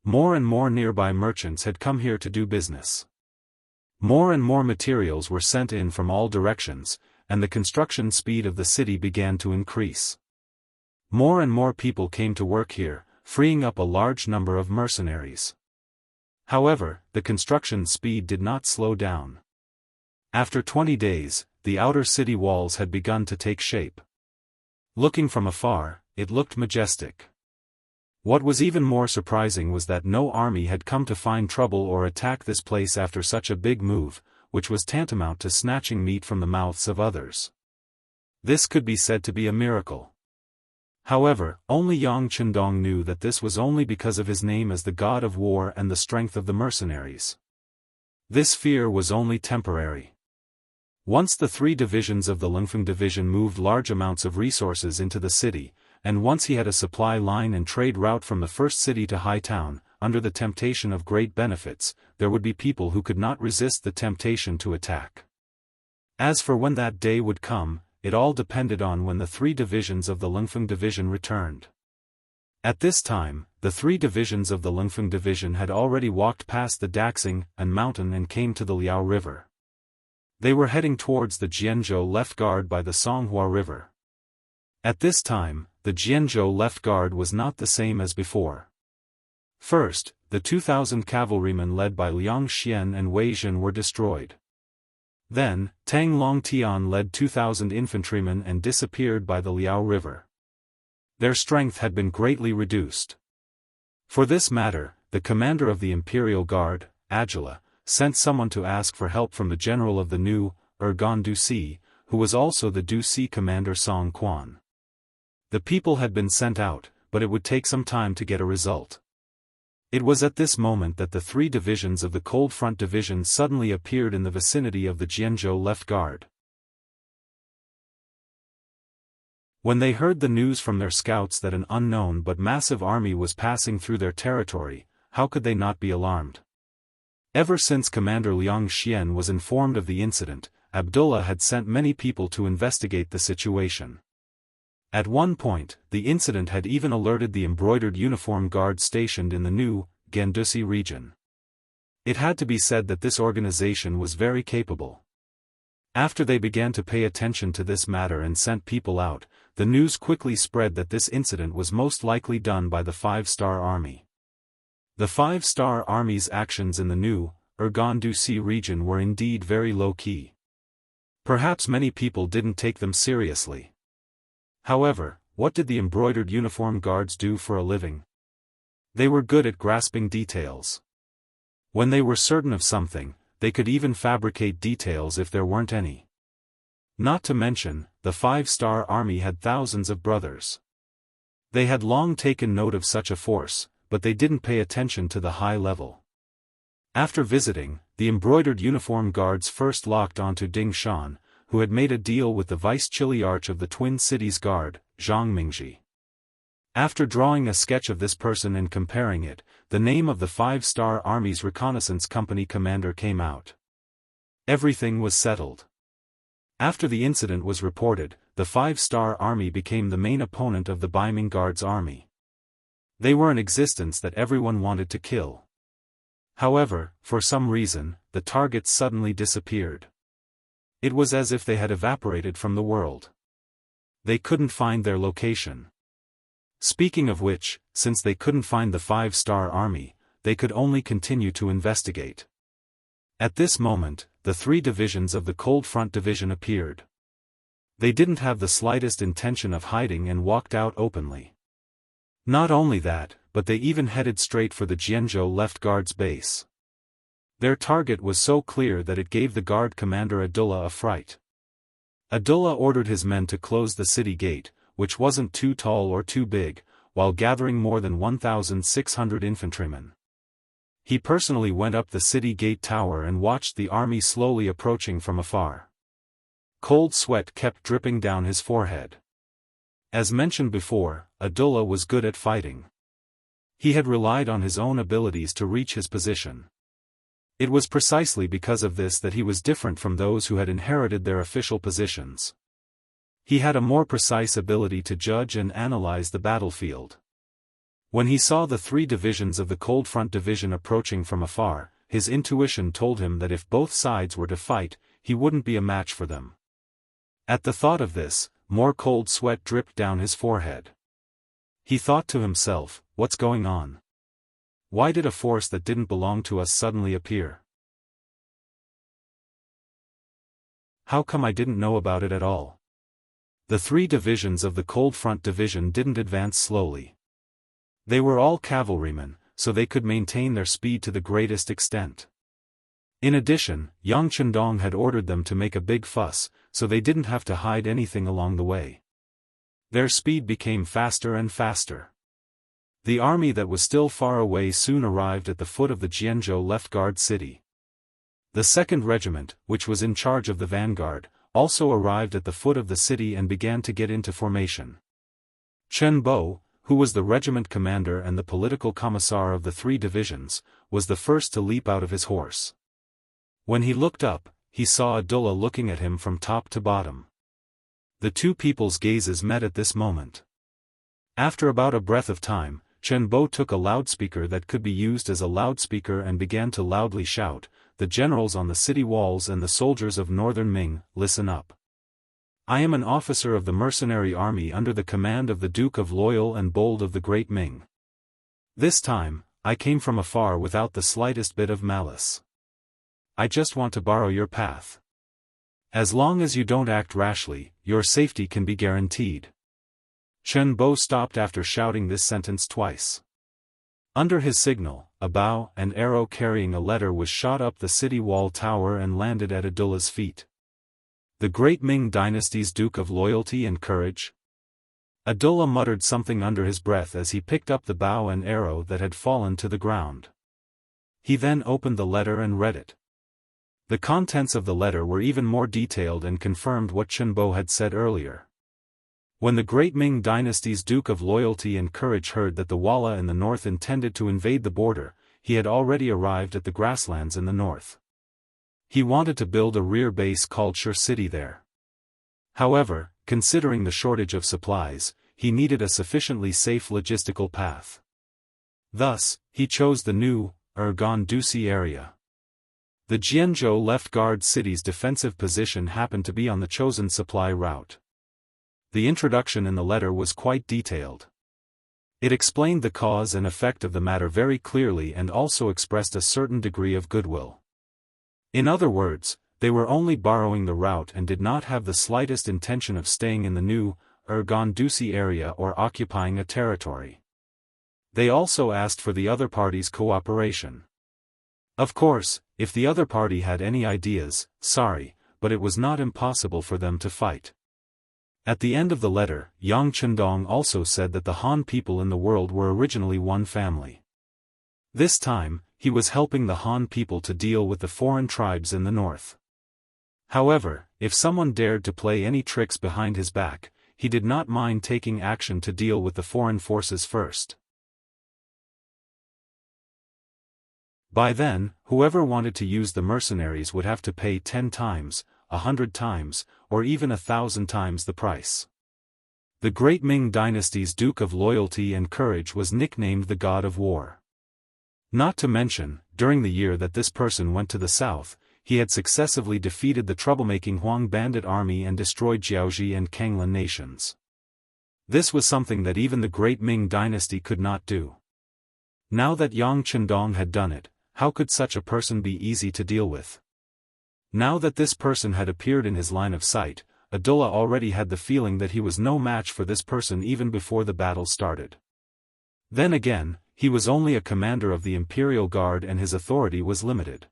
More and more nearby merchants had come here to do business. More and more materials were sent in from all directions, and the construction speed of the city began to increase. More and more people came to work here, freeing up a large number of mercenaries. However, the construction speed did not slow down. After 20 days, the outer city walls had begun to take shape. Looking from afar, it looked majestic. What was even more surprising was that no army had come to find trouble or attack this place after such a big move, which was tantamount to snatching meat from the mouths of others. This could be said to be a miracle. However, only Yang Chendong knew that this was only because of his name as the god of war and the strength of the mercenaries. This fear was only temporary. Once the 3 divisions of the Lungfeng division moved large amounts of resources into the city, and once he had a supply line and trade route from the first city to High Town, under the temptation of great benefits, there would be people who could not resist the temptation to attack. As for when that day would come, it all depended on when the 3 divisions of the Lungfeng division returned. At this time, the 3 divisions of the Lungfeng division had already walked past the Daxing and mountain and came to the Liao River. They were heading towards the Jianzhou left guard by the Songhua River. At this time, the Jianzhou left guard was not the same as before. First, the 2,000 cavalrymen led by Liang Xian and Wei Zhen were destroyed. Then, Tang Longtian led 2,000 infantrymen and disappeared by the Liao River. Their strength had been greatly reduced. For this matter, the commander of the Imperial Guard, Agila, sent someone to ask for help from the general of the new, Ergon Duci, who was also the Duci commander Song Quan. The people had been sent out, but it would take some time to get a result. It was at this moment that the 3 divisions of the Cold Front Division suddenly appeared in the vicinity of the Jianzhou left guard. When they heard the news from their scouts that an unknown but massive army was passing through their territory, how could they not be alarmed? Ever since Commander Liang Xian was informed of the incident, Abdullah had sent many people to investigate the situation. At one point, the incident had even alerted the embroidered uniform guard stationed in the new, Gandusi region. It had to be said that this organization was very capable. After they began to pay attention to this matter and sent people out, the news quickly spread that this incident was most likely done by the 5-star army. The 5-star army's actions in the new, Ergon-Duci region were indeed very low-key. Perhaps many people didn't take them seriously. However, what did the embroidered uniform guards do for a living? They were good at grasping details. When they were certain of something, they could even fabricate details if there weren't any. Not to mention, the 5-star army had thousands of brothers. They had long taken note of such a force, but they didn't pay attention to the high level. After visiting, the embroidered uniform guards first locked onto Ding Shan, who had made a deal with the vice-chiliarch of the Twin Cities Guard, Zhang Mingji. After drawing a sketch of this person and comparing it, the name of the 5-star Army's reconnaissance company commander came out. Everything was settled. After the incident was reported, the 5-star Army became the main opponent of the Beiming Guards army. They were an existence that everyone wanted to kill. However, for some reason, the targets suddenly disappeared. It was as if they had evaporated from the world. They couldn't find their location. Speaking of which, since they couldn't find the 5-star army, they could only continue to investigate. At this moment, the 3 divisions of the Cold Front Division appeared. They didn't have the slightest intention of hiding and walked out openly. Not only that, but they even headed straight for the Jianzhou left guard's base. Their target was so clear that it gave the guard commander Abdullah a fright. Abdullah ordered his men to close the city gate, which wasn't too tall or too big, while gathering more than 1,600 infantrymen. He personally went up the city gate tower and watched the army slowly approaching from afar. Cold sweat kept dripping down his forehead. As mentioned before, Abdullah was good at fighting. He had relied on his own abilities to reach his position. It was precisely because of this that he was different from those who had inherited their official positions. He had a more precise ability to judge and analyze the battlefield. When he saw the 3 divisions of the Cold Front Division approaching from afar, his intuition told him that if both sides were to fight, he wouldn't be a match for them. At the thought of this, more cold sweat dripped down his forehead. He thought to himself, what's going on? Why did a force that didn't belong to us suddenly appear? How come I didn't know about it at all? The 3 divisions of the Cold Front Division didn't advance slowly. They were all cavalrymen, so they could maintain their speed to the greatest extent. In addition, Yang Chendong had ordered them to make a big fuss, so they didn't have to hide anything along the way. Their speed became faster and faster. The army that was still far away soon arrived at the foot of the Jianzhou left guard city. The 2nd Regiment, which was in charge of the vanguard, also arrived at the foot of the city and began to get into formation. Chen Bo, who was the regiment commander and the political commissar of the 3 divisions, was the first to leap out of his horse. When he looked up, he saw Abdullah looking at him from top to bottom. The 2 people's gazes met at this moment. After about a breath of time, Chen Bo took a loudspeaker that could be used as a loudspeaker and began to loudly shout, "The generals on the city walls and the soldiers of northern Ming, listen up. I am an officer of the mercenary army under the command of the Duke of Loyal and Bold of the Great Ming. This time, I came from afar without the slightest bit of malice. I just want to borrow your path. As long as you don't act rashly, your safety can be guaranteed." Chen Bo stopped after shouting this sentence twice. Under his signal, a bow and arrow carrying a letter was shot up the city wall tower and landed at Abdullah's feet. The great Ming dynasty's Duke of Loyalty and Courage? Abdullah muttered something under his breath as he picked up the bow and arrow that had fallen to the ground. He then opened the letter and read it. The contents of the letter were even more detailed and confirmed what Chen Bo had said earlier. When the great Ming dynasty's Duke of Loyalty and Courage heard that the Walla in the north intended to invade the border, he had already arrived at the grasslands in the north. He wanted to build a rear base called Shur City there. However, considering the shortage of supplies, he needed a sufficiently safe logistical path. Thus, he chose the new, Gandusi area. The Jianghu Left Guard city's defensive position happened to be on the chosen supply route. The introduction in the letter was quite detailed. It explained the cause and effect of the matter very clearly and also expressed a certain degree of goodwill. In other words, they were only borrowing the route and did not have the slightest intention of staying in the new, Gandusi area or occupying a territory. They also asked for the other party's cooperation. Of course, if the other party had any ideas, sorry, but it was not impossible for them to fight. At the end of the letter, Yang Chendong also said that the Han people in the world were originally one family. This time, he was helping the Han people to deal with the foreign tribes in the north. However, if someone dared to play any tricks behind his back, he did not mind taking action to deal with the foreign forces first. By then, whoever wanted to use the mercenaries would have to pay 10 times, 100 times, or even 1,000 times the price. The great Ming dynasty's Duke of Loyalty and Courage was nicknamed the God of War. Not to mention, during the year that this person went to the south, he had successively defeated the troublemaking Huang bandit army and destroyed Jiaoji and Kanglan nations. This was something that even the great Ming dynasty could not do. Now that Yang Chendong had done it, how could such a person be easy to deal with? Now that this person had appeared in his line of sight, Abdullah already had the feeling that he was no match for this person even before the battle started. Then again, he was only a commander of the Imperial Guard and his authority was limited.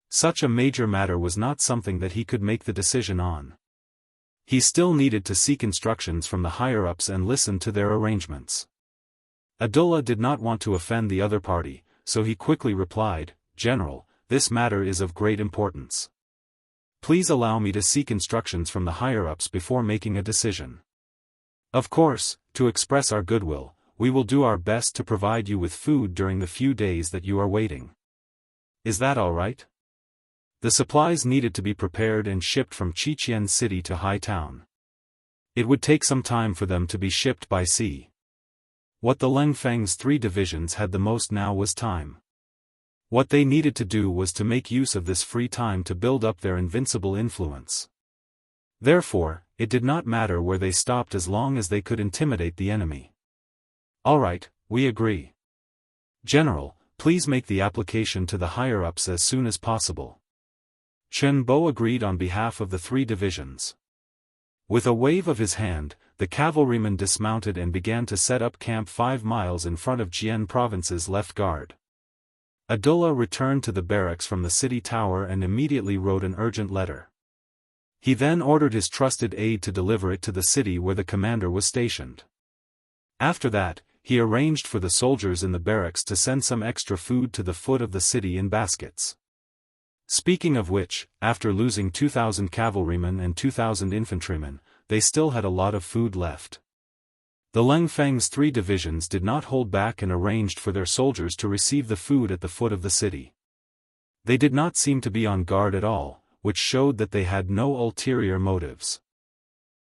Such a major matter was not something that he could make the decision on. He still needed to seek instructions from the higher-ups and listen to their arrangements. Abdullah did not want to offend the other party, so he quickly replied, "General, this matter is of great importance. Please allow me to seek instructions from the higher-ups before making a decision. Of course, to express our goodwill, we will do our best to provide you with food during the few days that you are waiting. Is that all right?" The supplies needed to be prepared and shipped from Qiqian City to Hai Town. It would take some time for them to be shipped by sea. What the Leng Feng's 3 divisions had the most now was time. What they needed to do was to make use of this free time to build up their invincible influence. Therefore, it did not matter where they stopped as long as they could intimidate the enemy. "All right, we agree. General, please make the application to the higher-ups as soon as possible." Chen Bo agreed on behalf of the 3 divisions. With a wave of his hand, the cavalrymen dismounted and began to set up camp 5 miles in front of Jian Province's left guard. Abdullah returned to the barracks from the city tower and immediately wrote an urgent letter. He then ordered his trusted aide to deliver it to the city where the commander was stationed. After that, he arranged for the soldiers in the barracks to send some extra food to the foot of the city in baskets. Speaking of which, after losing 2,000 cavalrymen and 2,000 infantrymen, they still had a lot of food left. The Leng Feng's 3 divisions did not hold back and arranged for their soldiers to receive the food at the foot of the city. They did not seem to be on guard at all, which showed that they had no ulterior motives.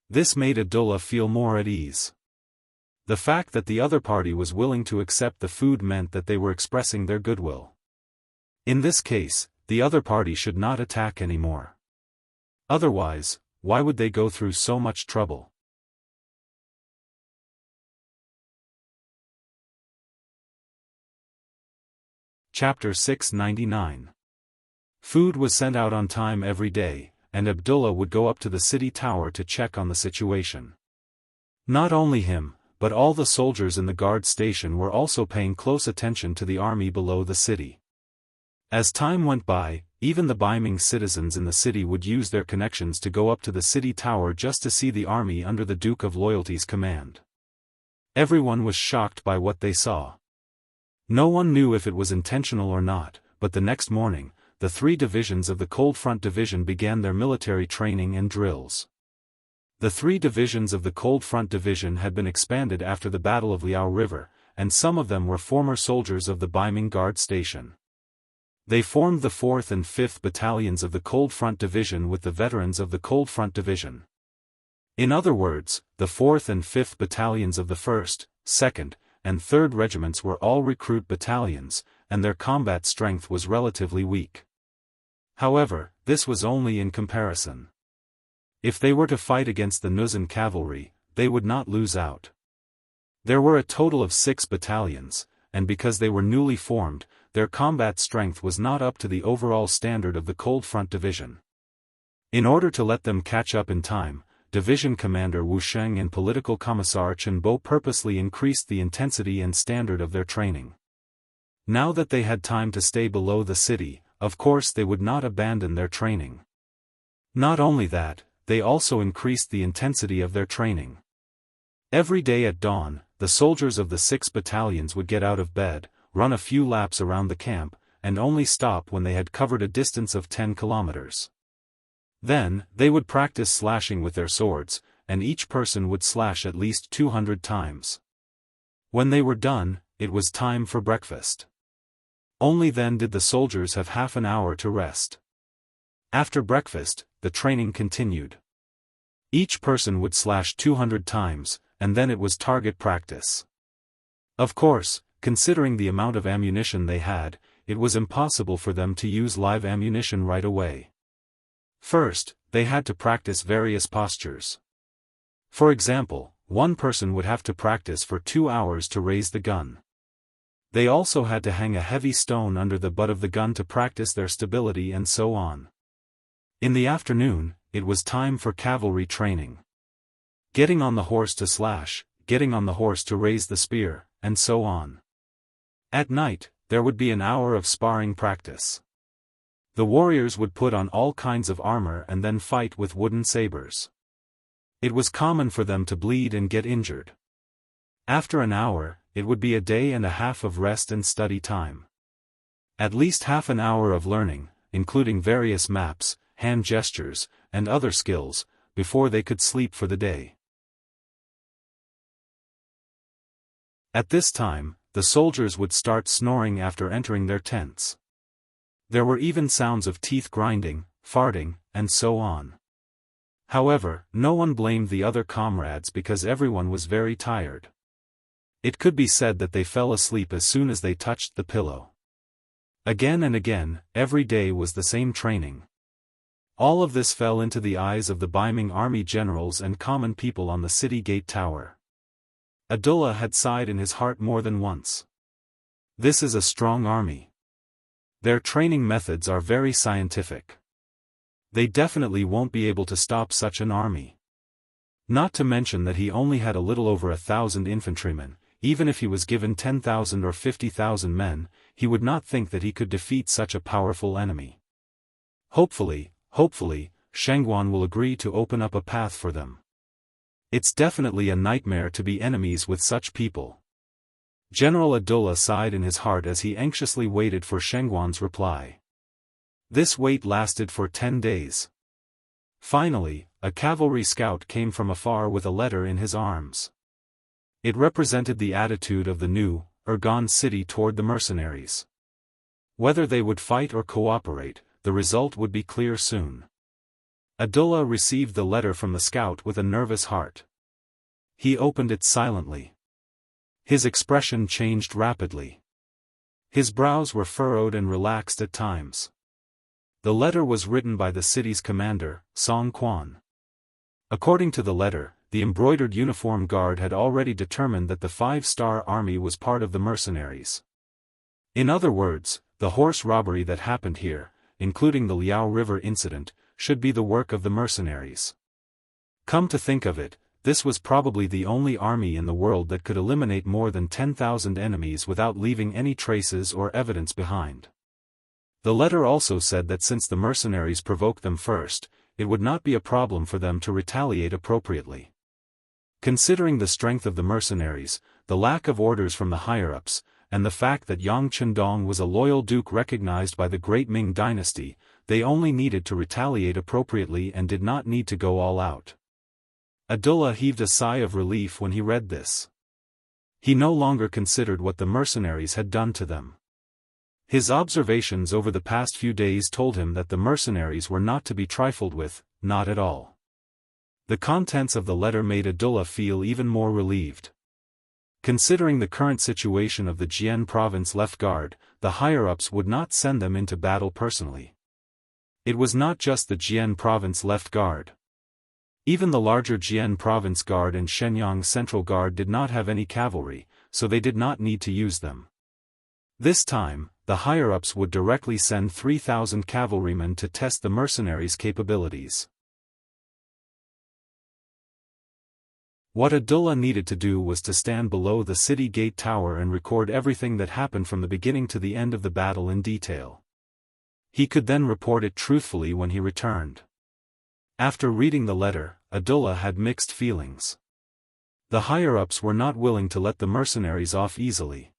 This made Abdullah feel more at ease. The fact that the other party was willing to accept the food meant that they were expressing their goodwill. In this case, the other party should not attack anymore. Otherwise, why would they go through so much trouble? Chapter 699. Food was sent out on time every day, and Abdullah would go up to the city tower to check on the situation. Not only him, but all the soldiers in the guard station were also paying close attention to the army below the city. As time went by, even the Baiming citizens in the city would use their connections to go up to the city tower just to see the army under the Duke of Loyalty's command. Everyone was shocked by what they saw. No one knew if it was intentional or not, but the next morning, the 3 divisions of the Cold Front Division began their military training and drills. The 3 divisions of the Cold Front Division had been expanded after the Battle of Liao River, and some of them were former soldiers of the Baiming Guard Station. They formed the 4th and 5th Battalions of the Cold Front Division with the veterans of the Cold Front Division. In other words, the 4th and 5th Battalions of the 1st, 2nd, and 3rd Regiments were all recruit battalions, and their combat strength was relatively weak. However, this was only in comparison. If they were to fight against the Nuzan cavalry, they would not lose out. There were a total of 6 battalions, and because they were newly formed, their combat strength was not up to the overall standard of the Cold Front Division. In order to let them catch up in time, Division Commander Wu Sheng and Political Commissar Chen Bo purposely increased the intensity and standard of their training. Now that they had time to stay below the city, of course they would not abandon their training. Not only that, they also increased the intensity of their training. Every day at dawn, the soldiers of the 6 battalions would get out of bed, run a few laps around the camp, and only stop when they had covered a distance of 10 kilometers. Then, they would practice slashing with their swords, and each person would slash at least 200 times. When they were done, it was time for breakfast. Only then did the soldiers have half an hour to rest. After breakfast, the training continued. Each person would slash 200 times, and then it was target practice. Of course, considering the amount of ammunition they had, it was impossible for them to use live ammunition right away. First, they had to practice various postures. For example, one person would have to practice for 2 hours to raise the gun. They also had to hang a heavy stone under the butt of the gun to practice their stability and so on. In the afternoon, it was time for cavalry training. Getting on the horse to slash, getting on the horse to raise the spear, and so on. At night, there would be an hour of sparring practice. The warriors would put on all kinds of armor and then fight with wooden sabers. It was common for them to bleed and get injured. After an hour, it would be a day and a half of rest and study time. At least half an hour of learning, including various maps, hand gestures, and other skills, before they could sleep for the day. At this time, the soldiers would start snoring after entering their tents. There were even sounds of teeth grinding, farting, and so on. However, no one blamed the other comrades because everyone was very tired. It could be said that they fell asleep as soon as they touched the pillow. Again and again, every day was the same training. All of this fell into the eyes of the Baiming army generals and common people on the city gate tower. Abdullah had sighed in his heart more than once. This is a strong army. Their training methods are very scientific. They definitely won't be able to stop such an army. Not to mention that he only had a little over 1,000 infantrymen. Even if he was given 10,000 or 50,000 men, he would not think that he could defeat such a powerful enemy. Hopefully, Shangguan will agree to open up a path for them. It's definitely a nightmare to be enemies with such people. General Abdullah sighed in his heart as he anxiously waited for Shangguan's reply. This wait lasted for 10 days. Finally, a cavalry scout came from afar with a letter in his arms. It represented the attitude of the new, gone city toward the mercenaries. Whether they would fight or cooperate, the result would be clear soon. Abdullah received the letter from the scout with a nervous heart. He opened it silently. His expression changed rapidly. His brows were furrowed and relaxed at times. The letter was written by the city's commander, Song Quan. According to the letter, the embroidered uniform guard had already determined that the 5-star army was part of the mercenaries. In other words, the horse robbery that happened here, including the Liao River incident, should be the work of the mercenaries. Come to think of it, this was probably the only army in the world that could eliminate more than 10,000 enemies without leaving any traces or evidence behind. The letter also said that since the mercenaries provoked them first, it would not be a problem for them to retaliate appropriately. Considering the strength of the mercenaries, the lack of orders from the higher-ups, and the fact that Yang Chendong was a loyal duke recognized by the great Ming Dynasty, they only needed to retaliate appropriately and did not need to go all out. Abdullah heaved a sigh of relief when he read this. He no longer considered what the mercenaries had done to them. His observations over the past few days told him that the mercenaries were not to be trifled with, not at all. The contents of the letter made Abdullah feel even more relieved. Considering the current situation of the Jian province left guard, the higher-ups would not send them into battle personally. It was not just the Jian province left guard. Even the larger Jian province guard and Shenyang central guard did not have any cavalry, so they did not need to use them. This time, the higher-ups would directly send 3,000 cavalrymen to test the mercenaries' capabilities. What Abdullah needed to do was to stand below the city gate tower and record everything that happened from the beginning to the end of the battle in detail. He could then report it truthfully when he returned. After reading the letter, Abdullah had mixed feelings. The higher-ups were not willing to let the mercenaries off easily.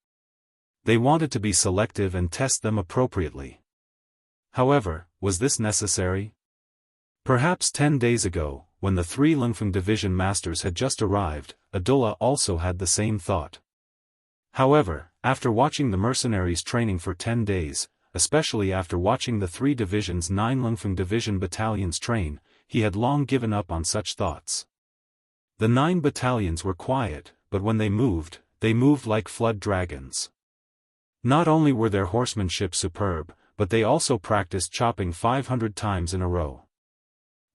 They wanted to be selective and test them appropriately. However, was this necessary? Perhaps 10 days ago, when the 3 Lungfeng division masters had just arrived, Abdullah also had the same thought. However, after watching the mercenaries training for 10 days, especially after watching the 3 divisions 9 Lungfeng division battalions train, he had long given up on such thoughts. The 9 battalions were quiet, but when they moved like flood dragons. Not only were their horsemanship superb, but they also practiced chopping 500 times in a row.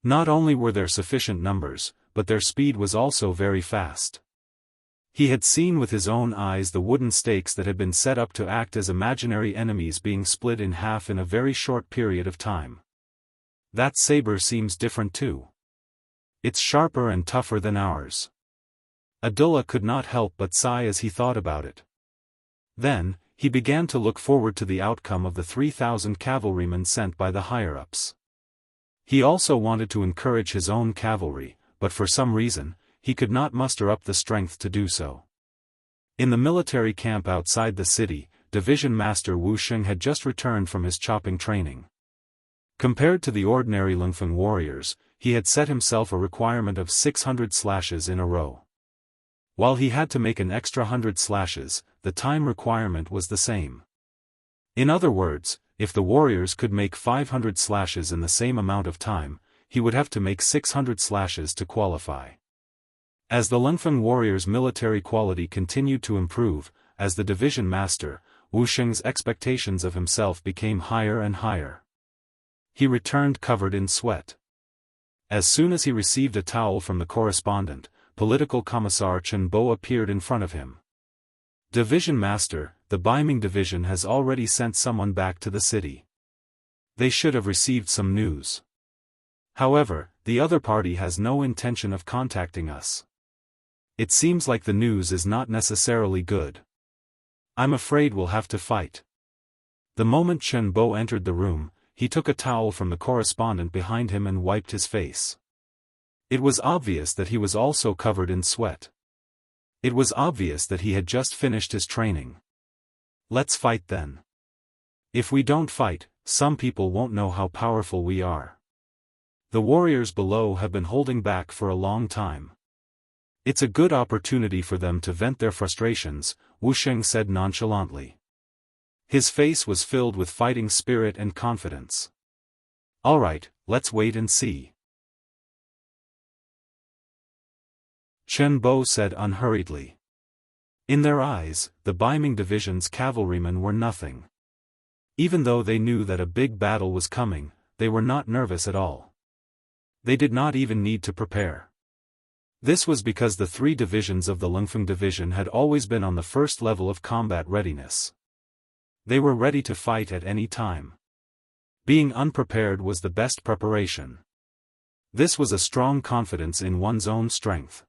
Not only were there sufficient numbers, but their speed was also very fast. He had seen with his own eyes the wooden stakes that had been set up to act as imaginary enemies being split in half in a very short period of time. That saber seems different too. It's sharper and tougher than ours. Abdullah could not help but sigh as he thought about it. Then, he began to look forward to the outcome of the 3,000 cavalrymen sent by the higher-ups. He also wanted to encourage his own cavalry, but for some reason, he could not muster up the strength to do so. In the military camp outside the city, Division Master Wu Sheng had just returned from his chopping training. Compared to the ordinary Lungfeng warriors, he had set himself a requirement of 600 slashes in a row. While he had to make an extra 100 slashes, the time requirement was the same. In other words, if the warriors could make 500 slashes in the same amount of time, he would have to make 600 slashes to qualify. As the Lungfeng warriors' military quality continued to improve, as the division master, Wu Sheng's expectations of himself became higher and higher. He returned covered in sweat. As soon as he received a towel from the correspondent, Political Commissar Chen Bo appeared in front of him. Division Master, the Baiming Division has already sent someone back to the city. They should have received some news. However, the other party has no intention of contacting us. It seems like the news is not necessarily good. I'm afraid we'll have to fight. The moment Chen Bo entered the room, he took a towel from the correspondent behind him and wiped his face. It was obvious that he was also covered in sweat. It was obvious that he had just finished his training. Let's fight then. If we don't fight, some people won't know how powerful we are. The warriors below have been holding back for a long time. It's a good opportunity for them to vent their frustrations, Wuxia said nonchalantly. His face was filled with fighting spirit and confidence. All right, let's wait and see. Chen Bo said unhurriedly. In their eyes, the Baiming division's cavalrymen were nothing. Even though they knew that a big battle was coming, they were not nervous at all. They did not even need to prepare. This was because the three divisions of the Lingfeng division had always been on the first level of combat readiness. They were ready to fight at any time. Being unprepared was the best preparation. This was a strong confidence in one's own strength.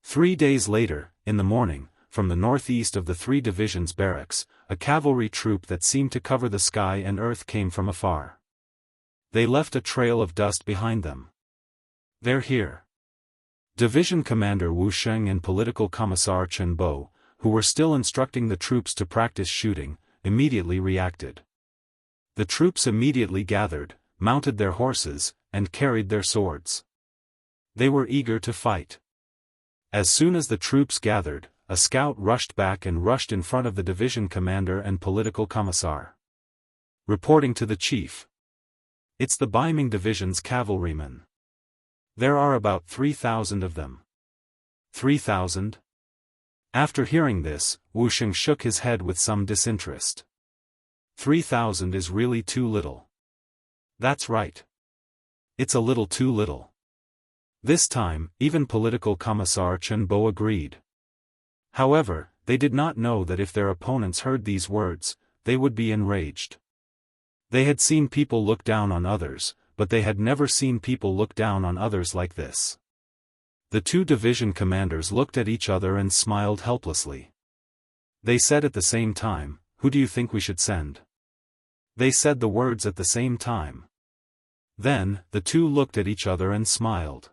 3 days later, in the morning, from the northeast of the three divisions' barracks, a cavalry troop that seemed to cover the sky and earth came from afar. They left a trail of dust behind them. They're here. Division Commander Wu Sheng and Political Commissar Chen Bo, who were still instructing the troops to practice shooting, immediately reacted. The troops immediately gathered, mounted their horses, and carried their swords. They were eager to fight. As soon as the troops gathered, a scout rushed back and rushed in front of the division commander and political commissar. Reporting to the chief. It's the Baiming division's cavalrymen. There are about 3,000 of them. 3,000? After hearing this, Wu Sheng shook his head with some disinterest. 3,000 is really too little. That's right. It's a little too little. This time, even political commissar Chen Bo agreed. However, they did not know that if their opponents heard these words, they would be enraged. They had seen people look down on others, but they had never seen people look down on others like this. The two division commanders looked at each other and smiled helplessly. They said at the same time, "Who do you think we should send?" They said the words at the same time. Then, the two looked at each other and smiled.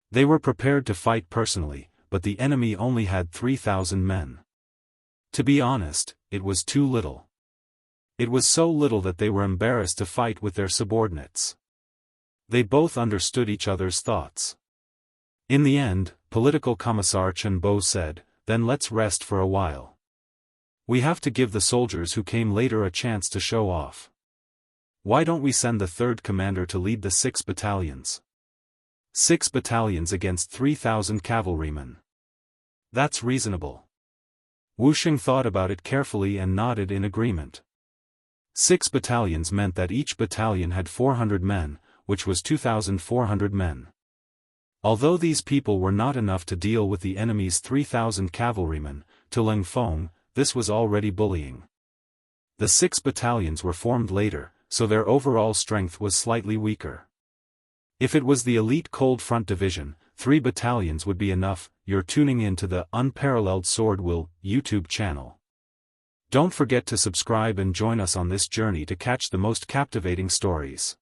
They were prepared to fight personally, but the enemy only had 3,000 men. To be honest, it was too little. It was so little that they were embarrassed to fight with their subordinates. They both understood each other's thoughts. In the end, political commissar Chen Bo said, "Then let's rest for a while. We have to give the soldiers who came later a chance to show off. Why don't we send the third commander to lead the 6 battalions? 6 battalions against 3,000 cavalrymen. That's reasonable." Wu Sheng thought about it carefully and nodded in agreement. 6 battalions meant that each battalion had 400 men, which was 2,400 men. Although these people were not enough to deal with the enemy's 3,000 cavalrymen, to Ling Feng, this was already bullying. The 6 battalions were formed later, so their overall strength was slightly weaker. If it was the elite Cold Front Division, 3 battalions would be enough. You're tuning in to the Unparalleled SwordWill YouTube channel. Don't forget to subscribe and join us on this journey to catch the most captivating stories.